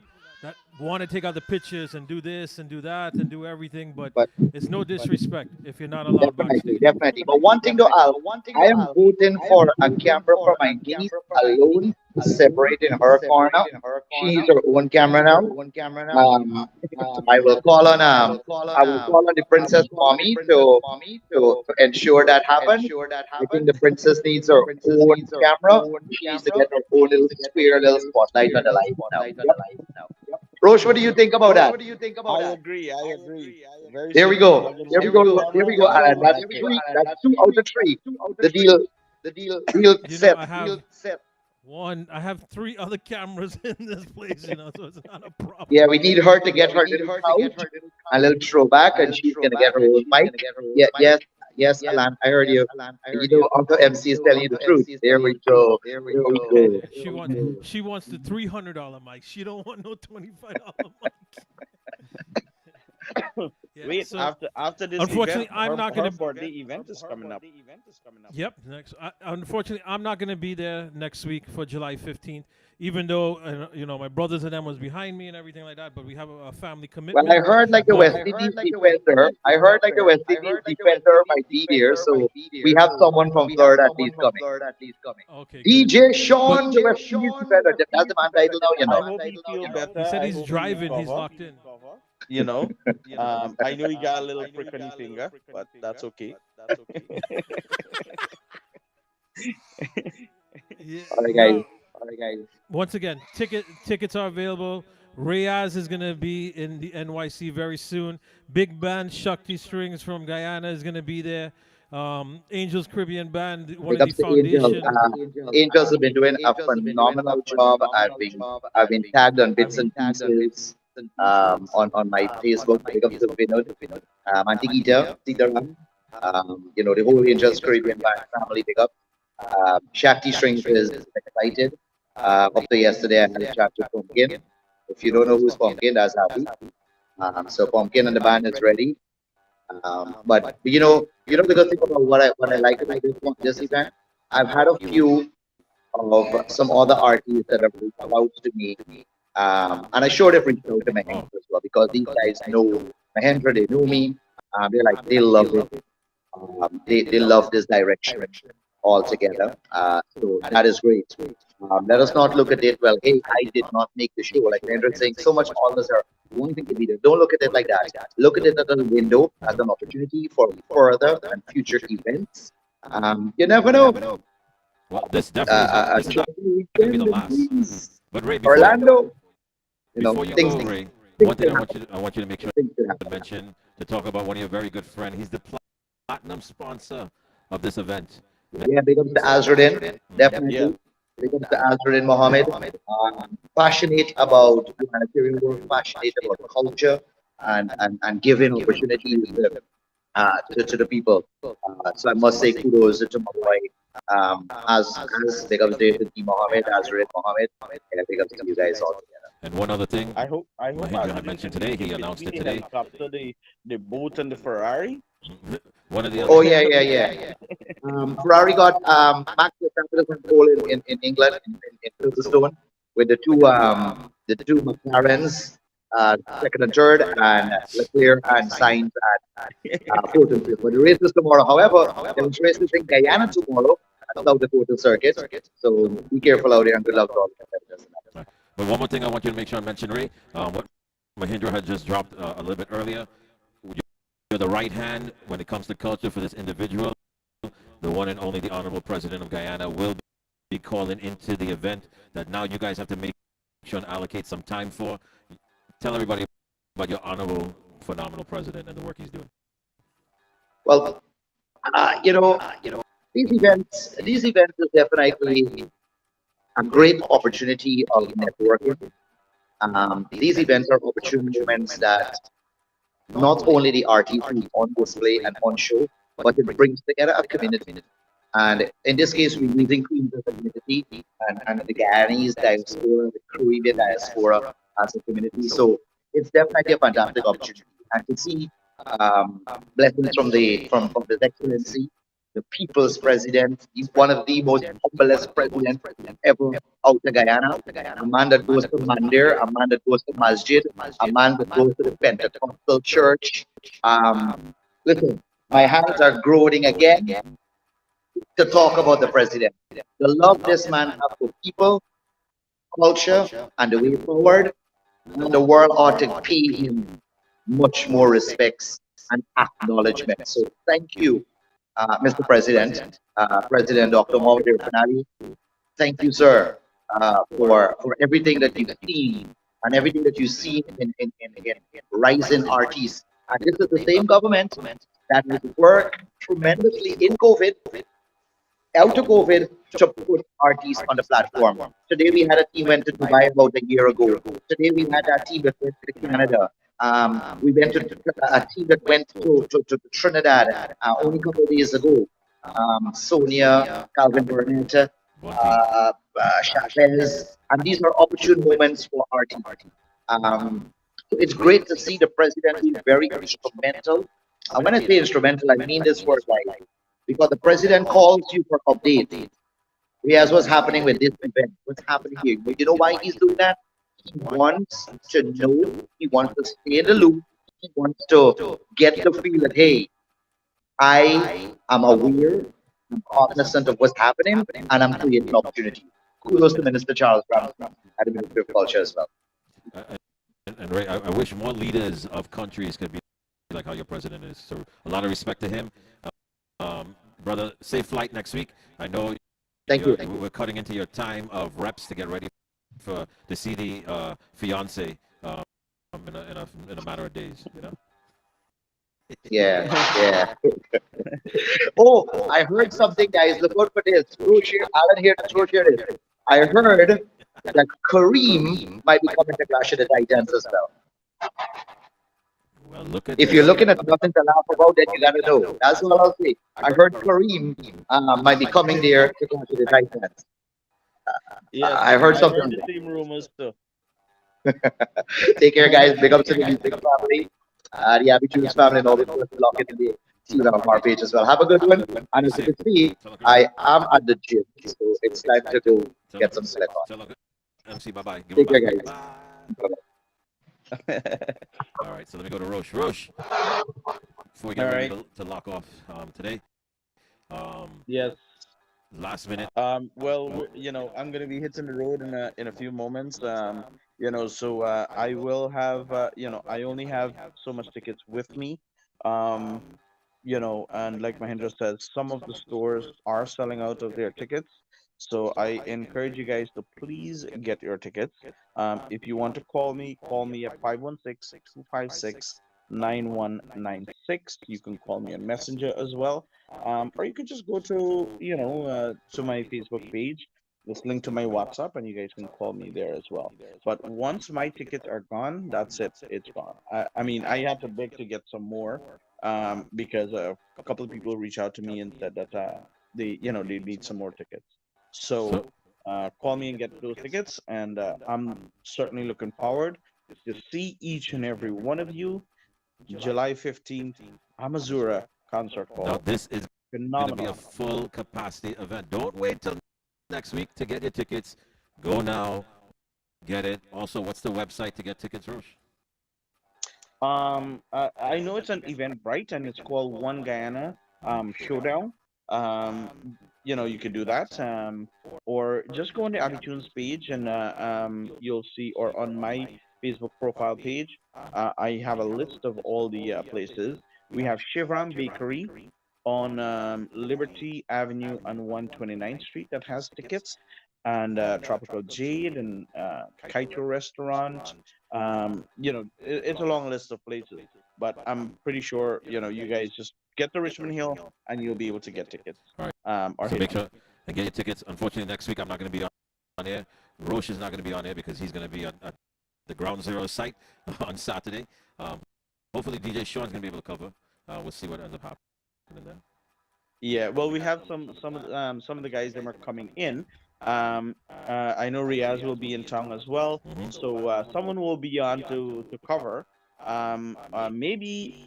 want to take out the pictures and do this and do that and do everything, but
But
it's no disrespect if you're not allowed
definitely,
backstage.
definitely. But one thing though, Al, I am voting for a camera for my niece alone, separate in her corner. She's her own camera now. I will call on the princess mommy to ensure that happen. I think the princess needs her own camera. She needs to get her own little square little spotlight on the light now. Yep. Roche, what do you think about that?
I agree. I agree. Very
There we
simple.
go.
Plug in
There we
one
go.
camera
There we go.
and go
And
on.
that's three. That's 2 out of 3. The deal
You know,
set.
I have one. I have 3 other cameras in this place. So it's not a problem.
Yeah, we need her to get her little couch, a little throwback, and she's gonna get her own mic. Yeah, yes, yes, Alan, I heard you. You know, Uncle MC is telling you the truth. There we go. There we
And
go.
she wants the $300 mic. She don't want no $25 mic. Yeah,
Wait,
so
after this
unfortunately,
event,
I'm not
her
gonna.
birthday event is coming up.
Yep. Unfortunately, I'm not gonna be there next week for July 15th. Even though my brothers and them was behind me and everything like that, but we have a family
Well, I
commitment.
heard like the
But
West Indies defender. I heard like the West Indies defender might be there, so we have someone from Florida at least coming.
okay, good.
DJ
But
Sean, the West Indies defender. That's the man title now,
I hope he feel better.
he said
I
he's
hope he
driving. He's
recover.
locked in.
You know, I know he got a little prick on his finger, but that's okay.
Yeah,
All right,
now,
guys.
once again, tickets are available. Reyes is gonna be in the NYC very soon. Big band Shakti Strings from Guyana is gonna be there. Angels Caribbean Band, one
Big
of
ups
the
to Angels.
foundation.
Angels have been doing a phenomenal job. I've been tagged on bits and pieces on my Facebook. Big ups to Vinod, Antigita, Sitaram, the whole Angels Caribbean Band family. Big up. Shakti Strings is excited. Up to yesterday, I had a chat to Pumpkin. If you don't know who's Pumpkin, that's Happy. So Pumpkin and the band is ready. But the good thing about what I like about this event, I've had a few of some other artists that have reached out to me, and I sure they've reached out to Mahendra as well because these guys know Mahendra, they know me. They love it. They love this direction altogether. So that is great. Let us not look at it, well, hey, I did not make the show. Like Mahendra is saying, so much all us are wanting to be there. Don't look at it like that. Look at it as a window, as an opportunity for further and future events. You never know.
Well, this definitely is not going to be the last. But Ray,
Orlando,
before you
things,
go, Ray,
things
one thing
can
I want you to make sure
things can
to mention to talk about one of your very good friends. He's the platinum sponsor of this event.
Yeah, big up to Azruddin,
Yeah.
definitely. Big up to Azruddin Mohammed. Passionate about humanitarian work, passionate about culture, and giving opportunities to the people. So I must say kudos to my boy, as big ups there to D Mohammed, Azruddin Mohammed. Yeah, big ups to you guys all together.
And one other thing,
I hope
Mahindra had
Azrin
mentioned
can
today,
he
he
can
announced
be
it
the
today.
helicopter, the boat, and the Ferrari.
One of the
Oh
other.
yeah, yeah, yeah. Ferrari got Max Verstappen on pole in England in Silverstone with the two McLarens, second and third, and Leclerc and Sainz at fourth and fifth. But the race is tomorrow. However, there is races in Guyana tomorrow at South Dakota Circuit. So be careful out there and good luck to all the competitors.
But one more thing I want you to make sure I mention, Ray, what Mahindra had just dropped a little bit earlier. You're the right hand when it comes to culture for this individual. The one and only, the Honorable President of Guyana, will be calling into the event that now you guys have to make sure and allocate some time for. Tell everybody about your Honorable, phenomenal President and the work he's doing.
Well, you know, these events is definitely a great opportunity of networking. These events are opportune moments that not only the artists who's on display and on show, but it brings together a community. And in this case, we're using Queens as a community and the Guyanese diaspora, the Caribbean diaspora as a community. So it's definitely a fantastic opportunity. And to see blessings from His Excellency, the People's President, he's one of the most humblest presidents ever out of Guyana. A man that goes to Mandir, a man that goes to Masjid, a man that goes to the Pentecostal church. Listen, my hands are growing again to talk about the president. The love this man has for people, culture, and the way forward, and the world ought to pay him much more respects and acknowledgement. So thank you, Mr. President, President Dr. Mohamed Irfan. Thank you, sir, for everything that you've seen and everything that you've seen in rising artists. And this is the same government that has worked tremendously in COVID out of COVID to put artists on the platform. Today we had a team went to Dubai about a year ago. Today we had a team that went to Canada. We went to a team that went to Trinidad only a couple of days ago. Sonia, Calvin Burnett, Chavez, and these are opportune moments for artists. So it's great to see the president being very instrumental. And when I say instrumental, I mean this word like because the president calls you for updates. Here's what's happening with this event. What's happening here? But you know why he's doing that? He wants to know. He wants to stay in the loop. He wants to get the feel that hey, I am aware, I'm cognizant of what's happening, and I'm creating opportunity. Kudos to Minister Charles Ramsey at the Ministry of Culture as well.
And Ray, I wish more leaders of countries could be like how your president is. So a lot of respect to him. Brother, safe flight next week. I know
Thank you.
we're cutting into your time of reps to get ready for to see the fiance in a matter of days. You know.
Yeah, yeah. Oh, I heard something, guys. Look out for this. Screw share. Alan here to screw share this. I heard that Kareem might be coming to Clash of the Titans as well.
Well, look at
If
this.
you're looking at nothing to laugh about, then you gotta know. That's what I'll say. I heard Kareem might be coming there to Clash of the Titans.
Yes,
I heard
I heard
something.
the same rumors too.
Take care, guys. Big up to the music family, the Abby Tunes family, and all the people locked in the scene on our page as well. Have a good one. And as you can see, I am at the gym, so it's time to go get some sweat on.
Tell Uncle MC bye bye. Give him
Take care,
bye.
guys.
Bye.
Bye-bye.
All right, so let me go to Roche. Roche, before we get
All
ready
right.
to lock off today,
Yes.
last minute.
Well,
Oh,
I'm gonna be hitting the road in a few moments. So I will have, I only have so much tickets with me. Um, and like Mahendra says, some of the stores are selling out of their tickets. So I encourage you guys to please get your tickets. If you want to call me at 516-256-9730. 9196. You can call me on Messenger as well. Or you could just go to, to my Facebook page. Just link to my WhatsApp, and you guys can call me there as well. But once my tickets are gone, that's it. It's gone. I mean, I had to beg to get some more, because a couple of people reached out to me and said that they need some more tickets. So call me and get those tickets, and I'm certainly looking forward to see each and every one of you July 15th, Amazura concert
Now,
hall.
this is going to be a
Phenomenal.
full capacity event. Don't wait till next week to get your tickets. Go now, get it. Also, what's the website to get tickets, Roche?
I know it's an Eventbrite, and it's called One Guyana Showdown. You could do that, or just go on the iTunes page, and you'll see, or on my Facebook profile page, I have a list of all the places. We have Chevron Bakery on Liberty Avenue on 129th Street that has tickets, and Tropical Jade and Kaito Restaurant. It's a long list of places, but I'm pretty sure you guys just get to Richmond Hill and you'll be able to get tickets.
All right.
Or
So
hit
make
me.
sure and get your tickets. Unfortunately, next week I'm not going to be on air. Roche is not going to be on air because he's going to be at the Ground Zero site on Saturday. Hopefully, DJ Sean's going to be able to cover. We'll see what ends up happening then.
Yeah, well, we have some of the guys that are coming in. I know Riaz will be in town as well, so someone will be on to cover. Maybe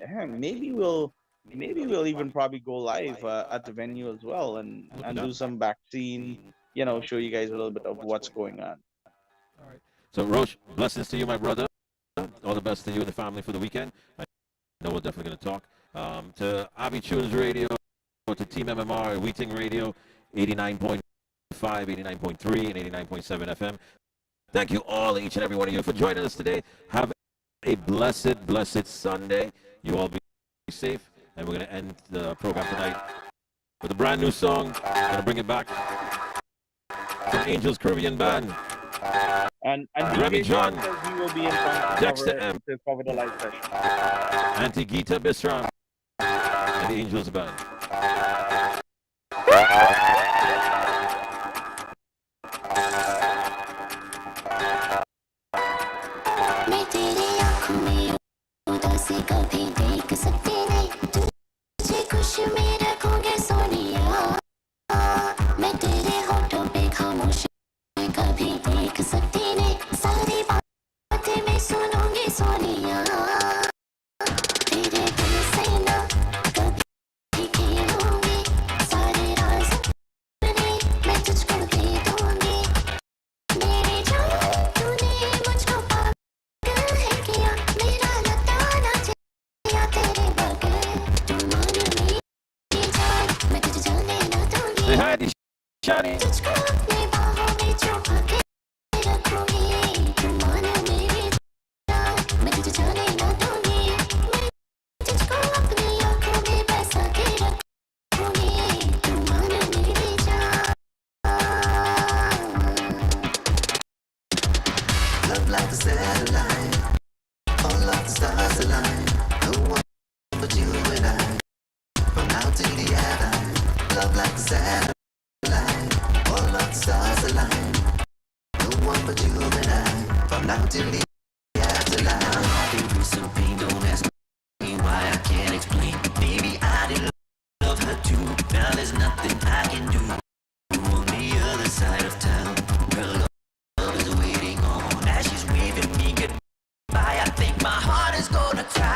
we'll even probably go live at the venue as well, and do some back scene. Show you guys a little bit of what's going on.
All right. So, Roche, blessings to you, my brother. All the best to you and the family for the weekend. I know we're definitely going to talk. To Avi Tunes Radio, to Team MMR, Wheating Radio, 89.5, 89.3, and 89.7 FM. Thank you all, each and every one of you, for joining us today. Have a blessed, blessed Sunday. You all be safe. And we're going to end the program tonight with a brand new song. I'm going to bring it back from Angels Caribbean Band.
And
Remy
DJ
John,
says he will be in town
Dexter M,
to cover the live session.
Auntie Gita Bisram, and the Angels Band.
मैं तेरी आँखों में उदासी कभी देख सकती नहीं तुझे खुश में रखूंगी सोनिया मैं तेरे होठों पे खामोशी कभी देख सकती नहीं सारी बातें मैं सुनूंगी सोनिया तेरे दिल से ना कभी खेलूंगी सारे राज अपने मैं तुझको दे दूंगी मेरी जान तूने मुझको पागल है किया मेरा लगता ना जिया तेरे बगैर तू मान मेरी जान मैं तुझे जाने ना दूंगी
Say hi to Shani.
तुझको अपनी बाहों में छुपा के रखूंगी तू मान मेरी जान मैं तुझे जाने ना दूंगी मैं तुझको अपनी आँखों में बसा के रखूंगी तू मान मेरी जान
Love like a satellite, all of the stars align. No one but you and I, from now till the end. Love like a satellite, all of the stars align. No one but you and I, from now till the afterlife. I've been through some pain, don't ask me why I can't explain. Baby, I did love her too. Now there's nothing I can do. On the other side of town, her love is waiting on. As she's waving me goodbye, I think my heart is gonna cry.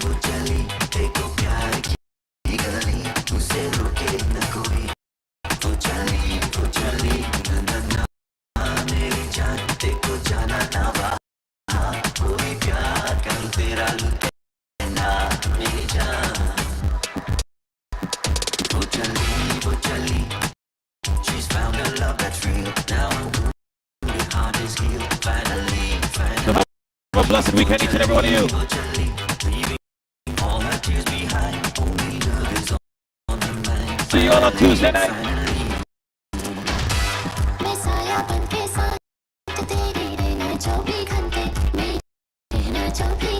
Bujali, देखो प्यार की गली, उसे रोके न कोई. Bujali, ना ना मेरी जान, देखो जाना ना वहाँ. कोई प्यार कर तेरा लुटे ना मेरी जान. Bujali, she's found a love that's real. Now her heart is healed. Finally.
Have a blessed weekend, each and every one of you.
All her tears behind. Only love is on her mind.
See you all on Tuesday night.
मैं साया बनके साथ तेरे रहना 24 घंटे मेरे रहना 24